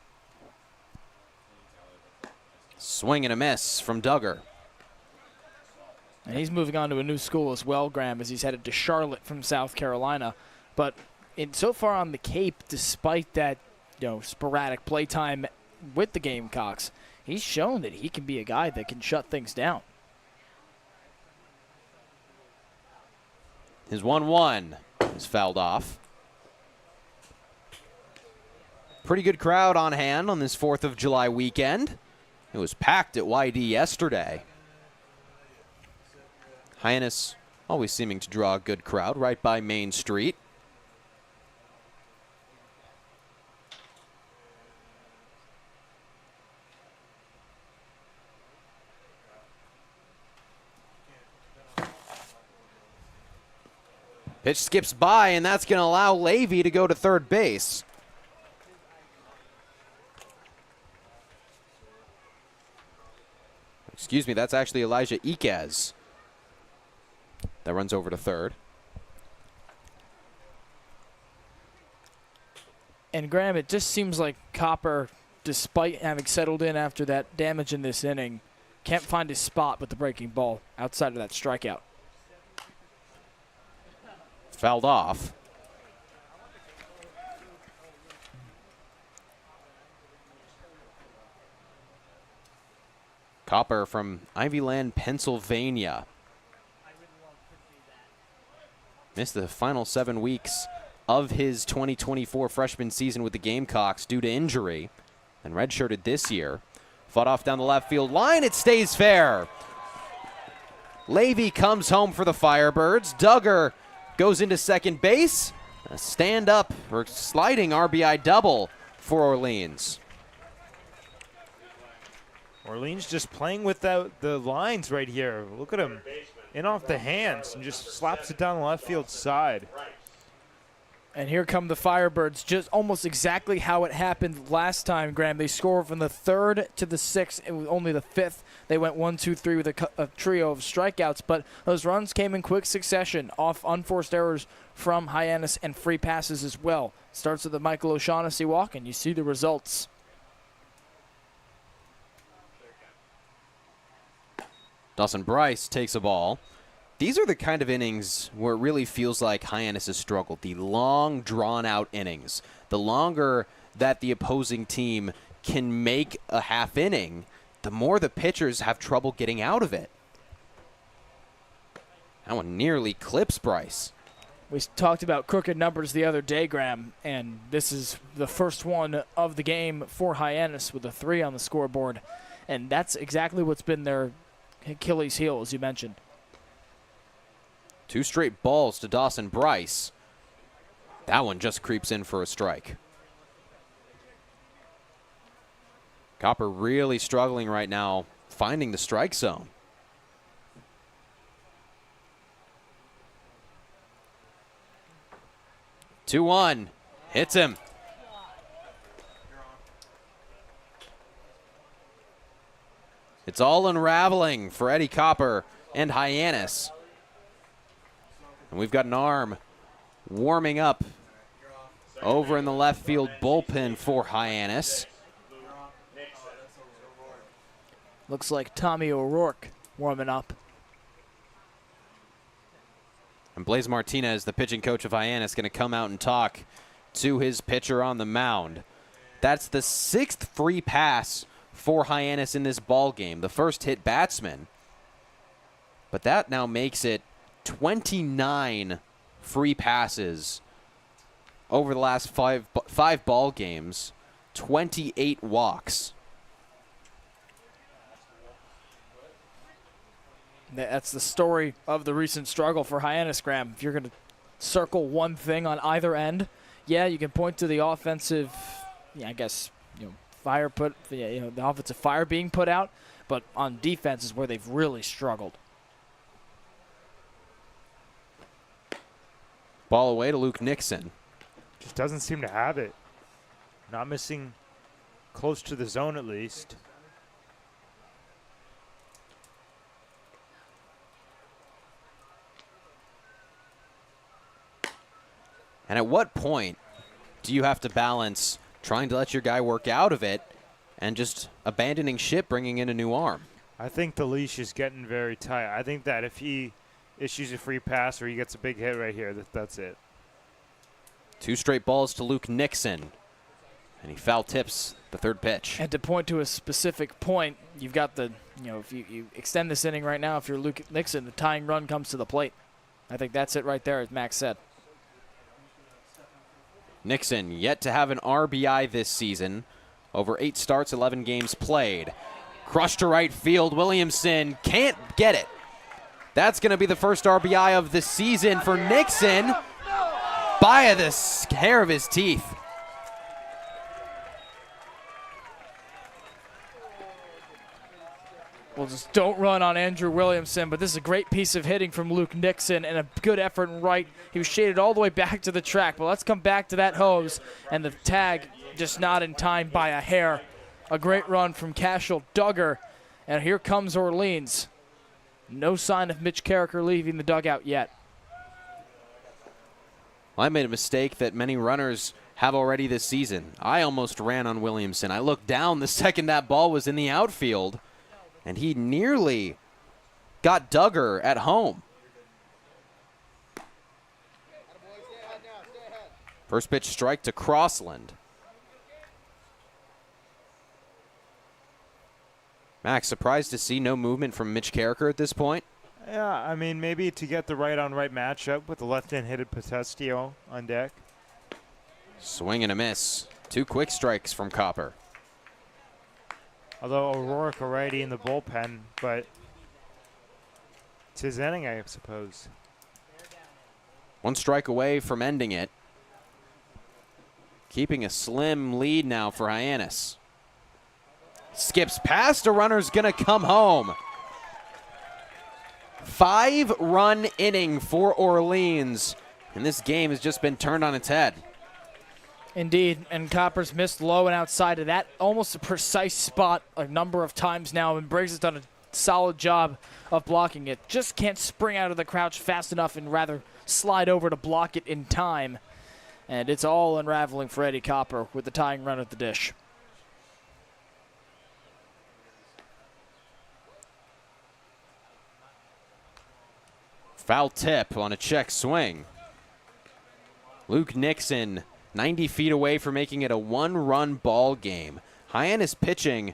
Swing and a miss from Duggar. And he's moving on to a new school as well, Graham, as he's headed to Charlotte from South Carolina. But so far on the Cape, despite that sporadic playtime with the Gamecocks, he's shown that he can be a guy that can shut things down. His 1-1 is fouled off. Pretty good crowd on hand on this 4th of July weekend. It was packed at YD yesterday. Hyannis always seeming to draw a good crowd right by Main Street. Pitch skips by, and that's going to allow Levy to go to third base. Excuse me, that's actually Elijah Iquez. That runs over to third. And Graham, it just seems like Copper, despite having settled in after that damage in this inning, can't find his spot with the breaking ball outside of that strikeout. Fouled off. Copper from Ivyland, Pennsylvania. Missed the final 7 weeks of his 2024 freshman season with the Gamecocks due to injury, and redshirted this year. Fought off down the left field line. It stays fair. Levy comes home for the Firebirds. Duggar goes into second base. A stand-up or sliding RBI double for Orleans. Orleans just playing with the lines right here. Look at him in off the hands and just slaps it down the left field side. And here come the Firebirds, just almost exactly how it happened last time, Graham. They score from the 3rd to the 6th, and only the 5th. They went 1, 2, 3 with a trio of strikeouts, but those runs came in quick succession off unforced errors from Hyannis and free passes as well. Starts with the Michael O'Shaughnessy walk, and you see the results. Dawson Bryce takes a ball. These are the kind of innings where it really feels like Hyannis has struggled. The long, drawn-out innings. The longer that the opposing team can make a half inning, the more the pitchers have trouble getting out of it. That one nearly clips Bryce. We talked about crooked numbers the other day, Graham, and this is the first one of the game for Hyannis with a 3 on the scoreboard. And that's exactly what's been their Achilles heel, as you mentioned. 2 straight balls to Dawson Bryce. That one just creeps in for a strike. Copper really struggling right now, finding the strike zone. Two 2-1. Hits him. It's all unraveling for Eddie Copper and Hyannis. And we've got an arm warming up over in the left field bullpen for Hyannis. Looks like Tommy O'Rourke warming up. And Blaze Martinez, the pitching coach of Hyannis, going to come out and talk to his pitcher on the mound. That's the 6th free pass for Hyannis in this ball game. The first hit batsman. But that now makes it 29 free passes over the last five ball games, 28 walks. That's the story of the recent struggle for Hyannis, Graham. If you're going to circle one thing on either end, yeah, you can point to the offensive, I guess, fire the offensive fire being put out, but on defense is where they've really struggled. Ball away to Luke Nixon. Just doesn't seem to have it. Not missing close to the zone at least. And at what point do you have to balance trying to let your guy work out of it and just abandoning ship, bringing in a new arm? I think the leash is getting very tight. I think that if he issues a free pass or he gets a big hit right here, that's it. 2 straight balls to Luke Nixon. And he foul tips the 3rd pitch. And to point to a specific point, you've got the, if you extend this inning right now, if you're Luke Nixon, the tying run comes to the plate. I think that's it right there, as Max said. Nixon yet to have an RBI this season. Over 8 starts, 11 games played. Crushed to right field. Williamson can't get it. That's going to be the first RBI of the season for Nixon. By the hair of his teeth. Well, just don't run on Andrew Williamson, but this is a great piece of hitting from Luke Nixon and a good effort in right. He was shaded all the way back to the track, but let's come back to that hose, and the tag just not in time by a hair. A great run from Cashel Duggar, and here comes Orleans. No sign of Mitch Carricker leaving the dugout yet. Well, I made a mistake that many runners have already this season. I almost ran on Williamson. I looked down the second that ball was in the outfield, and he nearly got Duggar at home. First pitch strike to Crossland. Max, surprised to see no movement from Mitch Carricker at this point? Yeah, I mean, maybe to get the right-on-right matchup with the left-hand-hitted Potestio on deck. Swing and a miss. 2 quick strikes from Copper. Although O'Rourke already in the bullpen, but it's his inning, I suppose. 1 strike away from ending it. Keeping a slim lead now for Hyannis. Skips past, a runner's gonna come home. 5-run inning for Orleans, and this game has just been turned on its head. Indeed, and Copper's missed low and outside of that, almost a precise spot a number of times now, and Briggs has done a solid job of blocking it. Just can't spring out of the crouch fast enough and rather slide over to block it in time. And it's all unraveling for Eddie Copper with the tying run at the dish. Foul tip on a check swing. Luke Nixon 90 feet away from making it a 1-run ball game. Hyannis pitching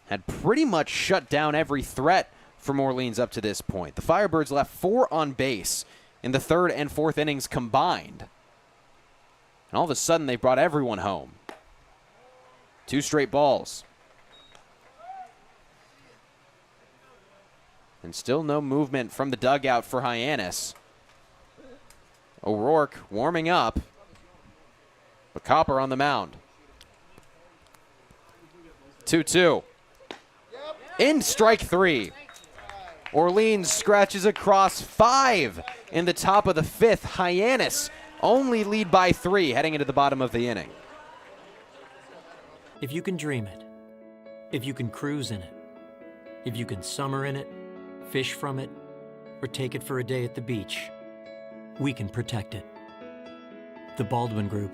had pretty much shut down every threat from Orleans up to this point. The Firebirds left 4 on base in the 3rd and 4th innings combined. And all of a sudden, they brought everyone home. 2 straight balls. And still no movement from the dugout for Hyannis. O'Rourke warming up. But Copper on the mound. 2-2. In strike 3. Orleans scratches across 5 in the top of the 5th. Hyannis only lead by 3 heading into the bottom of the inning. If you can dream it, if you can cruise in it, if you can summer in it, fish from it, or take it for a day at the beach, we can protect it. The Baldwin Group,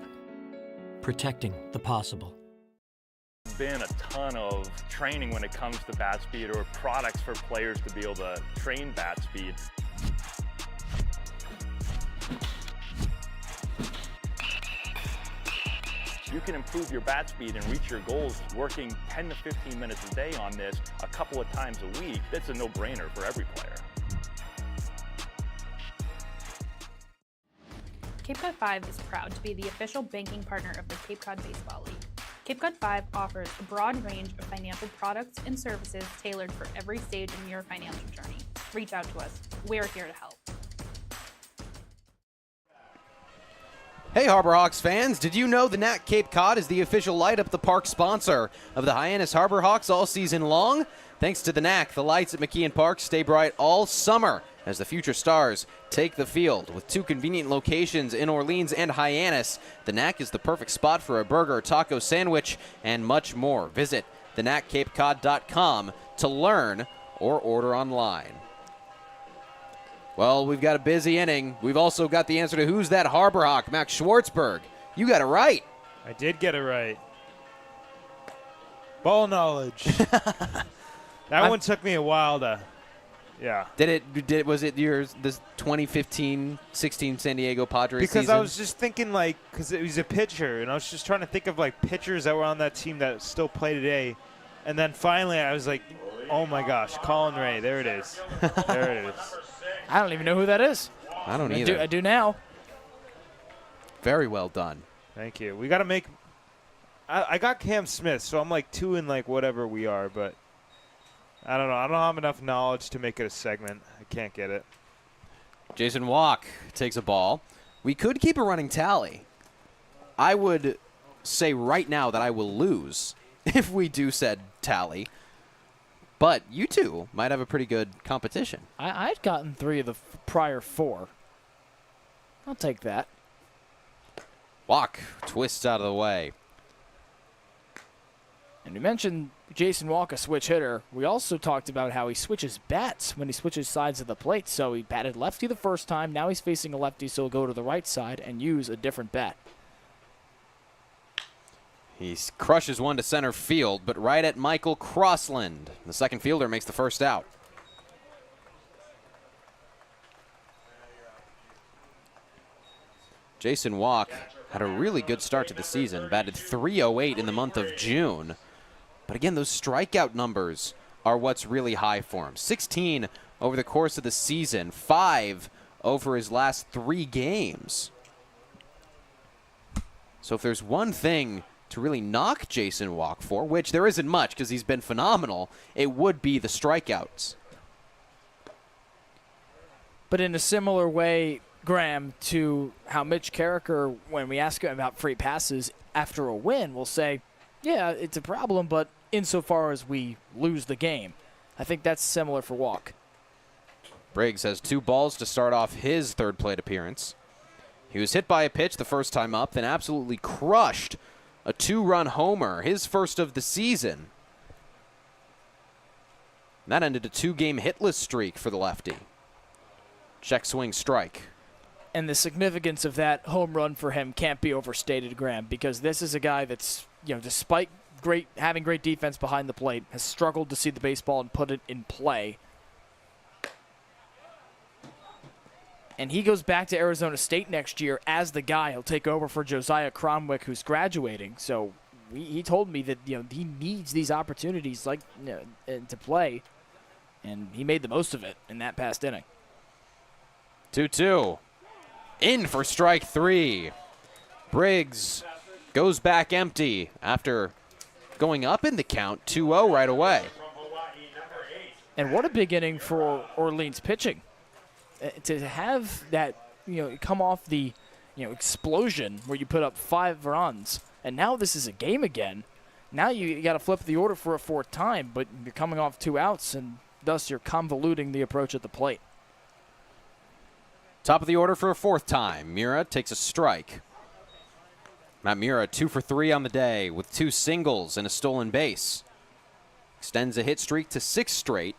protecting the possible. Been a ton of training when it comes to bat speed or products for players to be able to train bat speed. You can improve your bat speed and reach your goals working 10 to 15 minutes a day on this a couple of times a week. That's a no-brainer for every player. Cape Cod 5 is proud to be the official banking partner of the Cape Cod Baseball League. Cape Cod 5 offers a broad range of financial products and services tailored for every stage in your financial journey. Reach out to us. We're here to help. Hey Harbor Hawks fans, did you know the NAC Cape Cod is the official Light Up the Park sponsor of the Hyannis Harbor Hawks all season long? Thanks to the NAC, the lights at McKeon Park stay bright all summer as the future stars take the field. With 2 convenient locations in Orleans and Hyannis, the NAC is the perfect spot for a burger, taco sandwich, and much more. Visit thenaccapecod.com to learn or order online. Well, we've got a busy inning. We've also got the answer to who's that Harbor Hawk, Max Schwartzberg. You got it right. I did get it right. Ball knowledge. That one took me a while to, yeah. Was it this 2015-16 San Diego Padres because season? I was just thinking, like, because it was a pitcher, and I was just trying to think of, like, pitchers that were on that team that still play today. And then finally I was like, oh, my gosh, Colin Ray. There it is. There it is. I don't even know who that is. I don't either. I do now. Very well done. Thank you. We got to make – I got Cam Smith, so I'm like 2 in like whatever we are, but I don't know. I don't have enough knowledge to make it a segment. I can't get it. Jason Walk takes a ball. We could keep a running tally. I would say right now that I will lose if we do said tally. But you two might have a pretty good competition. I'd gotten 3 of the prior 4. I'll take that. Walk twists out of the way. And you mentioned Jason Walker, switch hitter. We also talked about how he switches bats when he switches sides of the plate. So he batted lefty the first time. Now he's facing a lefty, so he'll go to the right side and use a different bat. He crushes one to center field, but right at Michael Crossland. The second fielder makes the first out. Jason Walk had a really good start to the season, batted .308 in the month of June. But again, those strikeout numbers are what's really high for him. 16 over the course of the season, 5 over his last 3 games. So if there's one thing to really knock Jason Walk for, which there isn't much because he's been phenomenal, it would be the strikeouts. But in a similar way, Graham, to how Mitch Carricker, when we ask him about free passes after a win, will say, yeah, it's a problem, but insofar as we lose the game. I think that's similar for Walk. Briggs has 2 balls to start off his third plate appearance. He was hit by a pitch the first time up, then absolutely crushed a 2-run homer, his first of the season. That ended a 2-game hitless streak for the lefty. Check swing strike. And the significance of that home run for him can't be overstated, Graham, because this is a guy that's, despite having great defense behind the plate, has struggled to see the baseball and put it in play. And he goes back to Arizona State next year as the guy. He'll take over for Josiah Cromwick, who's graduating. So he told me that he needs these opportunities to play, and he made the most of it in that past inning. 2-2. In for strike 3. Briggs goes back empty after going up in the count 2-0 right away. And what a big inning for Orleans pitching. To have that, come off the, explosion where you put up 5 runs, and now this is a game again. Now you got to flip the order for a 4th time, but you're coming off 2 outs, and thus you're convoluting the approach at the plate. Top of the order for a 4th time. Mura takes a strike. Matt Mura 2 for 3 on the day with 2 singles and a stolen base. Extends a hit streak to 6 straight.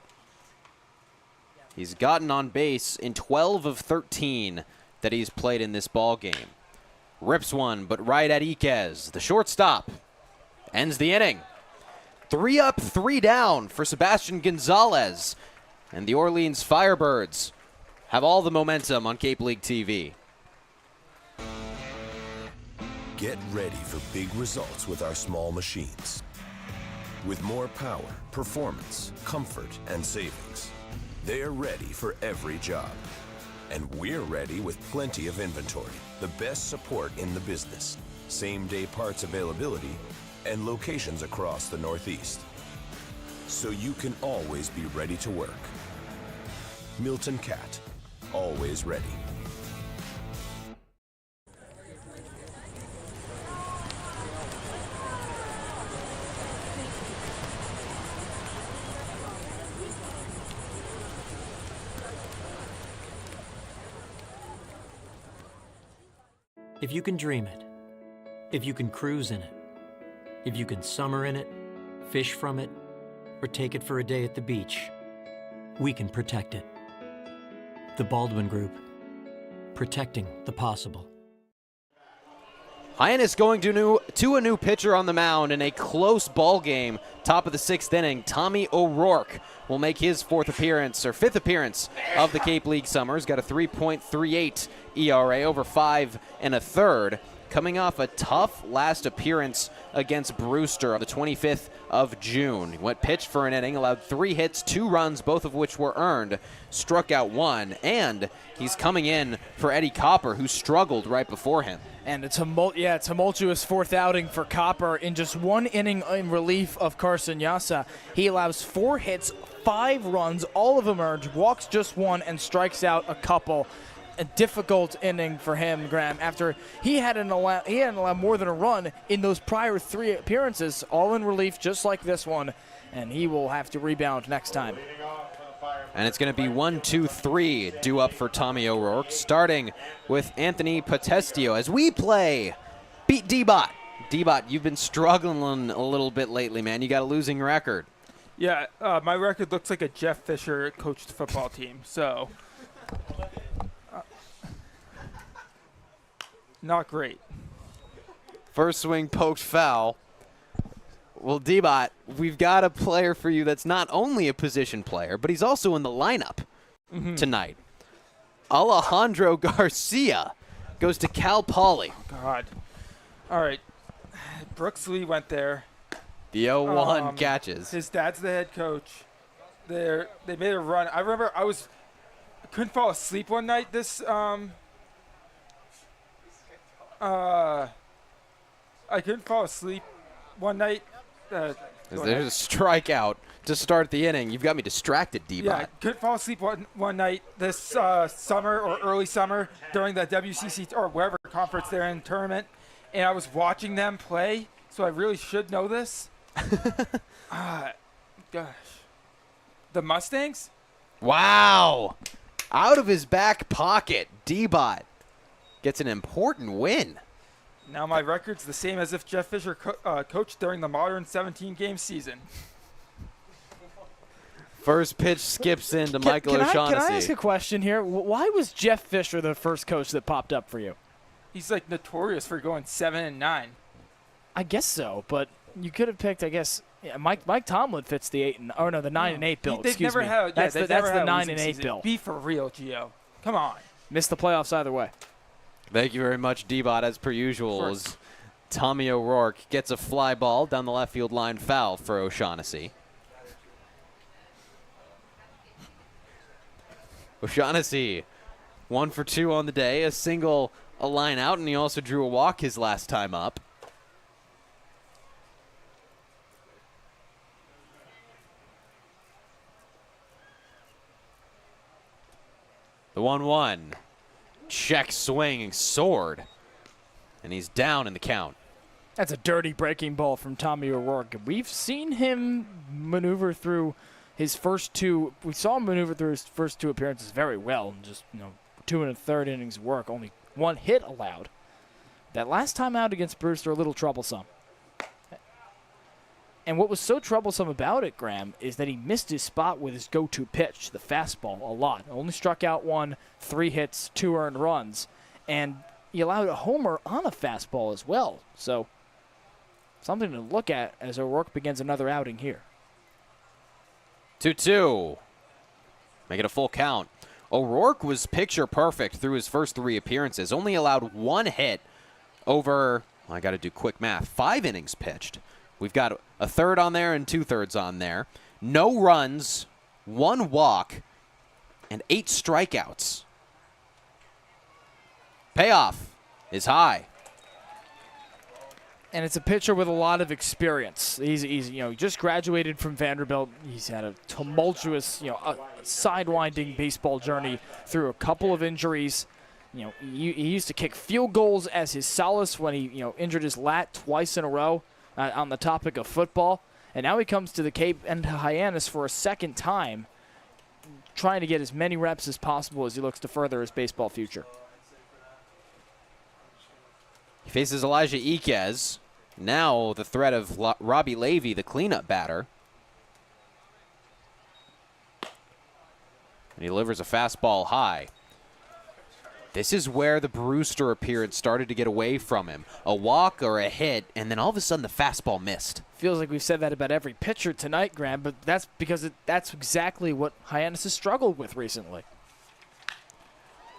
He's gotten on base in 12 of 13 that he's played in this ball game. Rips one, but right at Iquez. The shortstop ends the inning. 3 up, 3 down for Sebastian Gonzalez. And the Orleans Firebirds have all the momentum on Cape League TV. Get ready for big results with our small machines. With more power, performance, comfort, and savings. They're ready for every job. And we're ready with plenty of inventory, the best support in the business, same-day parts availability, and locations across the Northeast. So you can always be ready to work. Milton Cat, always ready. If you can dream it, if you can cruise in it, if you can summer in it, fish from it, or take it for a day at the beach, we can protect it. The Baldwin Group, protecting the possible. Hyannis going to a new pitcher on the mound in a close ball game. Top of the 6th inning, Tommy O'Rourke will make his 4th appearance, or 5th appearance of the Cape League Summers. Got a 3.38 ERA over 5 1/3. Coming off a tough last appearance against Brewster on the 25th of June. He went pitched for an inning, allowed 3 hits, 2 runs, both of which were earned, struck out 1, and he's coming in for Eddie Copper, who struggled right before him. And a tumultuous 4th outing for Copper in just 1 inning in relief of Carson Yasa. He allows 4 hits, 5 runs, all of them earned, walks just 1, and strikes out a couple. A difficult inning for him, Graham, after he hadn't allowed more than a run in those prior 3 appearances, all in relief just like this one, and he will have to rebound next time. And it's going to be 1-2-3 due up for Tommy O'Rourke, starting with Anthony Potestio as we play Beat D-Bot. D-Bot, you've been struggling a little bit lately, man. You got a losing record. Yeah, my record looks like a Jeff Fisher coached football team, so not great. First swing poked foul. Well, D-Bot, we've got a player for you that's not only a position player, but he's also in the lineup tonight. Alejandro Garcia goes to Cal Poly. God. All right. Brooks Lee went there. The 0-1 catches. His dad's the head coach. They made a run. I remember I couldn't fall asleep one night. I couldn't fall asleep one night. There's a strikeout to start the inning. You've got me distracted, D-Bot. Yeah, couldn't fall asleep one night this summer or early summer during the WCC or wherever conference they're in tournament, and I was watching them play, so I really should know this. Gosh. The Mustangs? Wow. Out of his back pocket, D-Bot gets an important win. Now my record's the same as if Jeff Fisher coached during the modern 17-game season. First pitch skips into Michael O'Shaughnessy. Can I ask a question here? Why was Jeff Fisher the first coach that popped up for you? He's like notorious for going 7-9. I guess so, but you could have picked, I guess, Mike Tomlin fits the 9-8 bill. They've never had. That's the 9-8 bill. Be for real, Gio. Come on. Missed the playoffs either way. Thank you very much, D-Bot, as per usual. As Tommy O'Rourke gets a fly ball down the left field line, foul for O'Shaughnessy. O'Shaughnessy, 1 for 2 on the day, a single, a line out, and he also drew a walk his last time up. The 1-1. Check swing soared, and he's down in the count. That's a dirty breaking ball from Tommy O'Rourke. We've seen him maneuver through his first two. We saw him maneuver through his first two appearances very well. Just 2 1/3 innings work. Only 1 hit allowed. That last time out against Brewster, a little troublesome. And what was so troublesome about it, Graham, is that he missed his spot with his go-to pitch, the fastball, a lot. Only struck out 1, 3 hits, 2 earned runs. And he allowed a homer on a fastball as well. So something to look at as O'Rourke begins another outing here. 2-2. Make it a full count. O'Rourke was picture perfect through his first 3 appearances. Only allowed 1 hit over, I got to do quick math, 5 innings pitched. We've got a third on there and 2/3 on there. No runs, 1 walk, and 8 strikeouts. Payoff is high. And it's a pitcher with a lot of experience. He's just graduated from Vanderbilt. He's had a tumultuous, a sidewinding baseball journey through a couple of injuries. He used to kick field goals as his solace when he, injured his lat twice in a row on the topic of football. And now he comes to the Cape and Hyannis for a second time, trying to get as many reps as possible as he looks to further his baseball future. He faces Elijah Iquez. Now the threat of Robbie Levy, the cleanup batter. And he delivers a fastball high. This is where the Brewster appearance started to get away from him. A walk or a hit, and then all of a sudden the fastball missed. Feels like we've said that about every pitcher tonight, Graham, but that's because that's exactly what Hyannis has struggled with recently.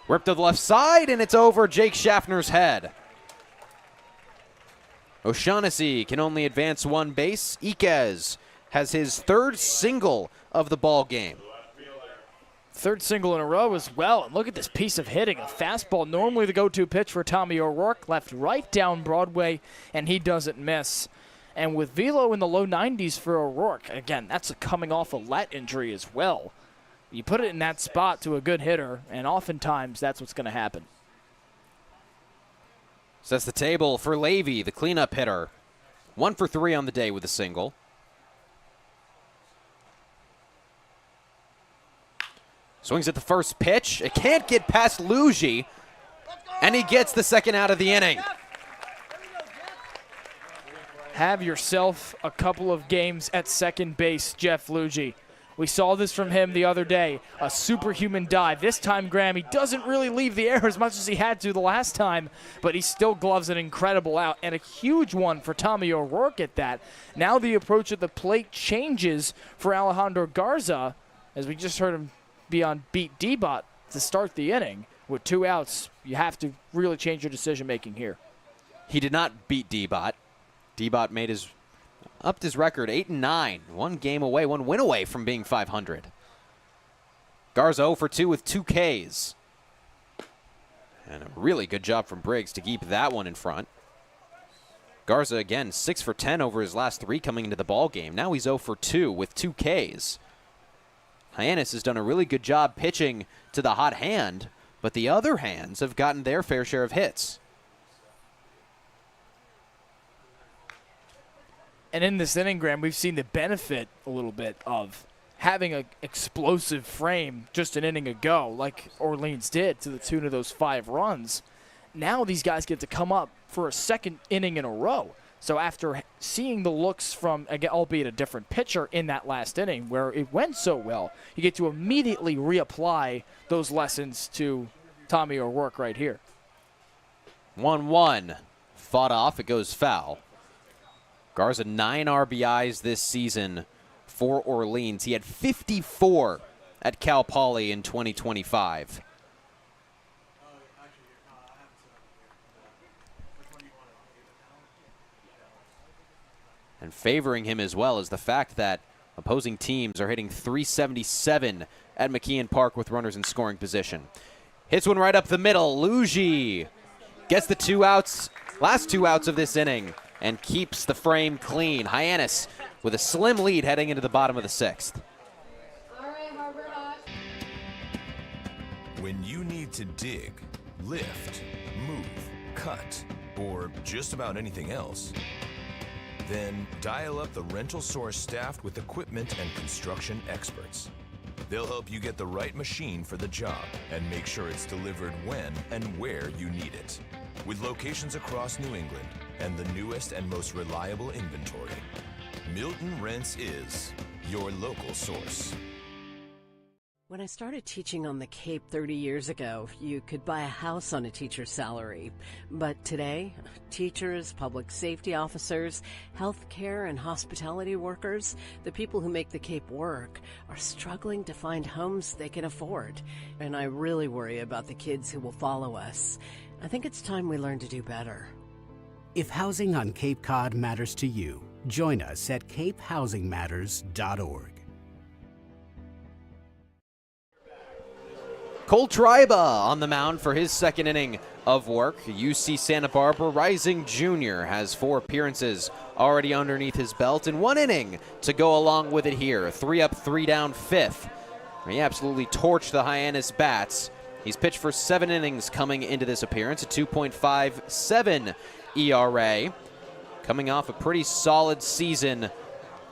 Whipped to the left side, and it's over Jake Schaffner's head. O'Shaughnessy can only advance 1 base. Iquez has his 3rd single of the ball game. 3rd single in a row as well. And look at this piece of hitting. A fastball, normally the go-to pitch for Tommy O'Rourke, left right down Broadway, and he doesn't miss. And with velo in the low 90s for O'Rourke, again, that's coming off a lat injury as well. You put it in that spot to a good hitter, and oftentimes that's what's going to happen. Sets the table for Levy, the cleanup hitter. 1 for 3 on the day with a single. Swings at the first pitch. It can't get past Luigi, and he gets the second out of the inning. Have yourself a couple of games at second base, Jeff Luigi. We saw this from him the other day, a superhuman dive. This time, Graham, he doesn't really leave the air as much as he had to the last time, but he still gloves an incredible out, and a huge one for Tommy O'Rourke at that. Now the approach at the plate changes for Alejandro Garza, as we just heard him be on beat D-Bot to start the inning. With 2 outs, you have to really change your decision-making here. He did not beat D-Bot. D-Bot upped his record 8-9, 1 game away, 1 win away from being 500. Garza 0 for 2 with 2 Ks. And a really good job from Briggs to keep that one in front. Garza again 6 for 10 over his last 3 coming into the ball game. Now he's 0 for 2 with 2 Ks. Hyannis has done a really good job pitching to the hot hand, but the other hands have gotten their fair share of hits. And in this inning, Graham, we've seen the benefit a little bit of having an explosive frame just an inning ago, like Orleans did, to the tune of those 5 runs. Now these guys get to come up for a second inning in a row. So after seeing the looks from, again, albeit a different pitcher in that last inning where it went so well, you get to immediately reapply those lessons to Tommy O'Rourke right here. 1-1. Fought off. It goes foul. Garza 9 RBIs this season for Orleans. He had 54 at Cal Poly in 2025. And favoring him as well is the fact that opposing teams are hitting .377 at McKeon Park with runners in scoring position. Hits one right up the middle. Luigi gets the 2 outs, last 2 outs of this inning, and keeps the frame clean. Hyannis with a slim lead heading into the bottom of the 6th. When you need to dig, lift, move, cut, or just about anything else, then dial up the rental source staffed with equipment and construction experts. They'll help you get the right machine for the job and make sure it's delivered when and where you need it. With locations across New England and the newest and most reliable inventory, Milton Rents is your local source. When I started teaching on the Cape 30 years ago, you could buy a house on a teacher's salary. But today, teachers, public safety officers, healthcare and hospitality workers, the people who make the Cape work, are struggling to find homes they can afford. And I really worry about the kids who will follow us. I think it's time we learn to do better. If housing on Cape Cod matters to you, join us at capehousingmatters.org. Cole Triba on the mound for his 2nd inning of work. UC Santa Barbara Rising Jr. has 4 appearances already underneath his belt and 1 inning to go along with it here. 3 up, 3 down, 5th. He absolutely torched the Hyannis bats. He's pitched for 7 innings coming into this appearance, a 2.57 ERA. Coming off a pretty solid season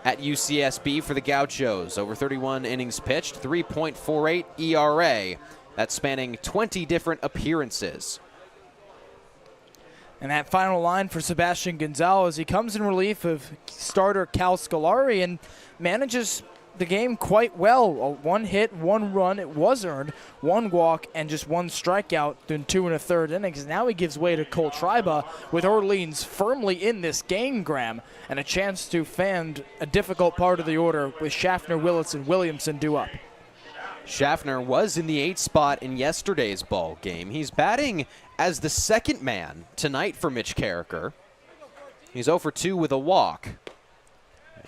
at UCSB for the Gauchos. Over 31 innings pitched, 3.48 ERA. That's spanning 20 different appearances. And that final line for Sebastian Gonzalez, he comes in relief of starter Cal Scolari and manages the game quite well. 1 hit, 1 run, it was earned, 1 walk, and just 1 strikeout in 2 1/3 innings. Now he gives way to Cole Triba with Orleans firmly in this game, Graham, and a chance to fan a difficult part of the order with Schaffner, Willis, and Williamson due up. Schaffner was in the 8th spot in yesterday's ball game. He's batting as the 2nd man tonight for Mitch Carricker. He's 0 for 2 with a walk.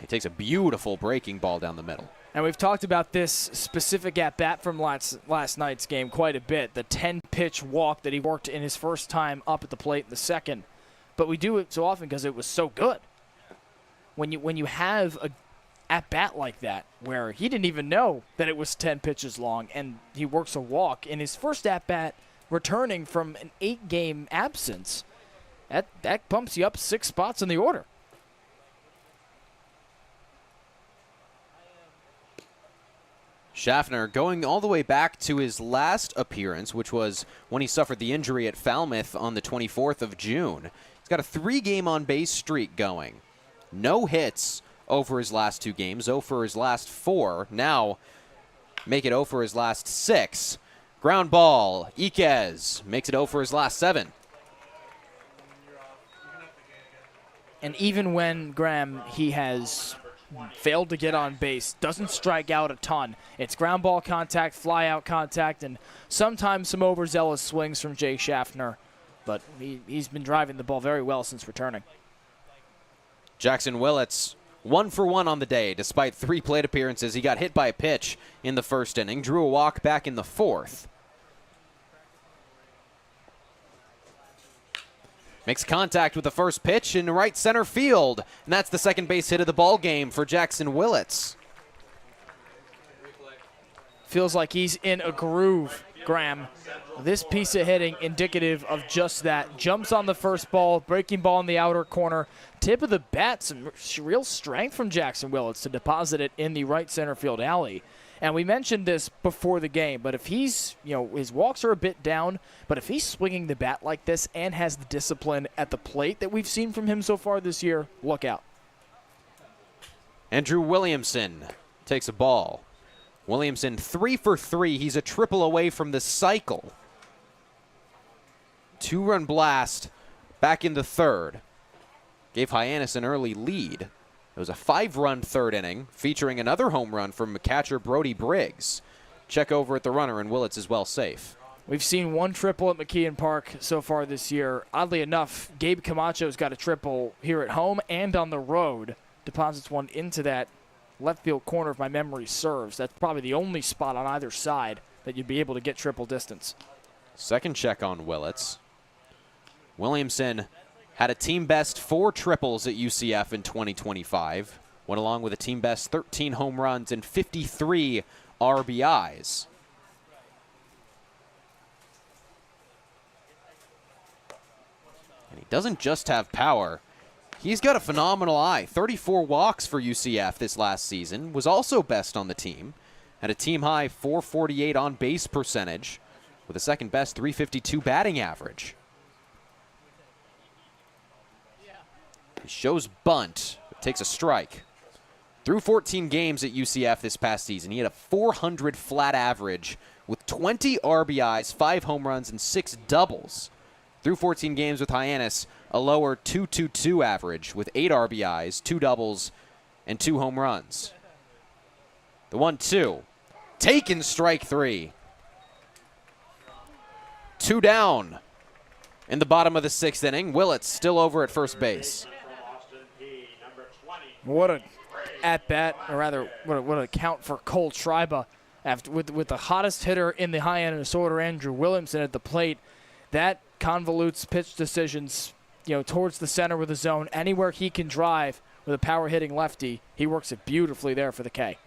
He takes a beautiful breaking ball down the middle. And we've talked about this specific at-bat from last night's game quite a bit, the 10-pitch walk that he worked in his first time up at the plate in the 2nd. But we do it so often because it was so good. When you have a at-bat like that, where he didn't even know that it was 10 pitches long, and he works a walk in his first at-bat returning from an 8-game absence, that bumps you up 6 spots in the order. Schaffner going all the way back to his last appearance, which was when he suffered the injury at Falmouth on the 24th of June. He's got a 3-game on-base streak going. No hits over his last 2 games, 0 for his last 4. Now make it 0 for his last 6. Ground ball, Iquez makes it 0 for his last 7. And even when, Graham, he has failed to get on base, doesn't strike out a ton. It's ground ball contact, fly out contact, and sometimes some overzealous swings from Jake Schaffner. But he's been driving the ball very well since returning. Jackson Willits, 1 for 1 on the day. Despite 3 plate appearances, he got hit by a pitch in the first inning, drew a walk back in the 4th. Makes contact with the first pitch in right center field, and that's the second base hit of the ball game for Jackson Willits. Feels like he's in a groove, Graham. This piece of hitting indicative of just that. Jumps on the first ball, breaking ball in the outer corner. Tip of the bat, some real strength from Jackson Willits to deposit it in the right center field alley. And we mentioned this before the game, but if he's, his walks are a bit down, but if he's swinging the bat like this and has the discipline at the plate that we've seen from him so far this year, look out. Andrew Williamson takes a ball. Williamson 3 for 3. He's a triple away from the cycle. 2-run blast back in the 3rd. Gave Hyannis an early lead. It was a 5-run 3rd inning, featuring another home run from catcher Brody Briggs. Check over at the runner, and Willits is well safe. We've seen 1 triple at McKeon Park so far this year. Oddly enough, Gabe Camacho's got a triple here at home and on the road. Deposits one into that left field corner if my memory serves. That's probably the only spot on either side that you'd be able to get triple distance. Second check on Willits. Williamson had a team best 4 triples at UCF in 2025. Went along with a team best 13 home runs and 53 RBIs. And he doesn't just have power. He's got a phenomenal eye. 34 walks for UCF this last season. Was also best on the team. Had a team high 448 on base percentage with a second best 352 batting average. He shows bunt, but takes a strike. Through 14 games at UCF this past season, he had a 400 flat average with 20 RBIs, 5 home runs, and 6 doubles. Through 14 games with Hyannis, a lower 2.22 average with 8 RBIs, 2 doubles, and 2 home runs. The 1-2. Taken strike 3. 2 down. In the bottom of the 6th inning, Willits still over at first base. What a at-bat, or rather, what a count for Cole Schreiber. With the hottest hitter in the Hyannis order, Andrew Williamson at the plate. That convolutes pitch decisions, towards the center with the zone. Anywhere he can drive with a power-hitting lefty, he works it beautifully there for the K.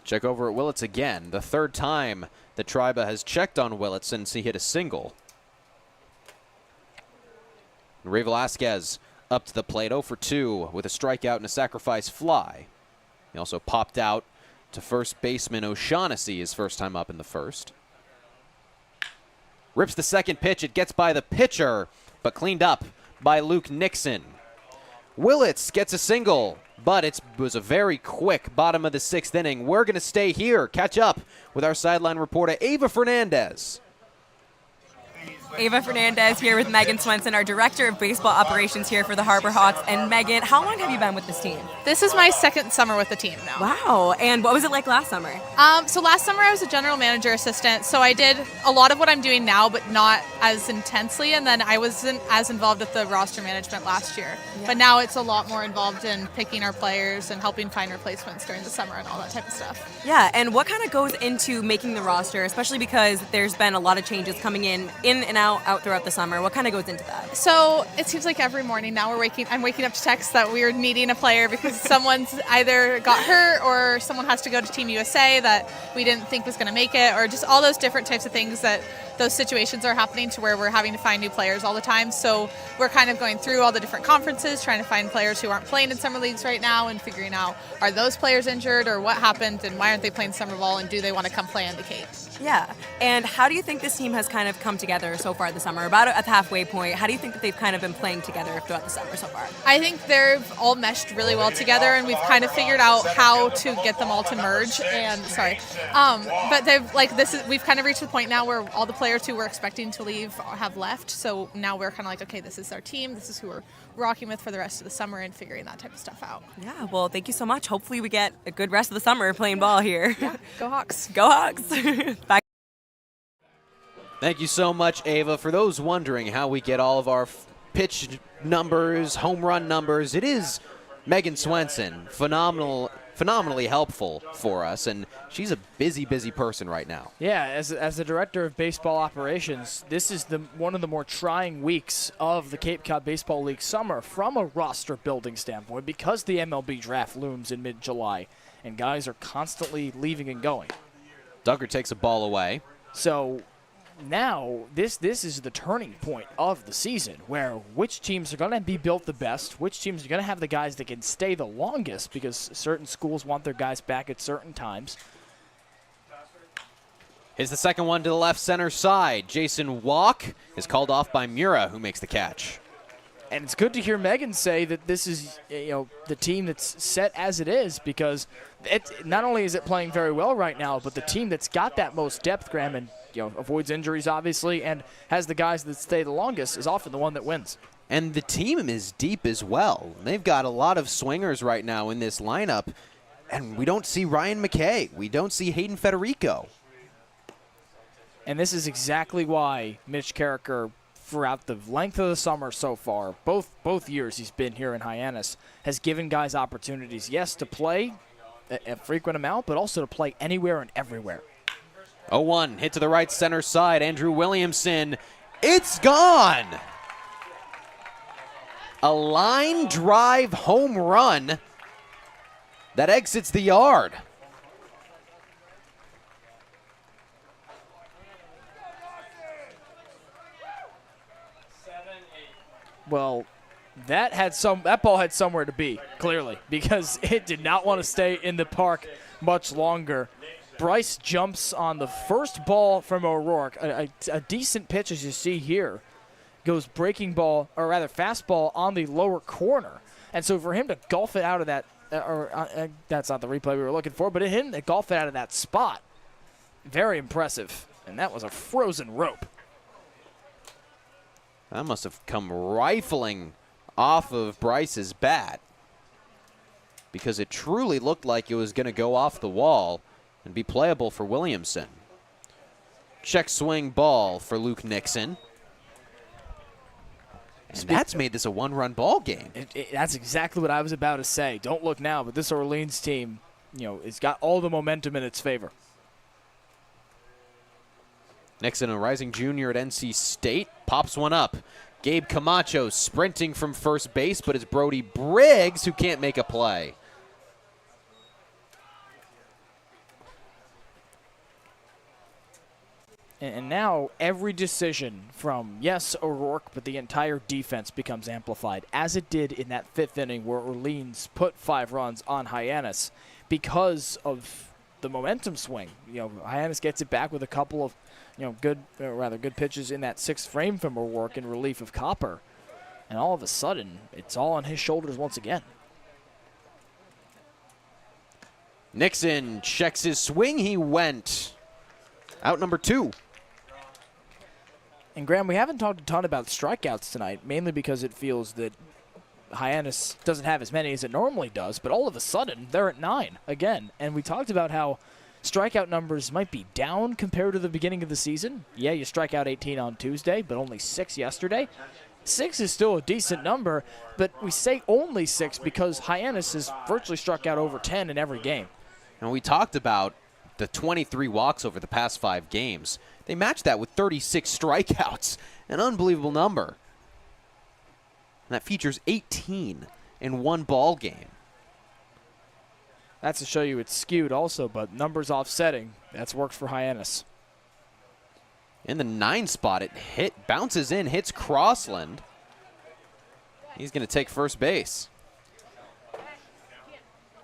Check over at Willits again. The 3rd time that Schreiber has checked on Willits since he hit a single. Ray Velasquez up to the plate, 0 for 2 with a strikeout and a sacrifice fly. He also popped out to first baseman O'Shaughnessy his first time up in the 1st. Rips the second pitch. It gets by the pitcher, but cleaned up by Luke Nixon. Willits gets a single, but it was a very quick bottom of the 6th inning. We're going to stay here, catch up with our sideline reporter, Ava Fernandez. Ava Fernandez here with Megan Swenson, our Director of Baseball Operations here for the Harbor Hawks. And Megan, how long have you been with this team? This is my 2nd summer with the team now. Wow. And what was it like last summer? So last summer I was a general manager assistant, so I did a lot of what I'm doing now, but not as intensely. And then I wasn't as involved with the roster management last year. Yeah. But now it's a lot more involved in picking our players and helping find replacements during the summer and all that type of stuff. Yeah, and what kind of goes into making the roster, especially because there's been a lot of changes coming in and out throughout the summer? What kind of goes into that? So it seems like every morning now I'm waking up to text that we're needing a player because someone's either got hurt or someone has to go to Team USA that we didn't think was going to make it, or just all those different types of things that those situations are happening to where we're having to find new players all the time. So we're kind of going through all the different conferences, trying to find players who aren't playing in summer leagues right now and figuring out, are those players injured or what happened and why aren't they playing summer ball and do they want to come play in the Cape? Yeah. And how do you think this team has kind of come together so far this summer? About at the halfway point, how do you think that they've kind of been playing together throughout the summer so far? I think they've all meshed really well together, and we've kind of figured out how to get them all to merge. And but they've we've kind of reached the point now where all the players who were expecting to leave have left. So now we're kind of like, okay, this is our team. This is who we're rocking with for the rest of the summer and figuring that type of stuff out. Yeah. Well, thank you so much. Hopefully we get a good rest of the summer playing ball here. Yeah. Go Hawks. Go Hawks. Bye. Thank you so much, Ava. For those wondering how we get all of our pitch numbers, home run numbers, it is Megan Swenson, phenomenally helpful for us, and she's a busy person right now. Yeah, as the director of baseball operations, this is one of the more trying weeks of the Cape Cod Baseball League summer from a roster building standpoint because the MLB draft looms in mid-July, and guys are constantly leaving and going. Duggar takes a ball away. So now this is the turning point of the season where which teams are going to be built the best, which teams are going to have the guys that can stay the longest because certain schools want their guys back at certain times. Here's the second one to the left center side. Jason Walk is called off by Mura, who makes the catch. And it's good to hear Megan say that this is the team that's set as it is because not only is it playing very well right now, but the team that's got that most depth, Graham, and avoids injuries obviously, and has the guys that stay the longest is often the one that wins. And the team is deep as well. They've got a lot of swingers right now in this lineup, and we don't see Ryan McKay. We don't see Hayden Federico. And this is exactly why Mitch Carricker, throughout the length of the summer so far, both years he's been here in Hyannis, has given guys opportunities, yes, to play a frequent amount, but also to play anywhere and everywhere. 0-1, hit to the right center side. Andrew Williamson, it's gone! A line drive home run that exits the yard. Well, that ball had somewhere to be, clearly, because it did not want to stay in the park much longer. Bryce jumps on the first ball from O'Rourke, a decent pitch as you see here. Goes breaking ball, or rather fastball on the lower corner. And so for him to golf it out of that, that's not the replay we were looking for, but him to golf it out of that spot, very impressive. And that was a frozen rope. That must have come rifling off of Bryce's bat because it truly looked like it was going to go off the wall and be playable for Williamson. Check swing ball for Luke Nixon. And that's made this a one-run ball game. That's exactly what I was about to say. Don't look now, but this Orleans team, it's got all the momentum in its favor. Nixon, a rising junior at NC State, pops one up. Gabe Camacho sprinting from first base, but it's Brody Briggs who can't make a play. And now every decision from, yes, O'Rourke, but the entire defense becomes amplified, as it did in that fifth inning where Orleans put 5 runs on Hyannis because of the momentum swing. Hyannis gets it back with a couple of good pitches in that 6th frame from O'Rourke in relief of Copper. And all of a sudden, it's all on his shoulders once again. Nixon checks his swing. He went out number 2. And Graham, we haven't talked a ton about strikeouts tonight, mainly because it feels that Hyannis doesn't have as many as it normally does, but all of a sudden, they're at 9 again. And we talked about how strikeout numbers might be down compared to the beginning of the season. Yeah, you strike out 18 on Tuesday, but only 6 yesterday. 6 is still a decent number, but we say only 6 because Hyannis has virtually struck out over 10 in every game. And we talked about the 23 walks over the past 5 games. They matched that with 36 strikeouts, an unbelievable number. And that features 18 in one ball game. That's to show you it's skewed also, but numbers offsetting. That's worked for Hyannis. In the 9 spot, it bounces in, hits Crossland. He's going to take first base.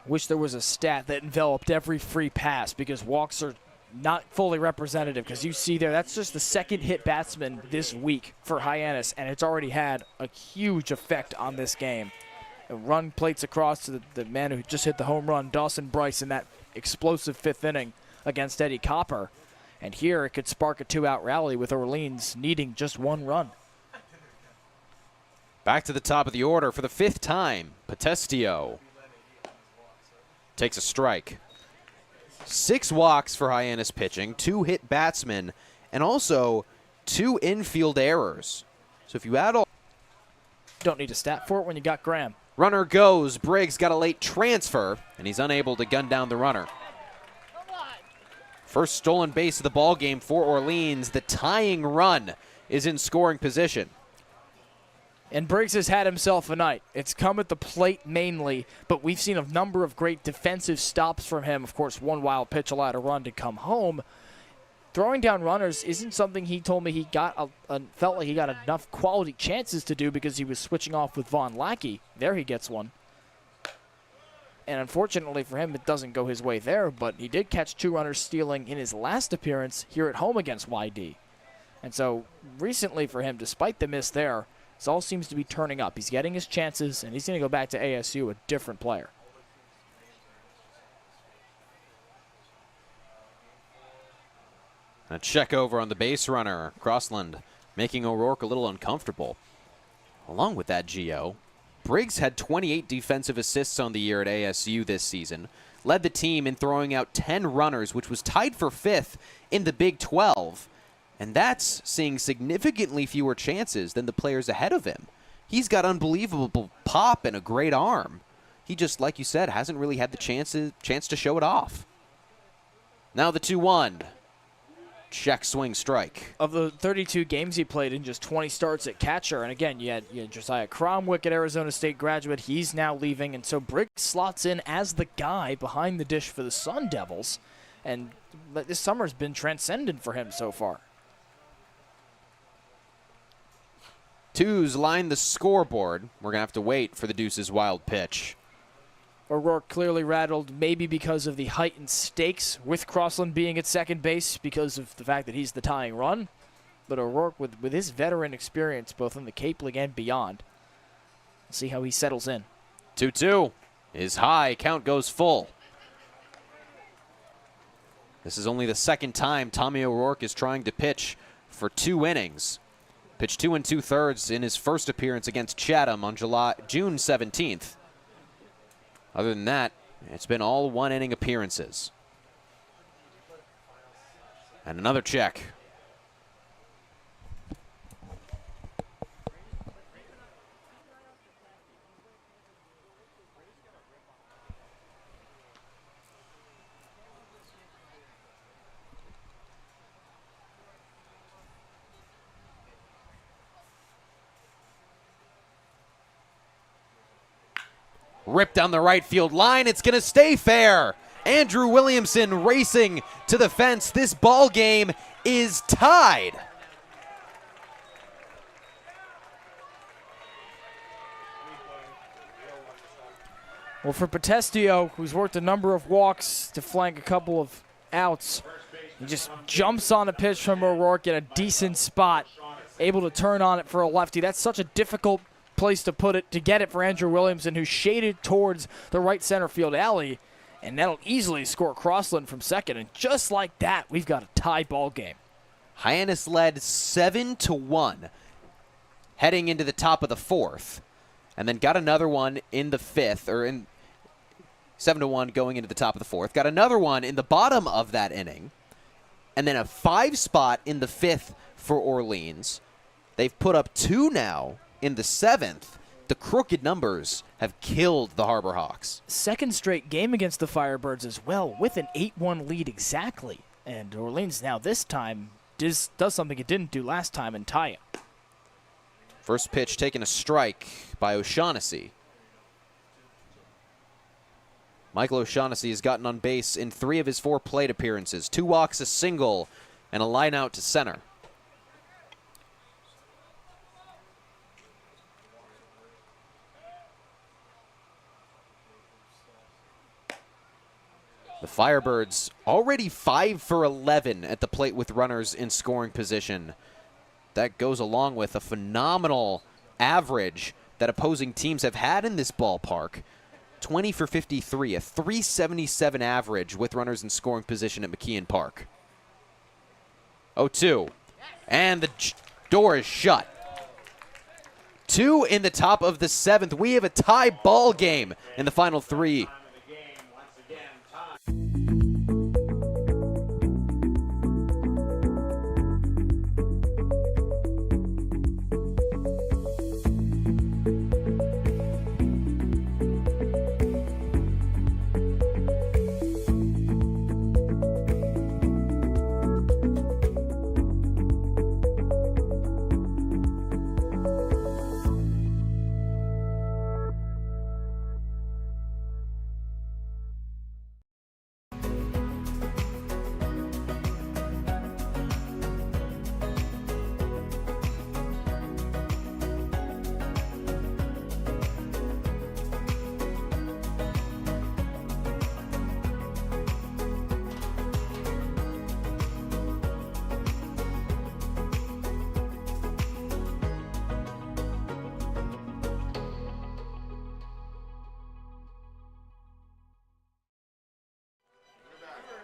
Wish there was a stat that enveloped every free pass because walks are not fully representative, because you see there, that's just the second hit batsman this week for Hyannis, and it's already had a huge effect on this game. A run plates across to the man who just hit the home run, Dawson Bryce, in that explosive 5th inning against Eddie Copper. And here it could spark a 2-out rally with Orleans needing just 1 run. Back to the top of the order for the 5th time. Potestio takes a strike. 6 walks for Hyannis pitching, 2 hit batsmen, and also 2 infield errors. So if you add all... Don't need a stat for it when you got Graham. Runner goes. Briggs got a late transfer, and he's unable to gun down the runner. First stolen base of the ball game for Orleans. The tying run is in scoring position. And Briggs has had himself a night. It's come at the plate mainly, but we've seen a number of great defensive stops from him. Of course, 1 wild pitch allowed a run to come home. Throwing down runners isn't something he told me he got felt like he got enough quality chances to do because he was switching off with Von Lackey. There he gets one. And unfortunately for him, it doesn't go his way there, but he did catch 2 runners stealing in his last appearance here at home against YD. And so recently for him, despite the miss there, this all seems to be turning up. He's getting his chances, and he's going to go back to ASU a different player. A check over on the base runner. Crossland making O'Rourke a little uncomfortable. Along with that, Gio, Briggs had 28 defensive assists on the year at ASU this season, led the team in throwing out 10 runners, which was tied for 5th in the Big 12. And that's seeing significantly fewer chances than the players ahead of him. He's got unbelievable pop and a great arm. He just, like you said, hasn't really had the chance to show it off. Now the 2-1. Check, swing, strike. Of the 32 games he played in, just 20 starts at catcher. And again, you had Josiah Cromwick at Arizona State graduate. He's now leaving. And so Briggs slots in as the guy behind the dish for the Sun Devils. And this summer's been transcendent for him so far. 2s line the scoreboard. We're going to have to wait for the Deuce's wild pitch. O'Rourke clearly rattled, maybe because of the heightened stakes with Crossland being at second base because of the fact that he's the tying run. But O'Rourke, with his veteran experience, both in the Cape League and beyond, we'll see how he settles in. 2-2 is high. Count goes full. This is only the 2nd time Tommy O'Rourke is trying to pitch for 2 innings. Pitched 2 2/3 in his first appearance against Chatham on June 17th. Other than that, it's been all 1-inning appearances. And another check. Ripped down the right field line. It's going to stay fair. Andrew Williamson racing to the fence. This ball game is tied. Well, for Potestio, who's worked a number of walks to flank a couple of outs, he just jumps on a pitch from O'Rourke in a decent spot, able to turn on it for a lefty. That's such a difficult place to put it, to get it for Andrew Williamson, who's shaded towards the right center field alley, and that'll easily score Crossland from second. And just like that, we've got a tie ball game. Hyannis led 7-1 heading into the top of the 4th, and then got another one in the 5th, or in 7-1 going into the top of the 4th. Got another one in the bottom of that inning, and then a 5 spot in the 5th for Orleans. They've put up 2 now in the 7th. The crooked numbers have killed the Harbor Hawks. Second straight game against the Firebirds as well, with an 8-1 lead exactly. And Orleans now this time does something it didn't do last time and tie it. First pitch taking a strike by O'Shaughnessy. Michael O'Shaughnessy has gotten on base in 3 of his 4 plate appearances. 2 walks, a single, and a line out to center. The Firebirds already 5 for 11 at the plate with runners in scoring position. That goes along with a phenomenal average that opposing teams have had in this ballpark. 20 for 53, a 377 average with runners in scoring position at McKeon Park. 0-2, and the door is shut. 2 in the top of the 7th. We have a tie ball game in the final 3.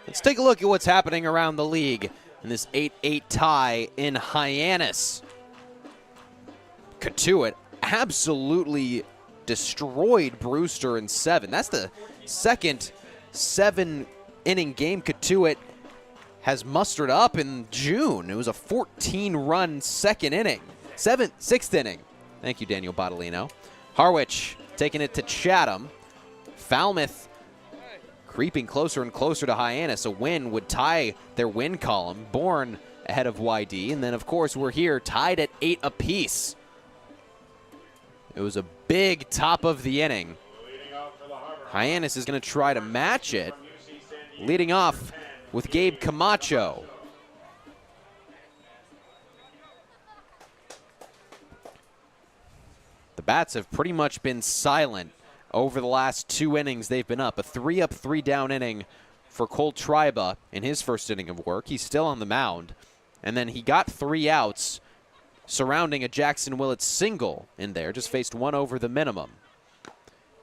Let's take a look at what's happening around the league in this 8-8 tie in Hyannis. Katuitt absolutely destroyed Brewster in 7. That's the second 7-inning game Katuitt has mustered up in June. It was a 14-run second inning. Sixth inning. Thank you, Daniel Bottolino. Harwich taking it to Chatham. Falmouth creeping closer and closer to Hyannis. A win would tie their win column. Bourne ahead of YD. And then, of course, we're here tied at 8 apiece. It was a big top of the inning. Hyannis is going to try to match it. Leading off with Gabe Camacho. The bats have pretty much been silent over the last 2 innings they've been up. A 3-up, 3-down inning for Cole Triba in his first inning of work. He's still on the mound. And then he got 3 outs surrounding a Jackson Willett single in there. Just faced 1 over the minimum.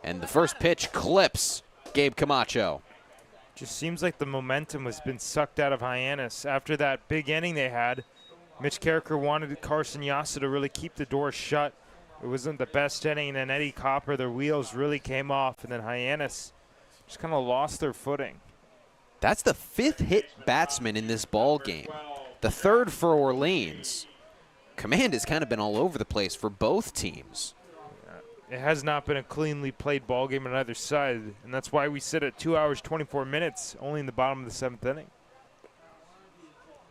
And the first pitch clips Gabe Camacho. Just seems like the momentum has been sucked out of Hyannis. After that big inning they had, Mitch Carricker wanted Carson Yasa to really keep the door shut. It wasn't the best inning, and then Eddie Copper, their wheels really came off, and then Hyannis just kind of lost their footing. That's the 5th hit batsman in this ball game. The 3rd for Orleans. Command has kind of been all over the place for both teams. It has not been a cleanly played ball game on either side, and that's why we sit at 2 hours, 24 minutes, only in the bottom of the 7th inning.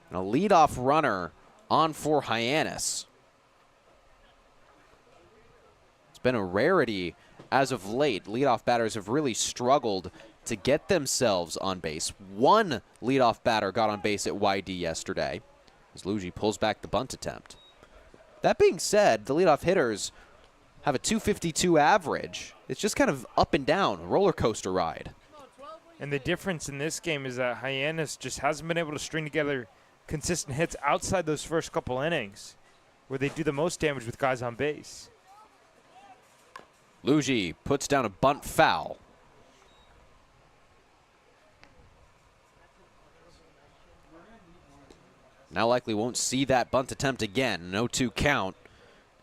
And a leadoff runner on for Hyannis. It's been a rarity as of late. Leadoff batters have really struggled to get themselves on base. 1 leadoff batter got on base at YD yesterday as Luigi pulls back the bunt attempt. That being said, the leadoff hitters have a 252 average. It's just kind of up and down, a roller coaster ride. And the difference in this game is that Hyannis just hasn't been able to string together consistent hits outside those first couple innings where they do the most damage with guys on base. Luigi puts down a bunt foul. Now likely won't see that bunt attempt again. 0-2 count.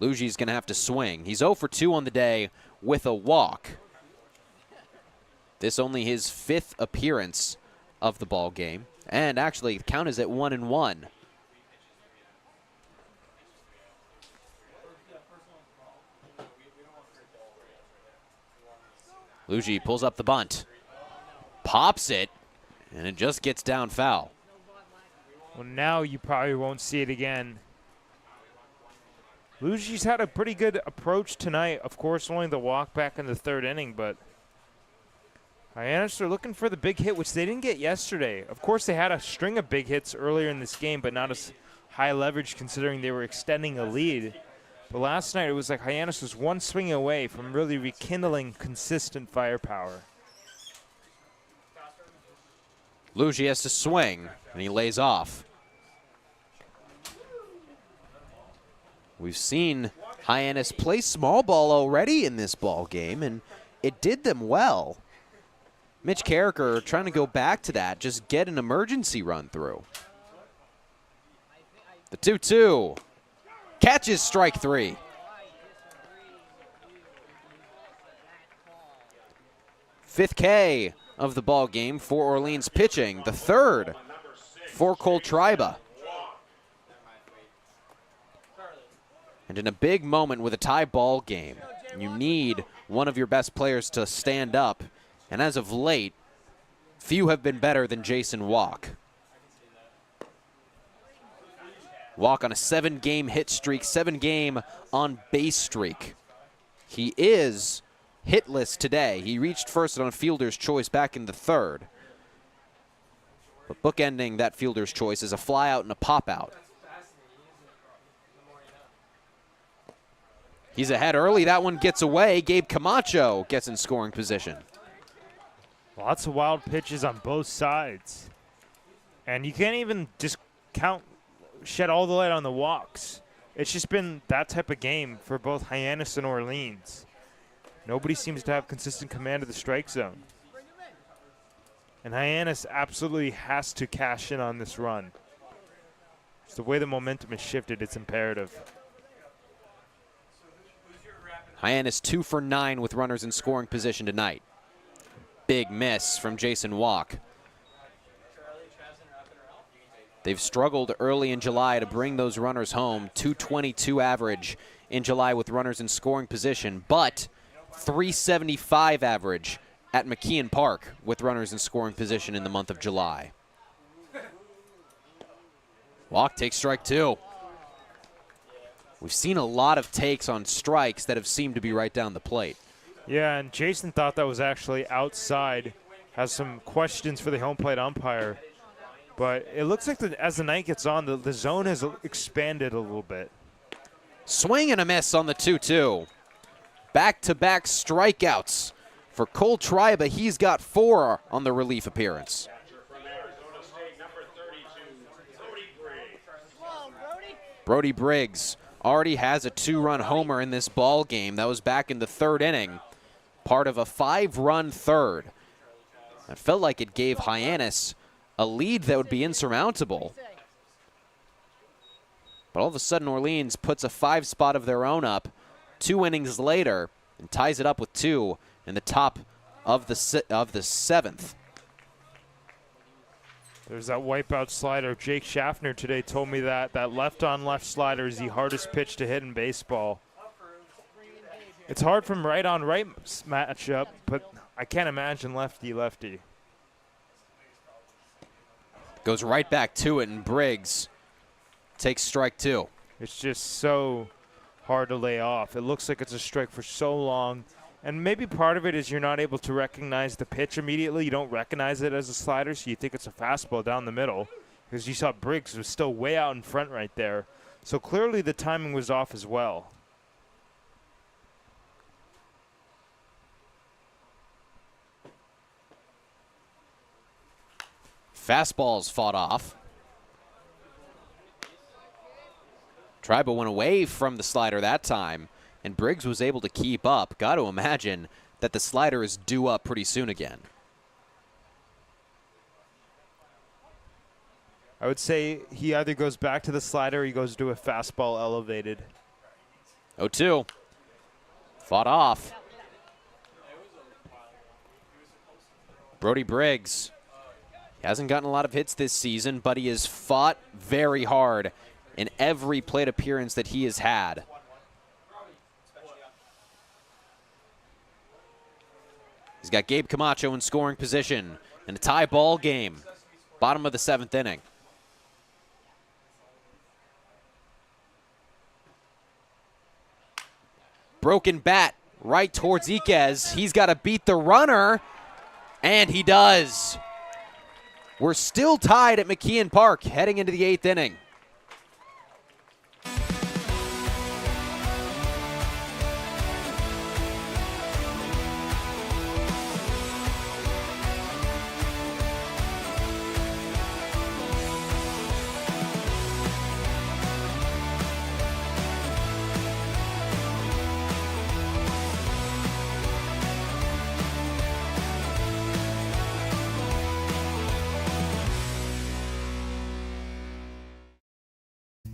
Luigi's going to have to swing. He's 0 for 2 on the day with a walk. This only his 5th appearance of the ball game. And actually, the count is at 1-1. Luigi pulls up the bunt, pops it, and it just gets down foul. Well, now you probably won't see it again. Luigi's had a pretty good approach tonight. Of course, only the walk back in the 3rd inning, but Hyannis are looking for the big hit, which they didn't get yesterday. Of course, they had a string of big hits earlier in this game, but not as high leverage considering they were extending a lead. But last night, it was like Hyannis was 1 swing away from really rekindling consistent firepower. Luigi has to swing, and he lays off. We've seen Hyannis play small ball already in this ball game, and it did them well. Mitch Carricker trying to go back to that, just get an emergency run through. The 2-2. Catches strike 3. Fifth K of the ball game for Orleans pitching. The third for Cole Triba. And in a big moment with a tie ball game, you need one of your best players to stand up. And as of late, few have been better than Jason Walk. Walk on a 7-game hit streak, 7-game on base streak. He is hitless today. He reached first on fielder's choice back in the third. But bookending that fielder's choice is a fly out and a pop out. He's ahead early. That one gets away. Gabe Camacho gets in scoring position. Lots of wild pitches on both sides. And you can't even shed all the light on the walks. It's just been that type of game for both Hyannis and Orleans. Nobody seems to have consistent command of the strike zone. And Hyannis absolutely has to cash in on this run. Just the way the momentum has shifted, it's imperative. Hyannis 2 for 9 with runners in scoring position tonight. Big miss from Jason Walk. They've struggled early in July to bring those runners home. 222 average in July with runners in scoring position, but 375 average at McKeon Park with runners in scoring position in the month of July. Walk takes strike 2. We've seen a lot of takes on strikes that have seemed to be right down the plate. Yeah, and Jason thought that was actually outside. Has some questions for the home plate umpire. But it looks like as the night gets on, the zone has expanded a little bit. Swing and a miss on the 2-2. Back-to-back strikeouts for Cole Triba. He's got 4 on the relief appearance. Brody Briggs already has a 2-run homer in this ball game. That was back in the 3rd inning, part of a 5-run third. It felt like it gave Hyannis a lead that would be insurmountable. But all of a sudden, Orleans puts a 5 spot of their own up 2 innings later and ties it up with 2 in the top of the 7th. There's that wipeout slider. Jake Schaffner today told me that left-on-left slider is the hardest pitch to hit in baseball. It's hard from right-on-right matchup, but I can't imagine lefty-lefty. Goes right back to it, and Briggs takes strike 2. It's just so hard to lay off. It looks like it's a strike for so long. And maybe part of it is you're not able to recognize the pitch immediately. You don't recognize it as a slider, so you think it's a fastball down the middle. Because you saw Briggs was still way out in front right there. So clearly the timing was off as well. Fastballs fought off. Triba went away from the slider that time, and Briggs was able to keep up. Got to imagine that the slider is due up pretty soon again. I would say he either goes back to the slider or he goes to a fastball elevated. 0-2. Fought off. Brody Briggs. He hasn't gotten a lot of hits this season, but he has fought very hard in every plate appearance that he has had. He's got Gabe Camacho in scoring position in a tie ball game. Bottom of the 7th inning. Broken bat right towards Iquez. He's got to beat the runner, and he does. We're still tied at McKeon Park heading into the 8th inning.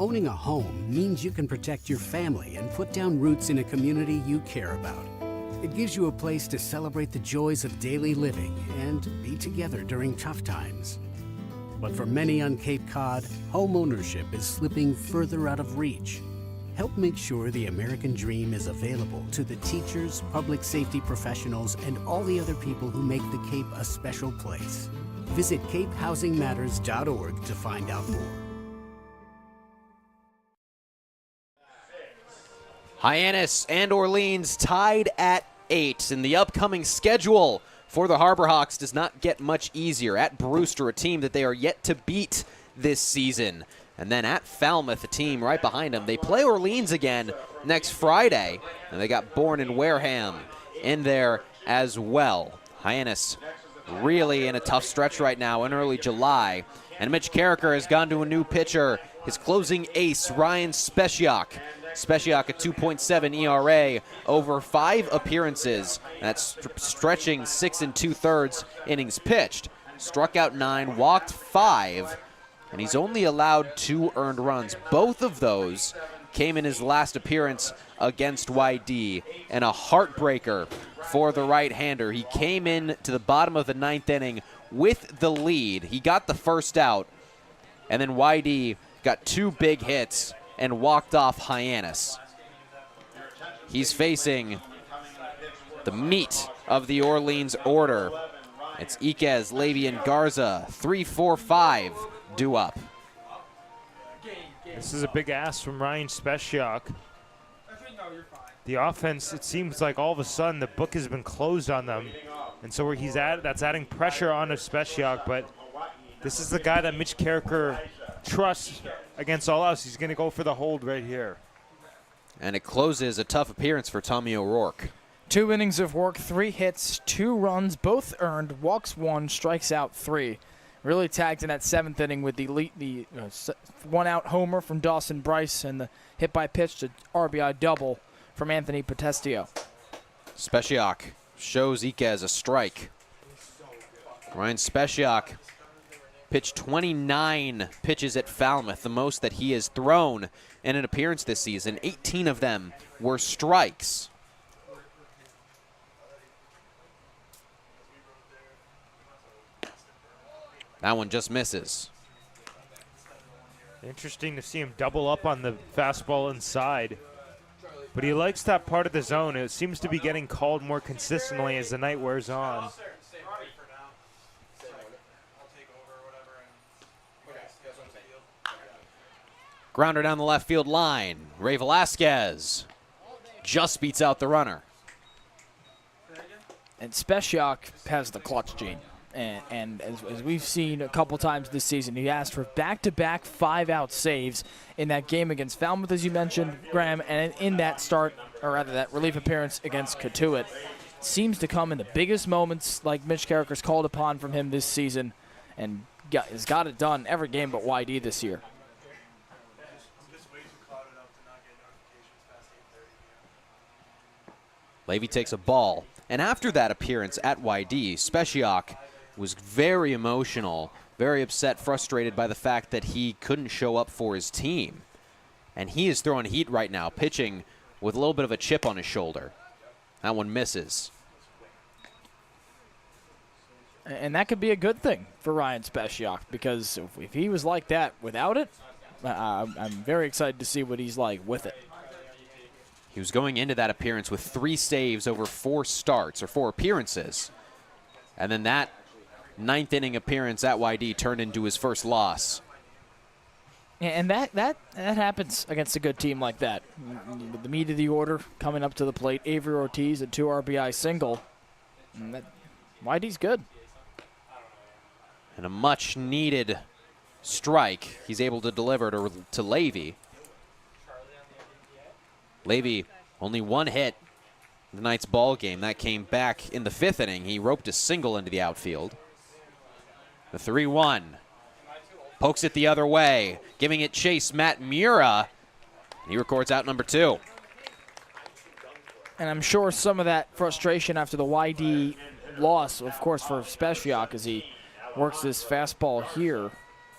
Owning a home means you can protect your family and put down roots in a community you care about. It gives you a place to celebrate the joys of daily living and be together during tough times. But for many on Cape Cod, home ownership is slipping further out of reach. Help make sure the American dream is available to the teachers, public safety professionals, and all the other people who make the Cape a special place. Visit capehousingmatters.org to find out more. Hyannis and Orleans tied at 8, and the upcoming schedule for the Harbor Hawks does not get much easier. At Brewster, a team that they are yet to beat this season. And then at Falmouth, a team right behind them. They play Orleans again next Friday, and they got Bourne and Wareham in there as well. Hyannis really in a tough stretch right now in early July. And Mitch Carricker has gone to a new pitcher, his closing ace, Ryan Speciak. Speciak, a 2.7 ERA over 5 appearances. That's stretching 6 2/3 innings pitched. Struck out 9, walked 5, and he's only allowed 2 earned runs. Both of those came in his last appearance against YD, and a heartbreaker for the right-hander. He came in to the bottom of the 9th inning with the lead. He got the first out, and then YD got 2 big hits and walked off Hyannis. He's facing the meat of the Orleans order. It's Iquez, Levy, and Garza. 3-4-5 due up. This is a big ask from Ryan Speciak. The offense, it seems like all of a sudden the book has been closed on them. And so where he's at, that's adding pressure on Speciak, but this is the guy that Mitch Carricker trusts against all else. He's going to go for the hold right here. And it closes a tough appearance for Tommy O'Rourke. 2 innings of work, 3 hits, 2 runs, both earned, walks 1, strikes out 3. Really tagged in that 7th inning with the 1-out homer from Dawson Bryce and the hit by pitch to RBI double from Anthony Potestio. Speciak shows Iquez a strike. Ryan Speciak pitched 29 pitches at Falmouth, the most that he has thrown in an appearance this season. 18 of them were strikes. That one just misses. Interesting to see him double up on the fastball inside. But he likes that part of the zone. It seems to be getting called more consistently as the night wears on. Grounder down the left field line. Ray Velasquez just beats out the runner. And Speciak has the clutch gene. And as we've seen a couple times this season, he asked for back-to-back 5-out saves in that game against Falmouth, as you mentioned, Graham, and in that start, or rather that relief appearance against Cotuit. Seems to come in the biggest moments like Mitch Carricker's called upon from him this season, and has got it done every game but YD this year. Levy takes a ball. And after that appearance at YD, Speciak was very emotional, very upset, frustrated by the fact that he couldn't show up for his team. And he is throwing heat right now, pitching with a little bit of a chip on his shoulder. That one misses. And that could be a good thing for Ryan Speciak, because if he was like that without it, I'm very excited to see what he's like with it. He was going into that appearance with 3 saves over 4 starts, or 4 appearances. And then that 9th inning appearance at YD turned into his first loss. And that happens against a good team like that. The meat of the order coming up to the plate. Avery Ortiz, a 2 RBI single. And YD's good. And a much-needed strike he's able to deliver to Levy. Levy, only 1 hit in the night's ball game. That came back in the 5th inning. He roped a single into the outfield. The 3-1. Pokes it the other way, giving it chase, Matt Mura. He records out number 2. And I'm sure some of that frustration after the YD loss, of course, for Speciak as he works this fastball here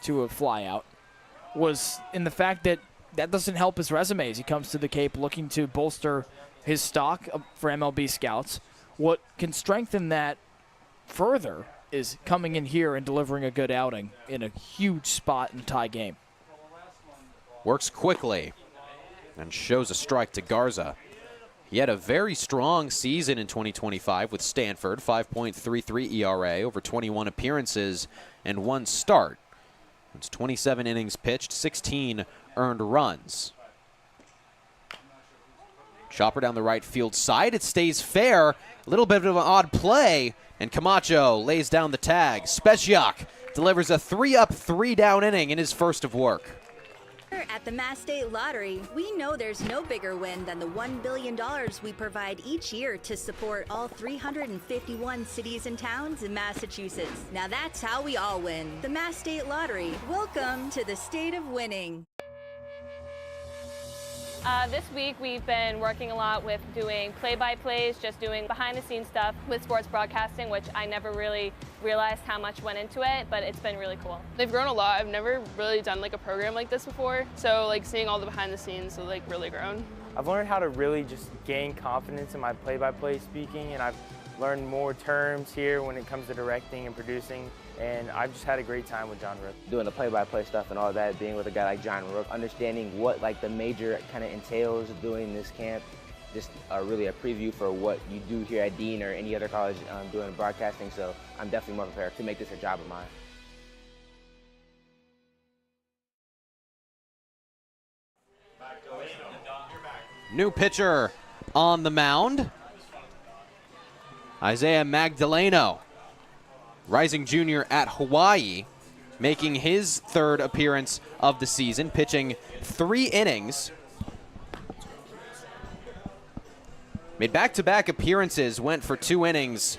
to a fly out, was in the fact that that doesn't help his resume as he comes to the Cape looking to bolster his stock for MLB scouts. What can strengthen that further is coming in here and delivering a good outing in a huge spot in a tie game. Works quickly and shows a strike to Garza. He had a very strong season in 2025 with Stanford, 5.33 ERA, over 21 appearances and 1 start. It's 27 innings pitched, 16 earned runs. Chopper down the right field side. It stays fair. A little bit of an odd play, and Camacho lays down the tag. Speciak delivers a 3-up, 3-down inning in his first of work. At the Mass State Lottery, we know there's no bigger win than the $1 billion we provide each year to support all 351 cities and towns in Massachusetts. Now that's how we all win. The Mass State Lottery. Welcome to the state of winning. This week we've been working a lot with doing play-by-plays, just doing behind-the-scenes stuff with sports broadcasting, which I never really realized how much went into it, but it's been really cool. They've grown a lot. I've never really done like a program like this before, so like seeing all the behind-the-scenes has like really grown. I've learned how to really just gain confidence in my play-by-play speaking, and I've learned more terms here when it comes to directing and producing, and I've just had a great time with John Rook. Doing the play-by-play stuff and all that, being with a guy like John Rook, understanding what like the major kind of entails doing this camp, just really a preview for what you do here at Dean or any other college doing broadcasting, so I'm definitely more prepared to make this a job of mine. New pitcher on the mound. Isaiah Magdaleno, rising junior at Hawaii, making his third appearance of the season, pitching 3 innings. Made back-to-back appearances, went for 2 innings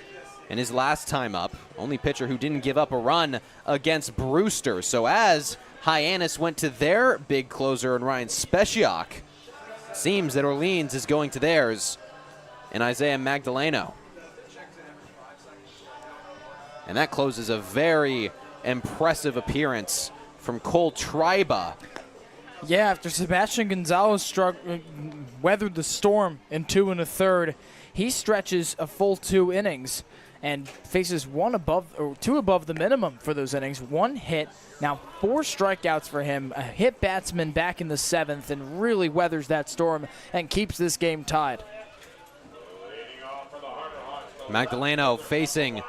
in his last time up. Only pitcher who didn't give up a run against Brewster. So as Hyannis went to their big closer and Ryan Speciak, seems that Orleans is going to theirs in Isaiah Magdaleno. And that closes a very impressive appearance from Cole Triba. Yeah, after Sebastian Gonzalez weathered the storm in 2 1/3, he stretches a full 2 innings and faces 2 above the minimum for those innings. 1 hit, now 4 strikeouts for him. A hit batsman back in the 7th and really weathers that storm and keeps this game tied. Magdaleno facing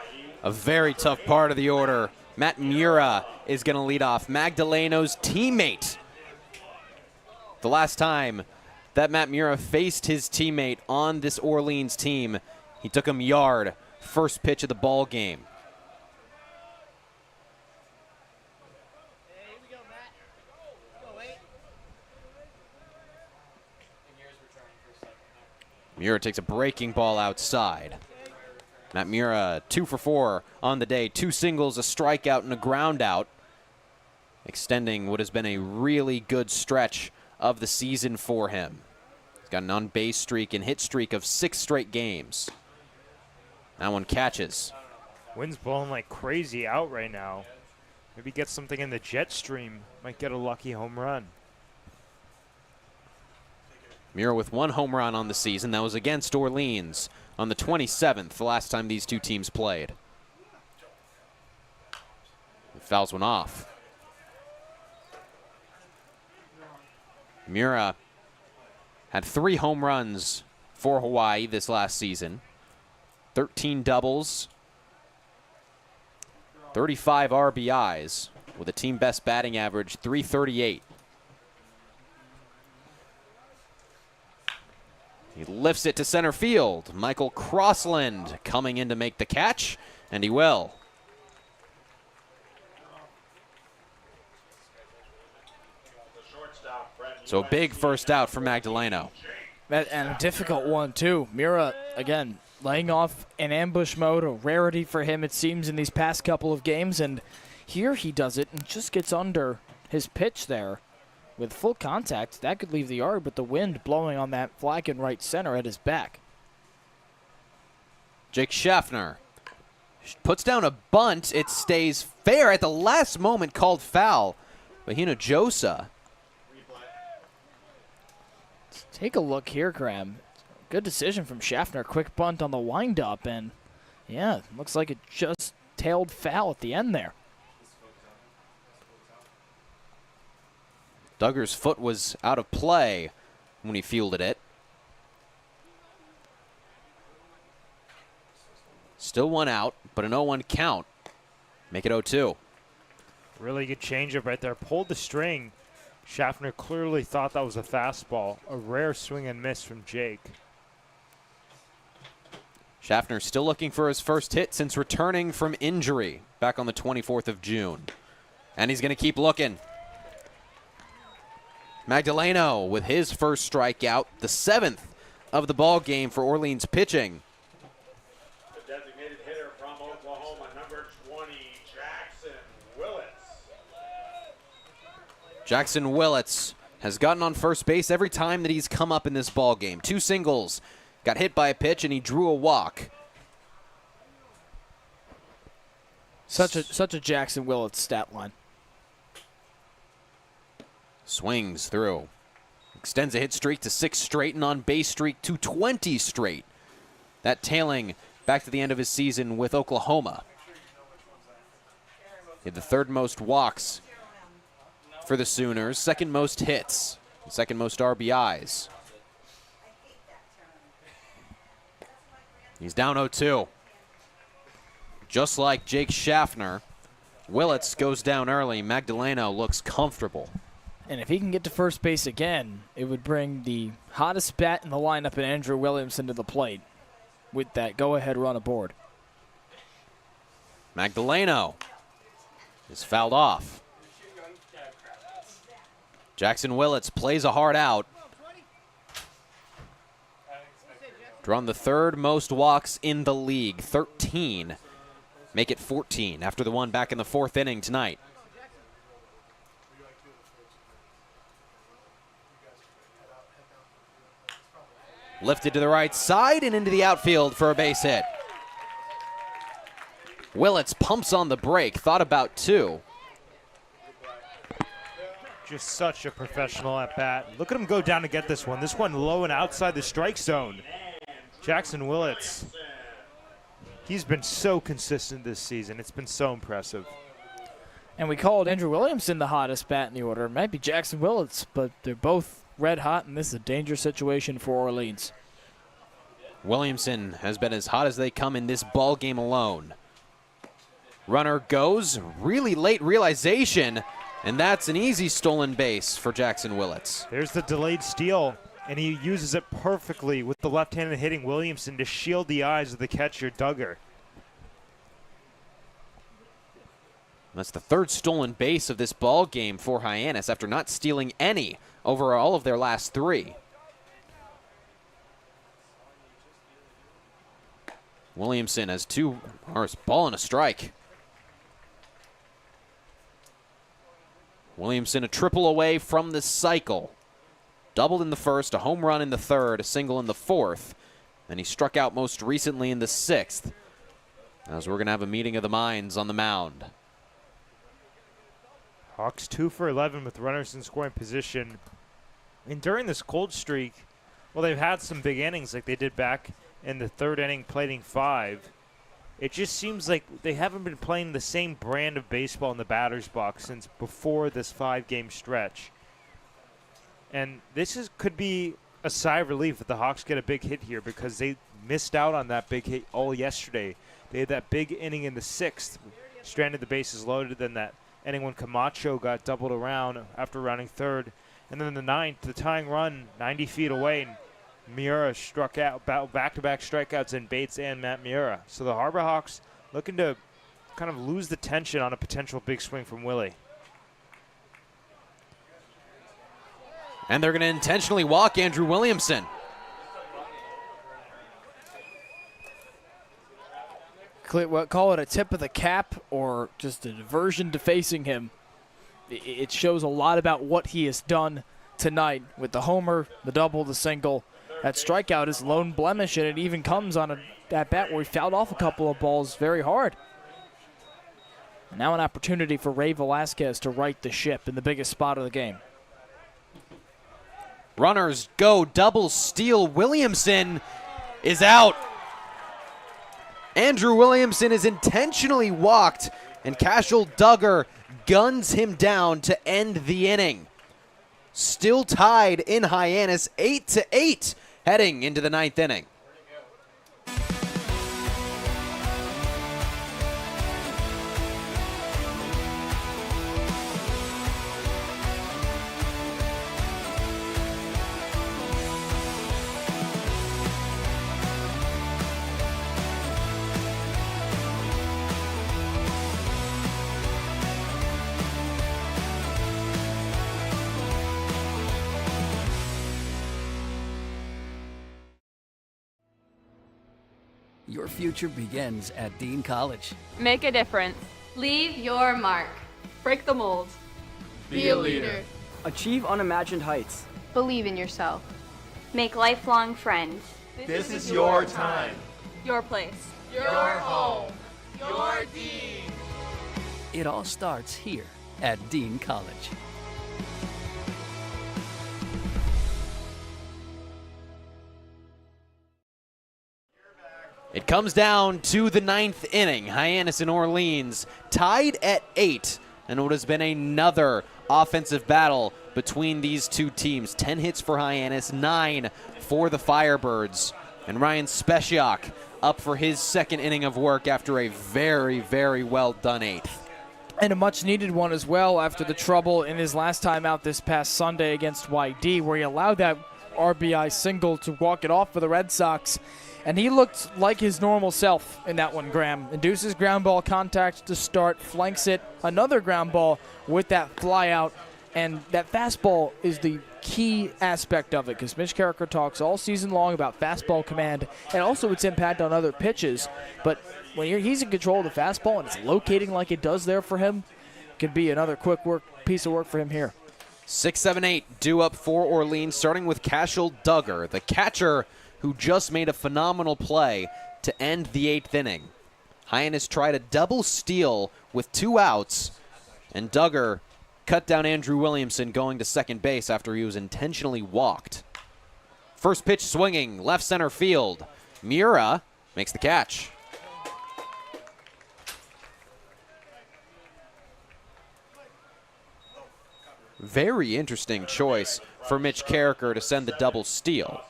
a very tough part of the order. Matt Mura is going to lead off. Magdaleno's teammate. The last time that Matt Mura faced his teammate on this Orleans team, he took him yard. First pitch of the ball game. Mura takes a breaking ball outside. Matt Mura 2 for 4 on the day. 2 singles, a strikeout, and a ground out, extending what has been a really good stretch of the season for him. He's got an on-base streak and hit streak of 6 straight games. That one catches. Wind's blowing like crazy out right now. Maybe get something in the jet stream. Might get a lucky home run. Mura with 1 home run on the season. That was against Orleans on the 27th, the last time these two teams played. He fouls one off. Mura had 3 home runs for Hawaii this last season. 13 doubles, 35 RBIs, with a team best batting average, .338. He lifts it to center field. Michael Crossland coming in to make the catch, and he will. So a big first out for Magdaleno. And a difficult one, too. Mura, again, laying off in ambush mode, a rarity for him, it seems, in these past couple of games. And here he does it and just gets under his pitch there. With full contact, that could leave the yard, but the wind blowing on that flag in right center at his back. Jake Schaffner puts down a bunt. It stays fair at the last moment, called foul. But Hinojosa Take a look here, Graham. Good decision from Schaffner. Quick bunt on the windup, and yeah, looks like it just tailed foul at the end there. Duggar's foot was out of play when he fielded it. Still one out, but an 0-1 count. Make it 0-2. Really good changeup right there. Pulled the string. Schaffner clearly thought that was a fastball. A rare swing and miss from Jake. Schaffner still looking for his first hit since returning from injury back on the 24th of June. And he's going to keep looking. Magdaleno with his first strikeout, the 7th of the ball game for Orleans pitching. The designated hitter from Oklahoma, number 20, Jackson Willits. Jackson Willits has gotten on first base every time that he's come up in this ball game. 2 singles, got hit by a pitch, and he drew a walk. Such a Jackson Willits stat line. Swings through. Extends a hit streak to 6 straight and on base streak to 20 straight. That tailing back to the end of his season with Oklahoma. He had the 3rd most walks for the Sooners, 2nd most hits, 2nd most RBIs. He's down 0-2. Just like Jake Schaffner, Willits goes down early. Magdaleno looks comfortable. And if he can get to first base again, it would bring the hottest bat in the lineup in Andrew Williamson to the plate with that go-ahead run aboard. Magdaleno is fouled off. Jackson Willits plays a hard out. Drawn the 3rd most walks in the league, 13. Make it 14 after the one back in the 4th inning tonight. Lifted to the right side and into the outfield for a base hit. Willits pumps on the brake, thought about 2. Just such a professional at bat. Look at him go down to get this one. This one low and outside the strike zone. Jackson Willits. He's been so consistent this season. It's been so impressive. And we called Andrew Williamson the hottest bat in the order. It might be Jackson Willits, but they're both red hot, and this is a dangerous situation for Orleans. Williamson has been as hot as they come in this ball game alone. Runner goes, really late realization, and that's an easy stolen base for Jackson Willits. There's the delayed steal, and he uses it perfectly with the left-handed hitting Williamson to shield the eyes of the catcher, Duggar. That's the 3rd stolen base of this ball game for Hyannis after not stealing any over all of their last 3. Williamson has 2 ball and a strike. Williamson a triple away from the cycle. Doubled in the 1st, a home run in the 3rd, a single in the 4th, and he struck out most recently in the 6th. As we're going to have a meeting of the minds on the mound. Hawks 2 for 11 with runners in scoring position. And during this cold streak, well, they've had some big innings like they did back in the 3rd inning, plating 5. It just seems like they haven't been playing the same brand of baseball in the batter's box since before this 5-game stretch. And this could be a sigh of relief if the Hawks get a big hit here because they missed out on that big hit all yesterday. They had that big inning in the 6th, stranded the bases loaded, then that inning when Camacho got doubled around after rounding 3rd. And then in the 9th, the tying run 90 feet away, and Miura struck out, back-to-back strikeouts in Bates and Matt Miura. So the Harbor Hawks looking to kind of lose the tension on a potential big swing from Willie. And they're going to intentionally walk Andrew Williamson. Call it a tip of the cap or just a diversion to facing him. It shows a lot about what he has done tonight with the homer, the double, the single. That strikeout is lone blemish, and it even comes on that bat where he fouled off a couple of balls very hard. And now an opportunity for Ray Velasquez to right the ship in the biggest spot of the game. Runners go, double steal. Williamson is out. Andrew Williamson is intentionally walked, and Cashel Duggar guns him down to end the inning. Still tied in Hyannis, 8-8, heading into the 9th inning. Your future begins at Dean College. Make a difference. Leave your mark. Break the mold. Be a leader. Achieve unimagined heights. Believe in yourself. Make lifelong friends. This is your time. Your place. Your home. Your Dean. It all starts here at Dean College. It comes down to the 9th inning. Hyannis and Orleans tied at 8, and what has been another offensive battle between these two teams. 10 hits for Hyannis, 9 for the Firebirds. And Ryan Speciak up for his second inning of work after a very, very well done 8th. And a much-needed one as well after the trouble in his last time out this past Sunday against YD, where he allowed that RBI single to walk it off for the Red Sox. And he looked like his normal self in that one, Graham. Induces ground ball contact to start, flanks it, another ground ball with that fly out. And that fastball is the key aspect of it, because Mitch Carricker talks all season long about fastball command and also its impact on other pitches. But when he's in control of the fastball and it's locating like it does there for him, could be another quick piece of work for him here. 6, 7, 8 due up for Orleans, starting with Cashel Duggar, the catcher who just made a phenomenal play to end the 8th inning. Hyannis tried a double steal with 2 outs, and Duggar cut down Andrew Williamson going to second base after he was intentionally walked. First pitch swinging, left center field. Mura makes the catch. Very interesting choice for Mitch Carricker to send the double steal.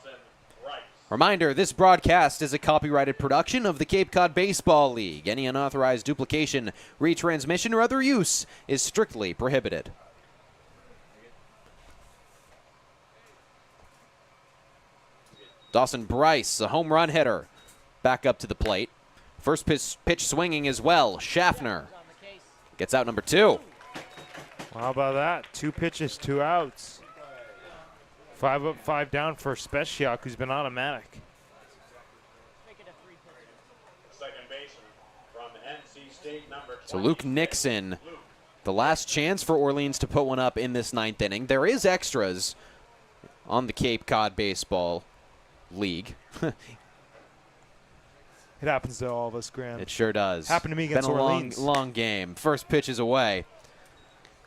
Reminder, this broadcast is a copyrighted production of the Cape Cod Baseball League. Any unauthorized duplication, retransmission, or other use is strictly prohibited. Dawson Bryce, a home run hitter, back up to the plate. First pitch swinging as well. Schaffner gets out number 2. How about that? 2 pitches, 2 outs. 5 up, 5 down for Speciak, who's been automatic. Second baseman from NC State, number 20. So Luke Nixon, the last chance for Orleans to put one up in this 9th inning. There is extras on the Cape Cod Baseball League. It happens to all of us, Graham. It sure does. Happened to me against Orleans. Been a long game. First pitch is away.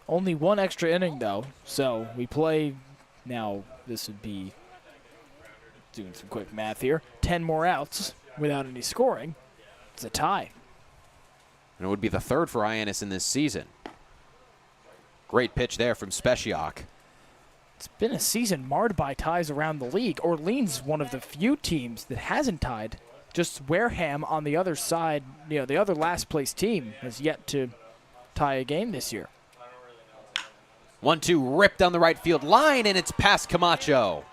Only 1 extra inning, though, so we play now. This would be, doing some quick math here, 10 more outs without any scoring. It's a tie. And it would be the 3rd for Hyannis in this season. Great pitch there from Speciak. It's been a season marred by ties around the league. Orleans, one of the few teams that hasn't tied. Just Wareham on the other side, the other last place team has yet to tie a game this year. 1-2 ripped down the right field line, and it's past Camacho.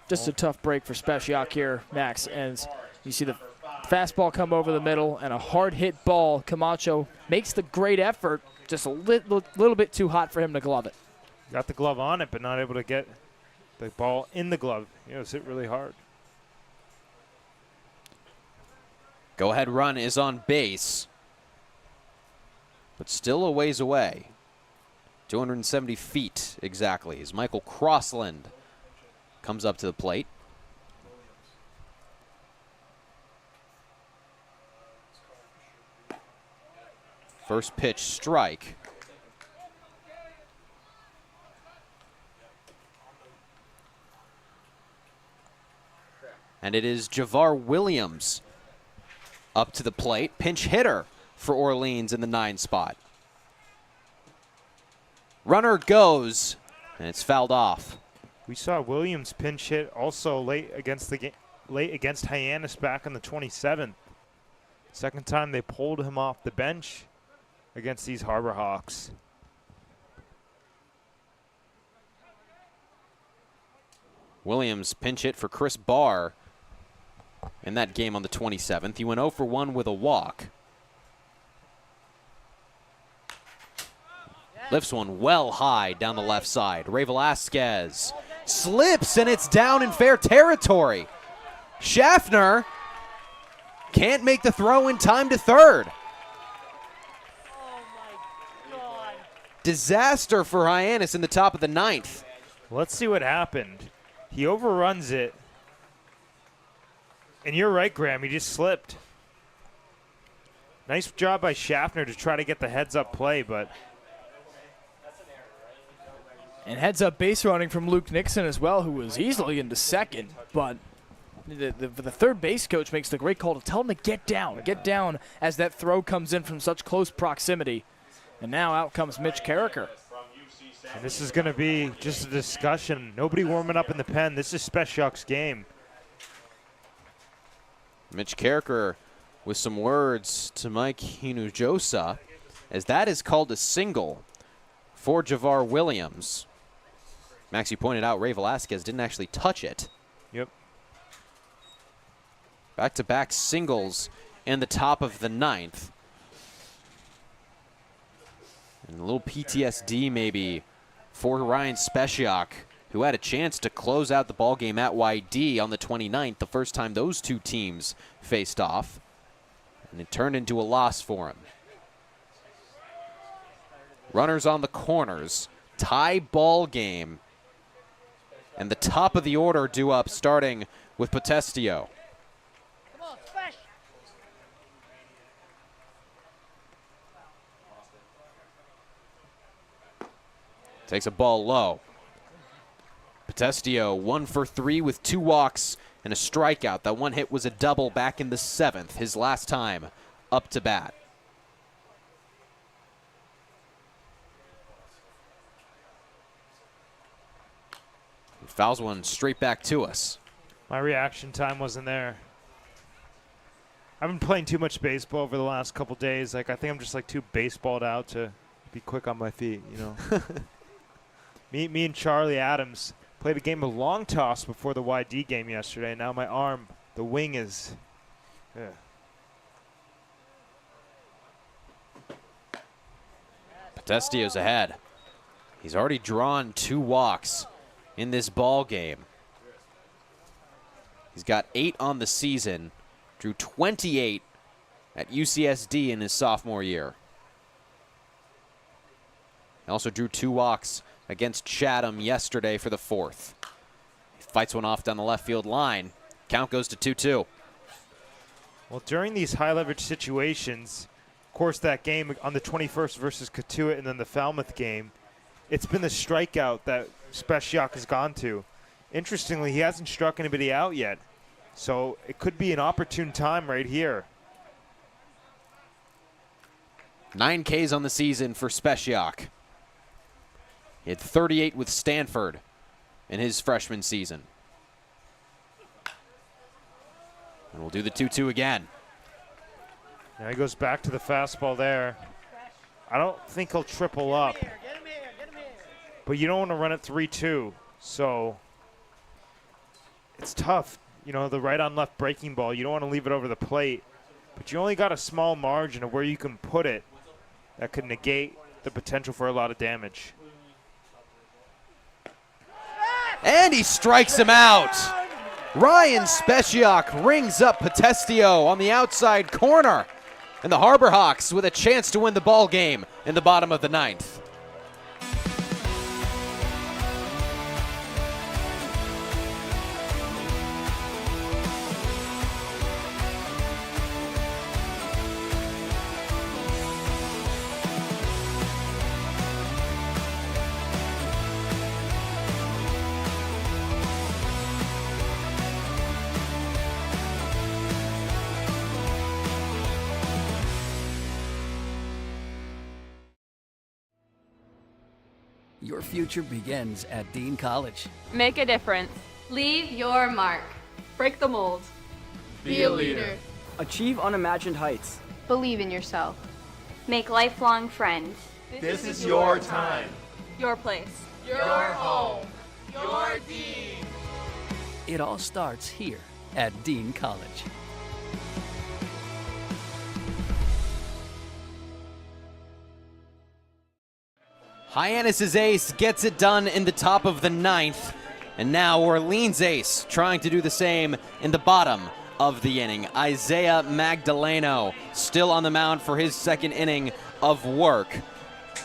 Just a tough break for Speciak here, Max. And you see the fastball come over the middle and a hard hit ball. Camacho makes the great effort, just a little bit too hot for him to glove it. Got the glove on it, but not able to get the ball in the glove. It was hit really hard. Go-ahead run is on base, but still a ways away. 270 feet exactly as Michael Crossland comes up to the plate. First pitch strike. And it is Javar Williams up to the plate. Pinch hitter for Orleans in the 9 spot. Runner goes, and it's fouled off. We saw Williams pinch hit also late against Hyannis back on the 27th. Second time they pulled him off the bench against these Harbor Hawks. Williams pinch hit for Chris Barr in that game on the 27th. He went 0 for 1 with a walk. Lifts one well high down the left side. Ray Velasquez slips, and it's down in fair territory. Schaffner can't make the throw in time to third. Disaster for Hyannis in the top of the 9th. Let's see what happened. He overruns it. And you're right, Graham, he just slipped. Nice job by Schaffner to try to get the heads-up play, but... And heads-up base running from Luke Nixon as well, who was easily into second, but the third base coach makes the great call to tell him to get down as that throw comes in from such close proximity. And now out comes Mitch Carricker. And this is going to be just a discussion. Nobody warming up in the pen. This is Special's game. Mitch Carricker with some words to Mike Hinojosa, as that is called a single for Javar Williams. Max, you pointed out Ray Velasquez didn't actually touch it. Yep. Back-to-back singles in the top of the 9th. And a little PTSD maybe for Ryan Speciak, who had a chance to close out the ballgame at YD on the 29th, the first time those two teams faced off. And it turned into a loss for him. Runners on the corners. Tie ball game. And the top of the order due up, starting with Potestio. Takes a ball low. Potestio 1 for 3 with 2 walks and a strikeout. That one hit was a double back in the 7th, his last time up to bat. He fouls one straight back to us. My reaction time wasn't there. I've been playing too much baseball over the last couple days. I think I'm just too baseballed out to be quick on my feet, Me and Charlie Adams played a game of long toss before the YD game yesterday. Now my arm, the wing is... Yeah. Potestio's ahead. He's already drawn 2 walks in this ball game. He's got 8 on the season. Drew 28 at UCSD in his sophomore year. He also drew 2 walks against Chatham yesterday for the 4th. He fights one off down the left field line. Count goes to 2-2. Well, during these high leverage situations, of course, that game on the 21st versus Cotuit and then the Falmouth game, it's been the strikeout that Speciak has gone to. Interestingly, he hasn't struck anybody out yet. So it could be an opportune time right here. 9 Ks on the season for Speciak. He had 38 with Stanford in his freshman season. And we'll do the 2-2 again. Now he goes back to the fastball there. I don't think he'll triple up. But you don't want to run it 3-2. So it's tough. The right on left breaking ball, you don't want to leave it over the plate. But you only got a small margin of where you can put it that could negate the potential for a lot of damage. And he strikes him out. Ryan Speciak rings up Potestio on the outside corner. And the Harbor Hawks with a chance to win the ball game in the bottom of the 9th. Your future begins at Dean College. Make a difference. Leave your mark. Break the mold. Be a leader. Achieve unimagined heights. Believe in yourself. Make lifelong friends. This is your time. Your place. Your home. Your Dean. It all starts here at Dean College. Hyannis' ace gets it done in the top of the 9th. And now Orleans' ace trying to do the same in the bottom of the inning. Isaiah Magdaleno still on the mound for his second inning of work.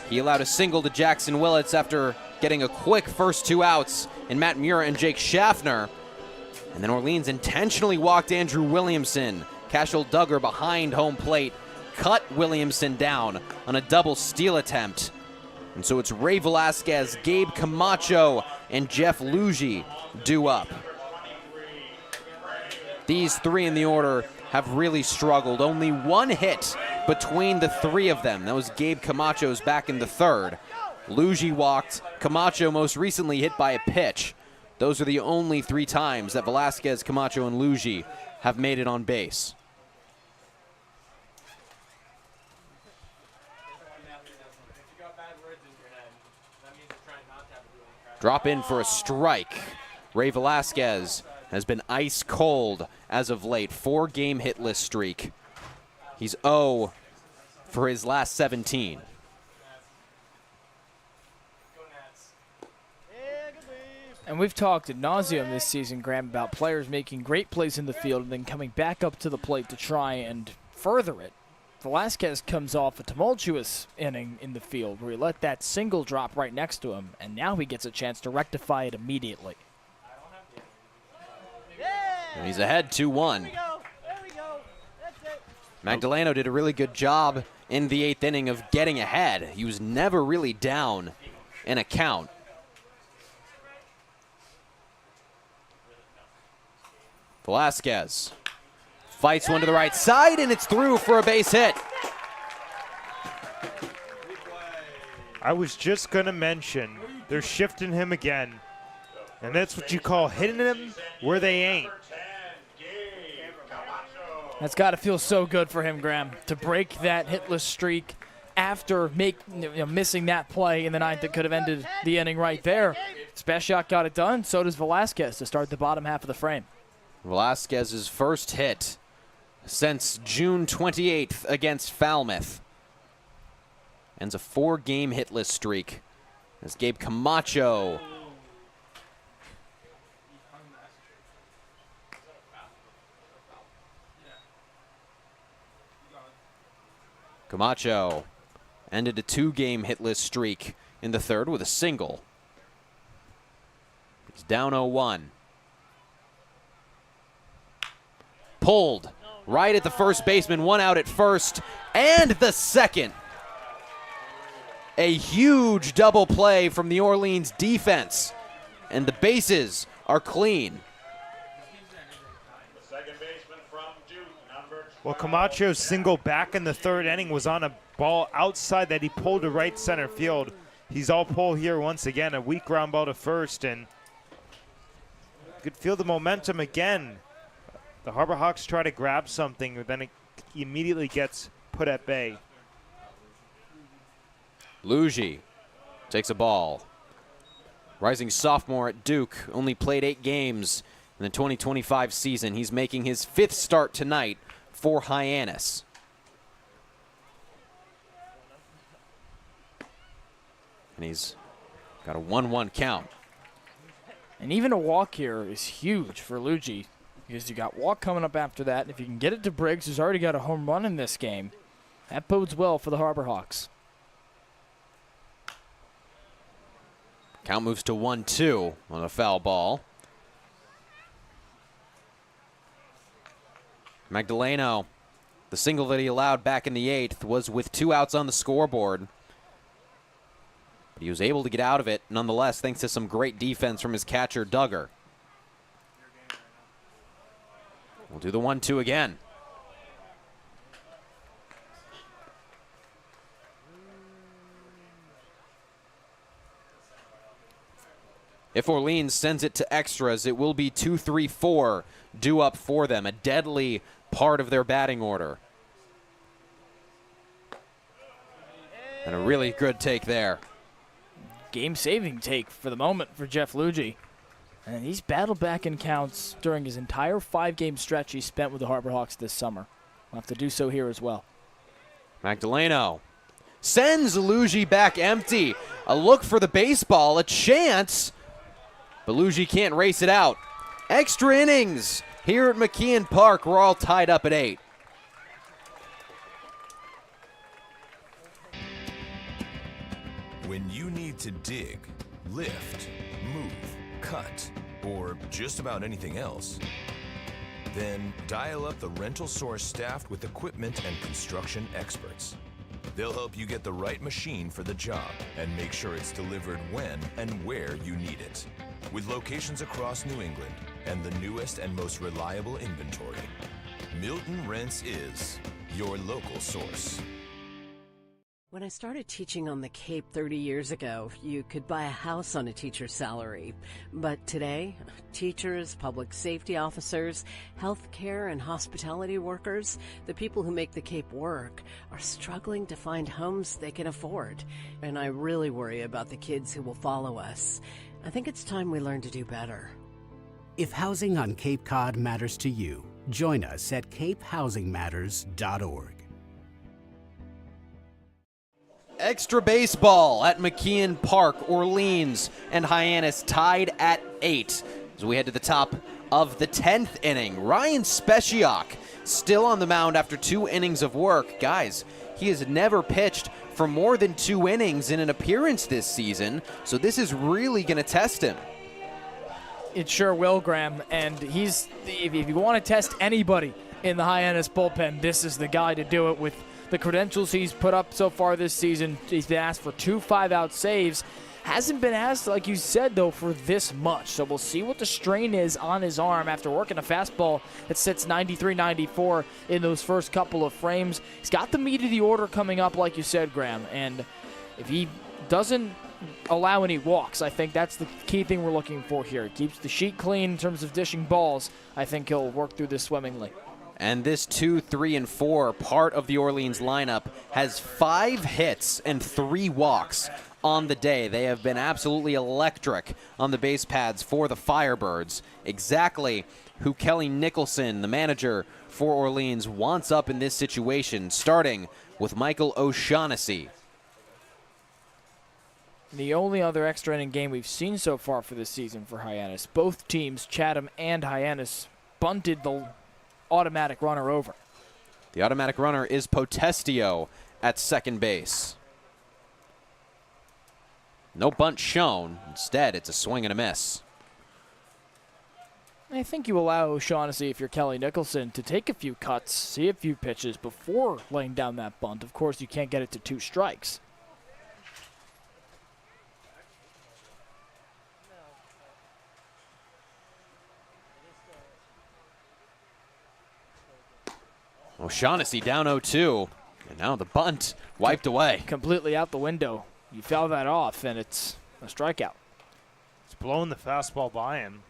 He allowed a single to Jackson Willits after getting a quick first 2 outs in Matt Mura and Jake Schaffner. And then Orleans intentionally walked Andrew Williamson. Cashel Duggar behind home plate cut Williamson down on a double steal attempt. And so it's Ray Velasquez, Gabe Camacho, and Jeff Lugie due up. These 3 in the order have really struggled. Only 1 hit between the 3 of them. That was Gabe Camacho's back in the 3rd. Lugie walked. Camacho most recently hit by a pitch. Those are the only 3 times that Velasquez, Camacho, and Lugie have made it on base. Drop in for a strike. Ray Velasquez has been ice cold as of late. 4-game hitless streak. He's 0 for his last 17. And we've talked ad nauseum this season, Graham, about players making great plays in the field and then coming back up to the plate to try and further it. Velasquez comes off a tumultuous inning in the field where he let that single drop right next to him, and now he gets a chance to rectify it immediately. And he's ahead 2-1. Magdaleno did a really good job in the 8th inning of getting ahead. He was never really down in a count. Velasquez fights one to the right side, and it's through for a base hit. I was just going to mention, they're shifting him again. And that's what you call hitting them where they ain't. That's got to feel so good for him, Graham, to break that hitless streak after missing that play in the 9th that could have ended the inning right there. Speciak got it done. So does Velasquez to start the bottom half of the frame. Velasquez's first hit since June 28th against Falmouth. Ends a 4-game hitless streak as Gabe Camacho ended a 2-game hitless streak in the 3rd with a single. He's down 0-1. Pulled right at the first baseman, 1 out at first, and the second. A huge double play from the Orleans defense, and the bases are clean. Well, Camacho's single back in the 3rd inning was on a ball outside that he pulled to right center field. He's all pull here once again, a weak ground ball to first, and you could feel the momentum again. The Harbor Hawks try to grab something, but then it immediately gets put at bay. Lugie takes a ball. Rising sophomore at Duke, only played 8 games in the 2025 season. He's making his 5th start tonight for Hyannis. And he's got a 1-1 count. And even a walk here is huge for Lugie, because you got walk coming up after that. And if you can get it to Briggs, who's already got a home run in this game, that bodes well for the Harbor Hawks. Count moves to 1-2 on a foul ball. Magdaleno, the single that he allowed back in the 8th was with 2 outs on the scoreboard. But he was able to get out of it, nonetheless, thanks to some great defense from his catcher, Duggar. We'll do the 1-2 again. If Orleans sends it to extras, it will be 2-3-4 due up for them, a deadly part of their batting order. And a really good take there. Game-saving take for the moment for Jeff Luigi. And he's battled back in counts during his entire 5-game stretch he spent with the Harbor Hawks this summer. We'll have to do so here as well. Magdaleno sends Luigi back empty. A look for the baseball, a chance, but Luigi can't race it out. Extra innings here at McKeon Park. We're all tied up at 8. When you need to dig, lift, move, cut, or just about anything else, then dial up the rental source staffed with equipment and construction experts. They'll help you get the right machine for the job and make sure it's delivered when and where you need it. With locations across New England and the newest and most reliable inventory, Milton Rents is your local source. When I started teaching on the Cape 30 years ago, you could buy a house on a teacher's salary. But today, teachers, public safety officers, healthcare and hospitality workers, the people who make the Cape work, are struggling to find homes they can afford. And I really worry about the kids who will follow us. I think it's time we learn to do better. If housing on Cape Cod matters to you, join us at capehousingmatters.org. Extra baseball at McKeon Park. Orleans and Hyannis tied at 8 as we head to the top of the 10th inning. Ryan Speciak still on the mound after 2 innings of work. Guys, he has never pitched for more than 2 innings in an appearance this season, so this is really going to test him. It sure will, Graham, and if you want to test anybody in the Hyannis bullpen, this is the guy to do it with the credentials he's put up so far this season. He's been asked for 2 5-out saves. Hasn't been asked, like you said, though, for this much. So we'll see what the strain is on his arm after working a fastball that sits 93-94 in those first couple of frames. He's got the meat of the order coming up, like you said, Graham. And if he doesn't allow any walks, I think that's the key thing we're looking for here. He keeps the sheet clean in terms of dishing balls. I think he'll work through this swimmingly. And this 2, 3, and 4 part of the Orleans lineup has 5 hits and 3 walks on the day. They have been absolutely electric on the base pads for the Firebirds. Exactly who Kelly Nicholson, the manager for Orleans, wants up in this situation, starting with Michael O'Shaughnessy. The only other extra inning game we've seen so far for this season for Hyannis, both teams, Chatham and Hyannis, bunted the automatic runner over. The automatic runner is Potestio at second base. No bunt shown. Instead, it's a swing and a miss. I think you allow O'Shaughnessy, if you're Kelly Nicholson, to take a few cuts, see a few pitches before laying down that bunt. Of course, you can't get it to 2 strikes. O'Shaughnessy down 0-2, and now the bunt wiped away. Completely out the window. You foul that off, and it's a strikeout. It's blowing the fastball by him.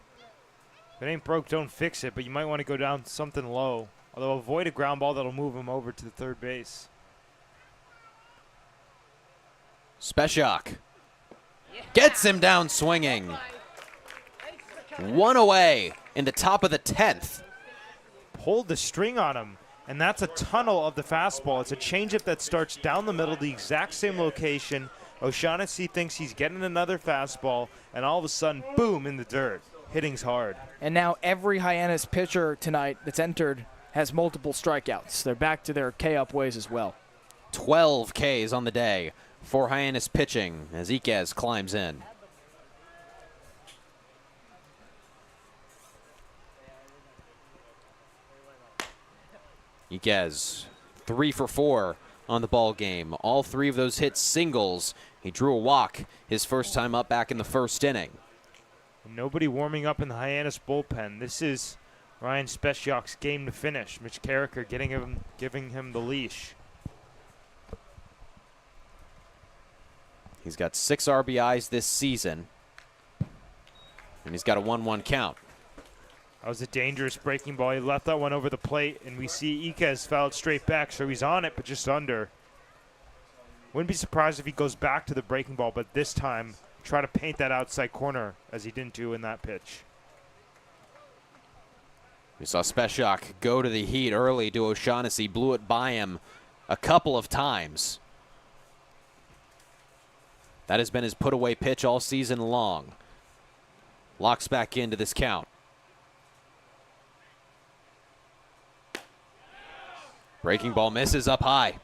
If it ain't broke, don't fix it, but you might want to go down something low. Although avoid a ground ball that'll move him over to the third base. Speciak gets him down swinging. 1 away in the top of the 10th. Pulled the string on him. And that's a tunnel of the fastball. It's a changeup that starts down the middle, the exact same location. O'Shaughnessy thinks he's getting another fastball, and all of a sudden, boom, in the dirt. Hitting's hard. And now every Hyannis pitcher tonight that's entered has multiple strikeouts. They're back to their K-up ways as well. 12 Ks on the day for Hyannis pitching as Iquez climbs in. Iquez, 3 for 4 on the ball game. All 3 of those hits singles. He drew a walk his first time up back in the first inning. Nobody warming up in the Hyannis bullpen. This is Ryan Speciak's game to finish. Mitch Carricker giving him the leash. He's got 6 RBIs this season. And he's got a 1-1 count. That was a dangerous breaking ball. He left that one over the plate, and we see Iquez fouled straight back, so he's on it, but just under. Wouldn't be surprised if he goes back to the breaking ball, but this time try to paint that outside corner as he didn't do in that pitch. We saw Speciak go to the heat early to O'Shaughnessy, blew it by him a couple of times. That has been his put-away pitch all season long. Locks back into this count. Breaking ball misses up high.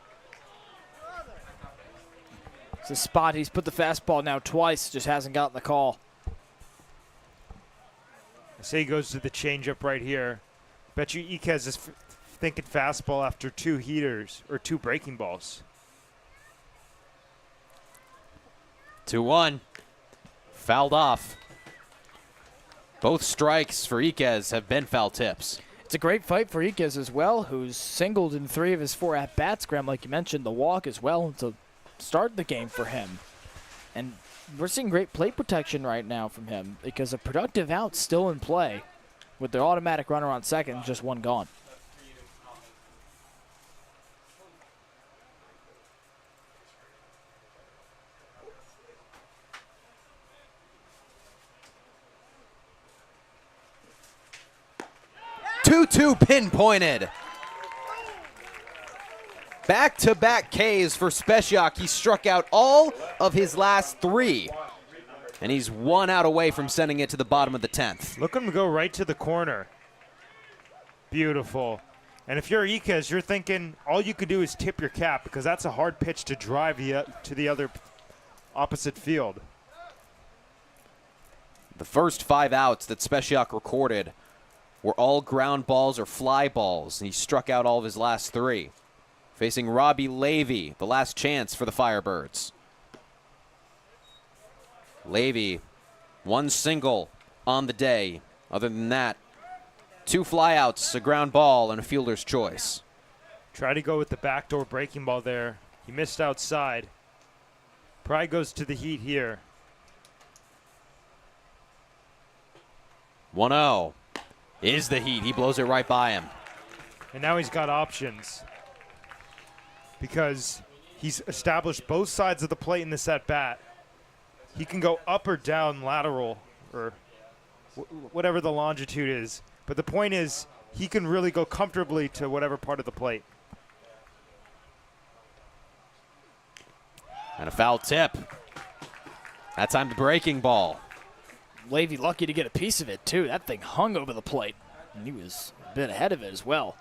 It's a spot. He's put the fastball now twice, just hasn't gotten the call. I say he goes to the changeup right here. Bet you Iquez is thinking fastball after 2 heaters or 2 breaking balls. 2-1. Fouled off. Both strikes for Iquez have been foul tips. It's a great fight for Iquez as well, who's singled in 3 of his 4 at-bats. Graham, like you mentioned, the walk as well to start the game for him. And we're seeing great plate protection right now from him because a productive out still in play with the automatic runner on second, just 1 gone. Two pinpointed. Back-to-back Ks for Speciak. He struck out all of his last 3. And he's 1 out away from sending it to the bottom of the 10th. Look at him go right to the corner. Beautiful. And if you're Iquez, you're thinking all you could do is tip your cap because that's a hard pitch to drive to the other opposite field. The first 5 outs that Speciak recorded were all ground balls or fly balls, and he struck out all of his last 3. Facing Robbie Levy, the last chance for the Firebirds. Levy, 1 single on the day. Other than that, 2 flyouts, a ground ball, and a fielder's choice. Try to go with the backdoor breaking ball there. He missed outside. Probably goes to the heat here. 1-0 is the heat. He blows it right by him. And now he's got options because he's established both sides of the plate in this at-bat. He can go up or down lateral or whatever the longitude is. But the point is he can really go comfortably to whatever part of the plate. And a foul tip. That time the breaking ball. Levy lucky to get a piece of it, too. That thing hung over the plate, and he was a bit ahead of it as well.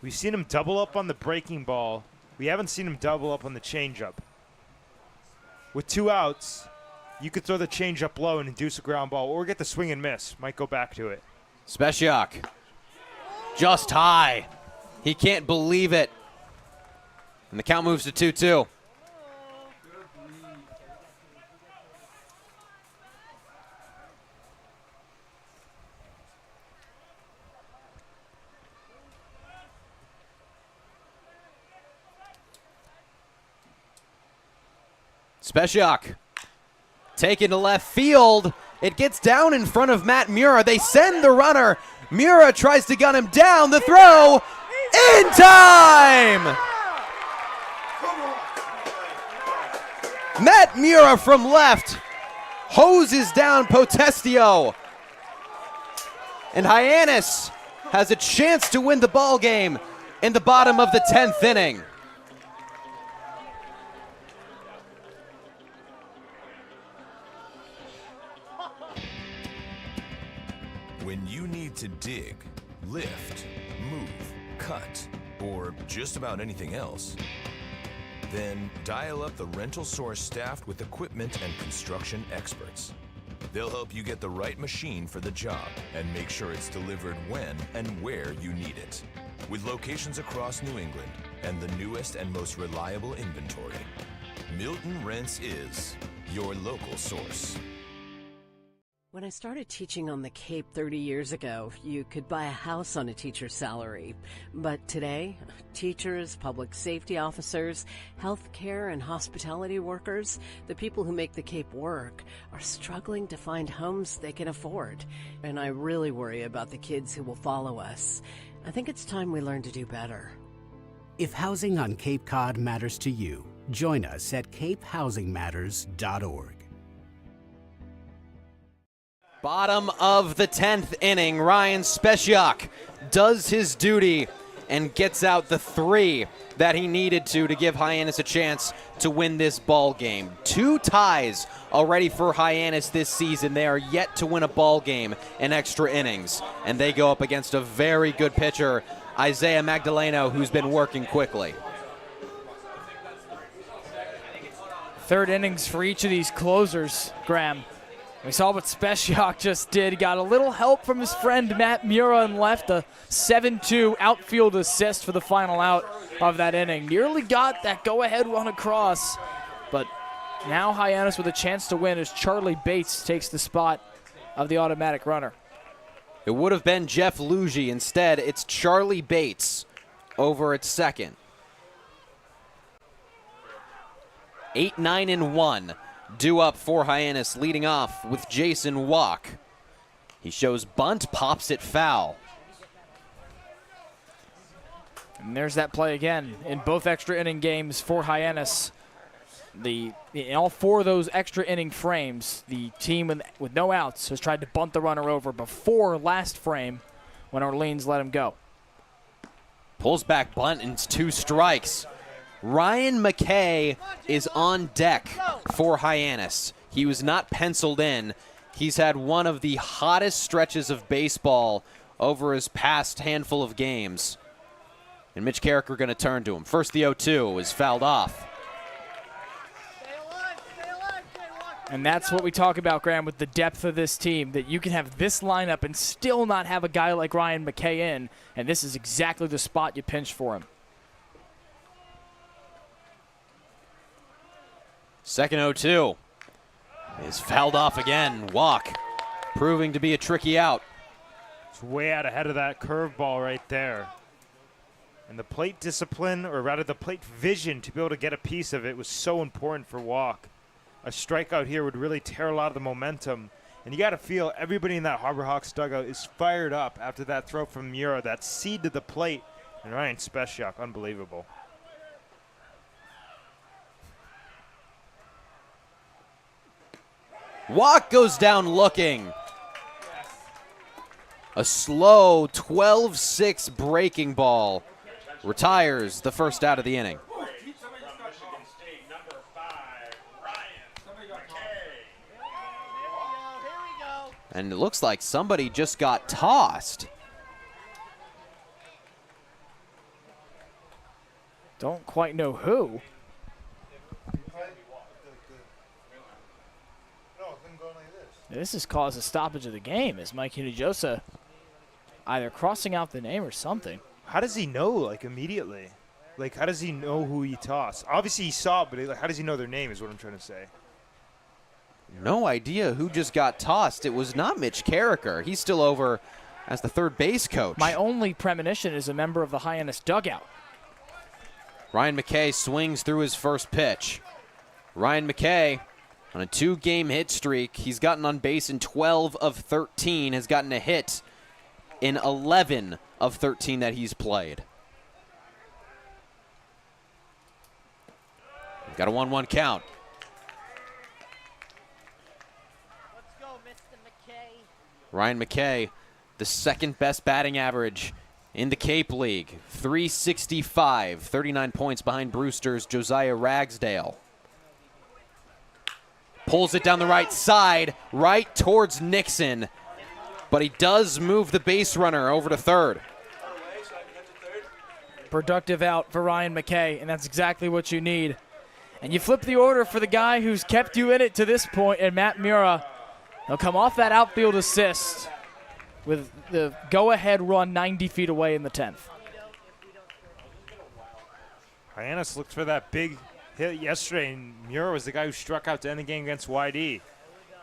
We've seen him double up on the breaking ball. We haven't seen him double up on the changeup. With 2 outs, you could throw the changeup low and induce a ground ball or get the swing and miss. Might go back to it. Speciak just high. He can't believe it. And the count moves to 2-2. Speciak taken to left field. It gets down in front of Matt Mura. They send the runner. Mura tries to gun him down. The throw in time. Matt Mura from left hoses down Potestio. And Hyannis has a chance to win the ball game in the bottom of the 10th inning. When you need to dig, lift, move, cut, or just about anything else, then dial up the rental source staffed with equipment and construction experts. They'll help you get the right machine for the job and make sure it's delivered when and where you need it. With locations across New England and the newest and most reliable inventory, Milton Rents is your local source. When I started teaching on the Cape 30 years ago, you could buy a house on a teacher's salary. But today, teachers, public safety officers, healthcare and hospitality workers, the people who make the Cape work, are struggling to find homes they can afford. And I really worry about the kids who will follow us. I think it's time we learn to do better. If housing on Cape Cod matters to you, join us at capehousingmatters.org. Bottom of the 10th inning, Ryan Speciak does his duty and gets out the 3 that he needed to give Hyannis a chance to win this ball game. 2 ties already for Hyannis this season. They are yet to win a ball game in extra innings, and they go up against a very good pitcher, Isaiah Magdaleno, who's been working quickly. Third innings for each of these closers, Graham. We saw what Speciak just did. He got a little help from his friend Matt Mura and left a 7-2 outfield assist for the final out of that inning. Nearly got that go-ahead run across, but now Hyannis with a chance to win as Charlie Bates takes the spot of the automatic runner. It would have been Jeff Lugie. Instead, it's Charlie Bates over at second. 8, 9, and 1. Due up for Hyannis, leading off with Jason Walk. He shows bunt, pops it foul. And there's that play again in both extra inning games for Hyannis. In all 4 of those extra inning frames, the team with no outs has tried to bunt the runner over before last frame when Orleans let him go. Pulls back bunt and it's 2 strikes. Ryan McKay is on deck for Hyannis. He was not penciled in. He's had one of the hottest stretches of baseball over his past handful of games. And Mitch Carricker going to turn to him. First, the 0-2 is fouled off. And that's what we talk about, Graham, with the depth of this team, that you can have this lineup and still not have a guy like Ryan McKay in, and this is exactly the spot you pinch for him. Second 0-2 is fouled off again. Walk proving to be a tricky out. It's way out ahead of that curveball right there. And the plate discipline, or rather the plate vision to be able to get a piece of it, was so important for Walk. A strikeout here would really tear a lot of the momentum. And you got to feel everybody in that Harbor Hawks dugout is fired up after that throw from Mura, that seed to the plate. And Ryan Speciak, unbelievable. Walk goes down looking. A slow 12-6 breaking ball retires the first out of the inning. And it looks like somebody just got tossed. Don't quite know who. This has caused a stoppage of the game as Mike Hinojosa either crossing out the name or something. How does he know, like, immediately? Like, how does he know who he tossed? Obviously he saw it, but like, how does he know their name is what I'm trying to say. No idea who just got tossed. It was not Mitch Carricker. He's still over as the third base coach. My only premonition is a member of the Hyannis dugout. Ryan McKay swings through his first pitch. Ryan McKay on a 2-game hit streak. He's gotten on base in 12 of 13, has gotten a hit in 11 of 13 that he's played. We've got a 1-1 count. Ryan McKay, the second best batting average in the Cape League. 365, 39 points behind Brewster's Josiah Ragsdale. Pulls it down the right side, right towards Nixon. But he does move the base runner over to third. Productive out for Ryan McKay, and that's exactly what you need. And you flip the order for the guy who's kept you in it to this point, and Matt Mura. He'll come off that outfield assist with the go-ahead run 90 feet away in the 10th. Hyannis looked for that big hit yesterday, and Mura was the guy who struck out to end the game against YD.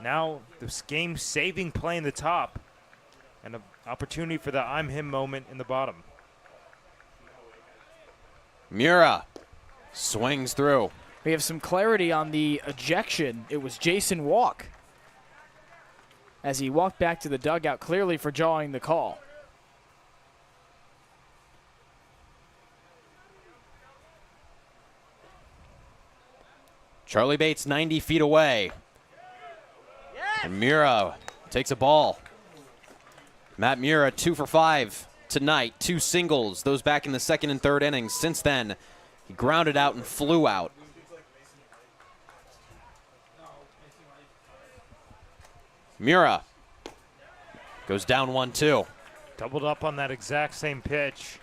Now this game-saving play in the top, and an opportunity for the I'm him moment in the bottom. Mura swings through. We have some clarity on the ejection. It was Jason Walk as he walked back to the dugout, clearly for jawing the call. Charlie Bates 90 feet away. And Mura takes a ball. Matt Mura 2 for 5 tonight. 2 singles, those back in the second and third innings. Since then, he grounded out and flew out. Mura goes down 1-2. Doubled up on that exact same pitch.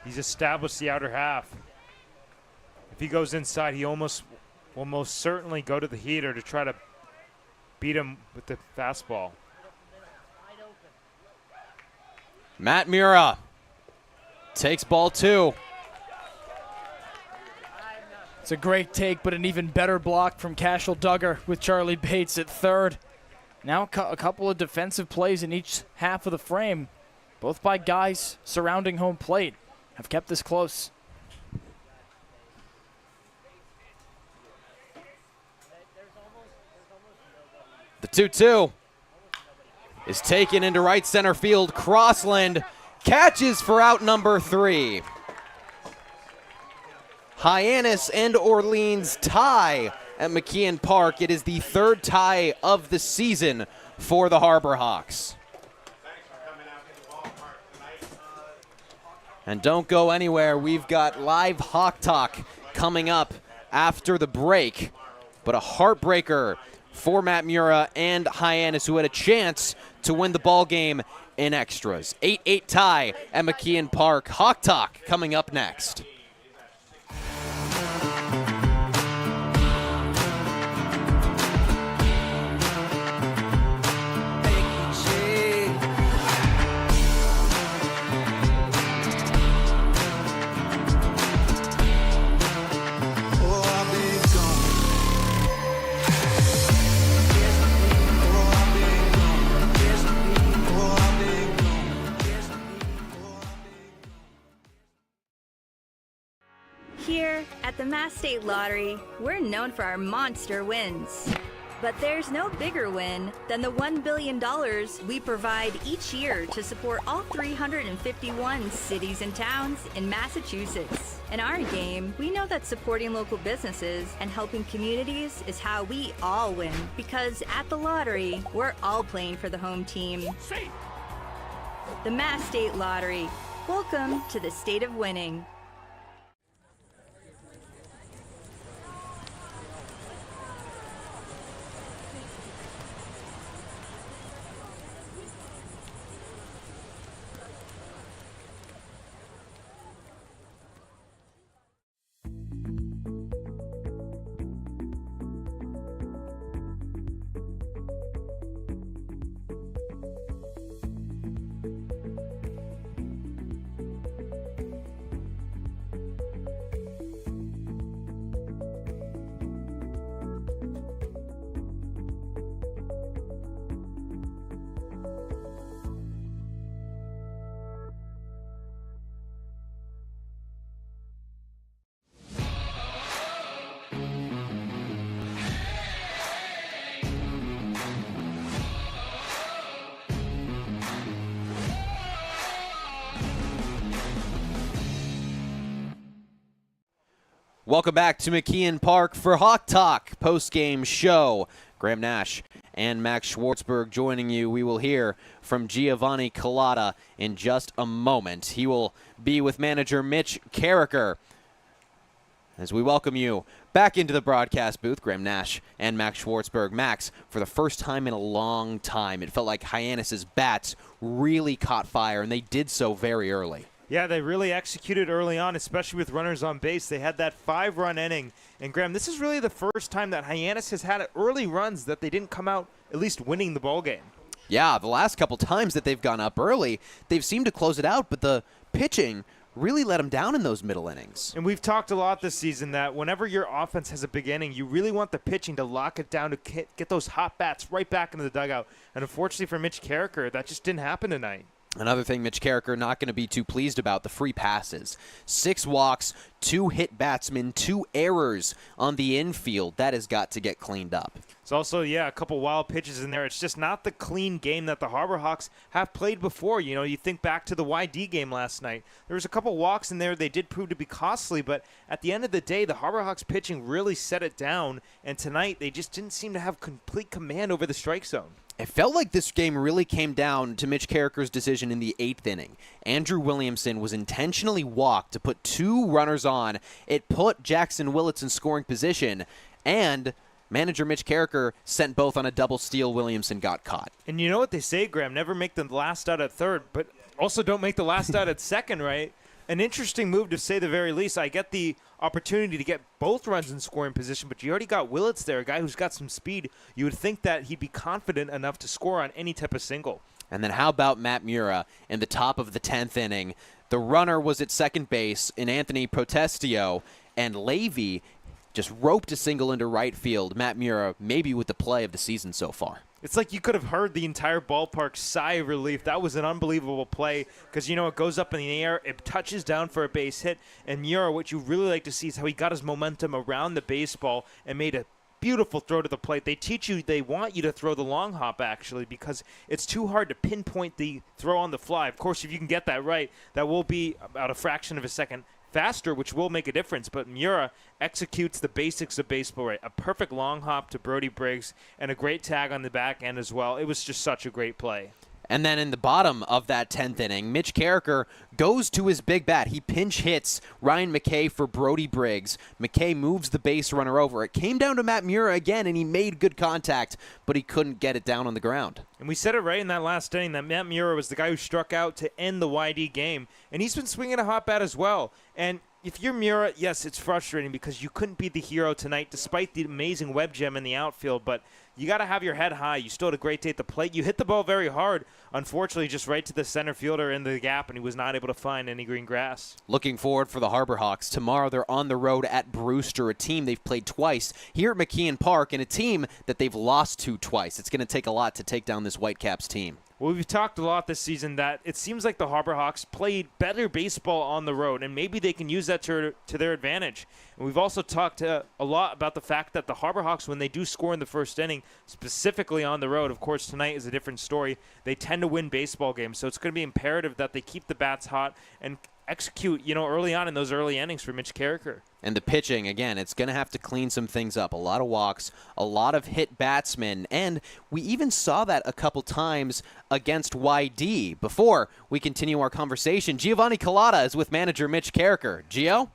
He's established the outer half. If he goes inside, he almost will most certainly go to the heater to try to beat him with the fastball. Matt Mura takes ball 2. It's a great take, but an even better block from Cashel Duggar with Charlie Bates at third. Now a couple of defensive plays in each half of the frame, both by guys surrounding home plate, have kept this close. The 2-2 is taken into right center field. Crossland catches for out number 3. Hyannis and Orleans tie at McKeon Park. It is the 3rd tie of the season for the Harbor Hawks. And don't go anywhere. We've got live Hawk Talk coming up after the break. But a heartbreaker for Matt Mura and Hyannis, who had a chance to win the ball game in extras. 8-8 tie at McKeon Park. Hawk Talk coming up next. Here at the Mass State Lottery, we're known for our monster wins. But there's no bigger win than the $1 billion we provide each year to support all 351 cities and towns in Massachusetts. In our game, we know that supporting local businesses and helping communities is how we all win. Because at the lottery, we're all playing for the home team. The Mass State Lottery. Welcome to the state of winning. Welcome back to McKeon Park for Hawk Talk post-game show. Graham Nash and Max Schwartzberg joining you. We will hear from Giovanni Collada in just a moment. He will be with manager Mitch Carricker as we welcome you back into the broadcast booth. Graham Nash and Max Schwartzberg. Max, for the first time in a long time, it felt like Hyannis' bats really caught fire, and they did so very early. Yeah, they really executed early on, especially with runners on base. They had that 5-run inning. And, Graham, this is really the first time that Hyannis has had early runs that they didn't come out at least winning the ball game. Yeah, the last couple times that they've gone up early, they've seemed to close it out, but the pitching really let them down in those middle innings. And we've talked a lot this season that whenever your offense has a big inning, you really want the pitching to lock it down to get those hot bats right back into the dugout. And unfortunately for Mitch Carricker, that just didn't happen tonight. Another thing Mitch Carricker not going to be too pleased about, the free passes. 6 walks, 2 hit batsmen, 2 errors on the infield. That has got to get cleaned up. It's also, a couple wild pitches in there. It's just not the clean game that the Harbor Hawks have played before. You know, you think back to the YD game last night. There was a couple walks in there. They did prove to be costly, but at the end of the day, the Harbor Hawks pitching really set it down, and tonight they just didn't seem to have complete command over the strike zone. It felt like this game really came down to Mitch Carricker's decision in the 8th inning. Andrew Williamson was intentionally walked to put 2 runners on. It put Jackson Willits in scoring position, and manager Mitch Carricker sent both on a double steal. Williamson got caught. And you know what they say, Graham, never make the last out at third, but also don't make the last out at second, right? An interesting move to say the very least. I get the opportunity to get both runs in scoring position, but you already got Willits there, a guy who's got some speed. You would think that he'd be confident enough to score on any type of single. And then how about Matt Mura in the top of the 10th inning? The runner was at second base in Anthony Protestio, and Levy just roped a single into right field. Matt Mura maybe with the play of the season so far. It's like you could have heard the entire ballpark sigh of relief. That was an unbelievable play because, it goes up in the air, it touches down for a base hit, and Mura, what you really like to see is how he got his momentum around the baseball and made a beautiful throw to the plate. They want you to throw the long hop, actually, because it's too hard to pinpoint the throw on the fly. Of course, if you can get that right, that will be about a fraction of a second faster, which will make a difference. But Mura executes the basics of baseball right. A perfect long hop to Brody Briggs and a great tag on the back end as well. It was just such a great play. And then in the bottom of that 10th inning, Mitch Carricker goes to his big bat. He pinch hits Ryan McKay for Brody Briggs. McKay moves the base runner over. It came down to Matt Mura again, and he made good contact, but he couldn't get it down on the ground. And we said it right in that last inning that Matt Mura was the guy who struck out to end the YD game. And he's been swinging a hot bat as well. And if you're Mura, yes, it's frustrating because you couldn't be the hero tonight despite the amazing web gem in the outfield, but you got to have your head high. You still had a great day at the plate. You hit the ball very hard, unfortunately, just right to the center fielder in the gap, and he was not able to find any green grass. Looking forward for the Harbor Hawks. Tomorrow they're on the road at Brewster, a team they've played twice here at McKeon Park, and a team that they've lost to twice. It's going to take a lot to take down this Whitecaps team. Well, we've talked a lot this season that it seems like the Harbor Hawks played better baseball on the road, and maybe they can use that to their advantage. And we've also talked a lot about the fact that the Harbor Hawks, when they do score in the first inning, specifically on the road, of course tonight is a different story, they tend to win baseball games. So it's going to be imperative that they keep the bats hot and execute, early on in those early innings for Mitch Carricker. And the pitching, again, it's going to have to clean some things up. A lot of walks, a lot of hit batsmen, and we even saw that a couple times against YD. Before we continue our conversation, Giovanni Collada is with manager Mitch Carricker. Gio?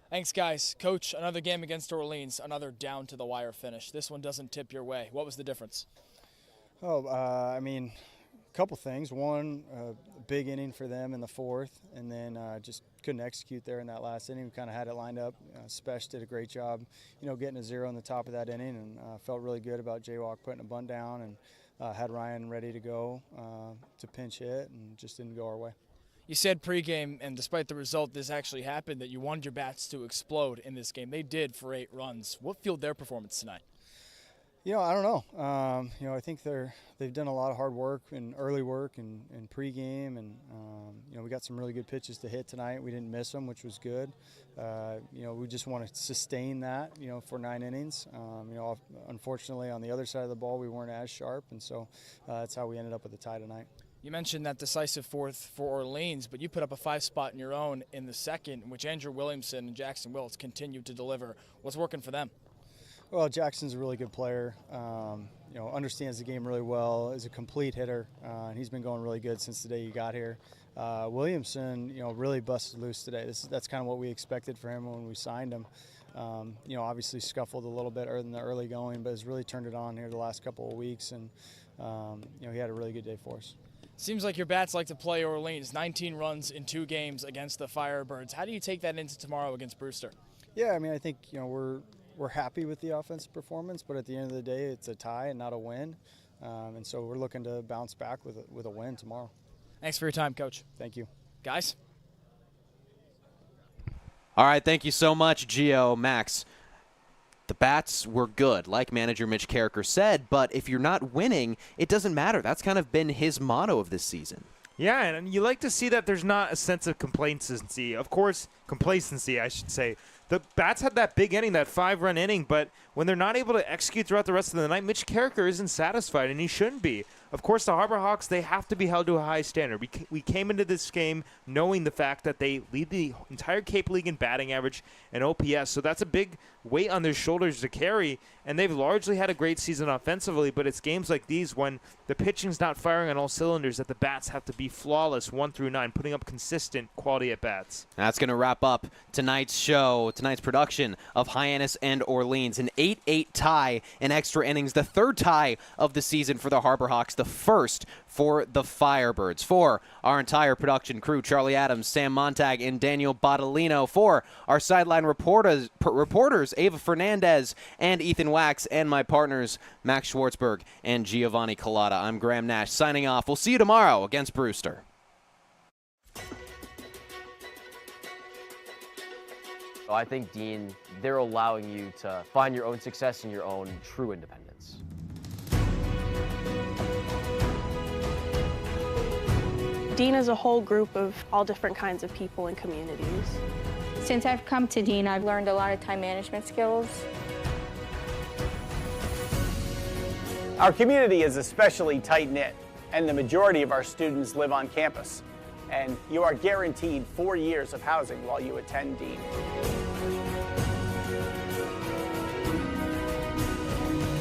Thanks, guys. Coach, another game against Orleans, another down-to-the-wire finish. This one doesn't tip your way. What was the difference? A couple things. One, big inning for them in the 4th, and then just couldn't execute there in that last inning. We kind of had it lined up. Spesh did a great job, getting a 0 in the top of that inning, and felt really good about Jaywalk putting a bunt down, and had Ryan ready to go to pinch hit, and just didn't go our way. You said pregame, and despite the result, this actually happened, that you wanted your bats to explode in this game. They did for 8 runs. What fueled their performance tonight? I don't know. I think they've done a lot of hard work and early work and pregame, and we got some really good pitches to hit tonight. We didn't miss them, which was good. We just want to sustain that, for 9 innings. Unfortunately, on the other side of the ball, we weren't as sharp, and so that's how we ended up with a tie tonight. You mentioned that decisive 4th for Orleans, but you put up a 5 spot in your own in the 2nd, in which Andrew Williamson and Jackson Willits continued to deliver. What's working for them? Well, Jackson's a really good player. Understands the game really well. Is a complete hitter, and he's been going really good since the day he got here. Williamson, really busted loose today. That's kind of what we expected for him when we signed him. Obviously scuffled a little bit in the early going, but has really turned it on here the last couple of weeks, and he had a really good day for us. Seems like your bats like to play Orleans. 19 runs in 2 games against the Firebirds. How do you take that into tomorrow against Brewster? Yeah, I think we're happy with the offensive performance, but at the end of the day, it's a tie and not a win. And so we're looking to bounce back with a win tomorrow. Thanks for your time, Coach. Thank you. Guys? All right, thank you so much, Gio, Max. The bats were good, like manager Mitch Carricker said, but if you're not winning, it doesn't matter. That's kind of been his motto of this season. Yeah, and you like to see that there's not a sense of complacency. Of course, complacency, I should say. The bats had that big inning, that 5-run inning, but when they're not able to execute throughout the rest of the night, Mitch Carricker isn't satisfied, and he shouldn't be. Of course, the Harbor Hawks, they have to be held to a high standard. We came into this game knowing the fact that they lead the entire Cape League in batting average and OPS, so that's a big weight on their shoulders to carry, and they've largely had a great season offensively, but it's games like these when the pitching's not firing on all cylinders that the bats have to be flawless 1 through 9, putting up consistent quality at bats. That's going to wrap up tonight's show, tonight's production of Hyannis and Orleans. An 8-8 tie in extra innings, the third tie of the season for the Harbor Hawks, the first for the Firebirds. For our entire production crew, Charlie Adams, Sam Montag, and Daniel Bottolino. For our sideline reporters Ava Fernandez and Ethan Wax, and my partners, Max Schwartzberg and Giovanni Collada. I'm Graham Nash signing off. We'll see you tomorrow against Brewster. I think, Dean, they're allowing you to find your own success and your own true independence. Dean is a whole group of all different kinds of people and communities. Since I've come to Dean, I've learned a lot of time management skills. Our community is especially tight-knit, and the majority of our students live on campus. And you are guaranteed 4 years of housing while you attend Dean.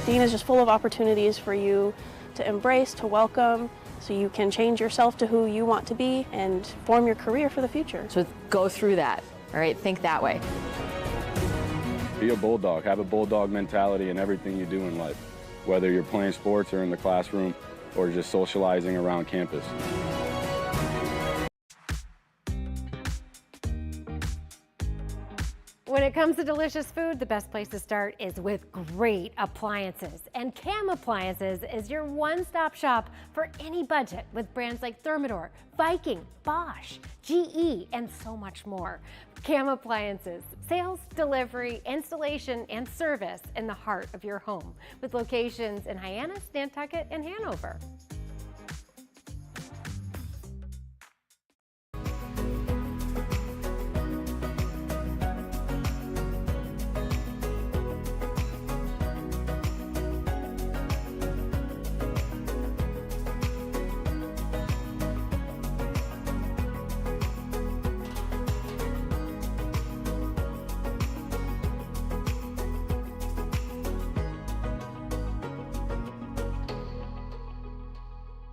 Dean is just full of opportunities for you to embrace, to welcome, so you can change yourself to who you want to be and form your career for the future. So go through that, all right? Think that way. Be a bulldog. Have a bulldog mentality in everything you do in life, whether you're playing sports or in the classroom or just socializing around campus. When it comes to delicious food, the best place to start is with great appliances. And Cam Appliances is your one-stop shop for any budget with brands like Thermador, Viking, Bosch, GE, and so much more. Cam Appliances, sales, delivery, installation, and service in the heart of your home with locations in Hyannis, Nantucket, and Hanover.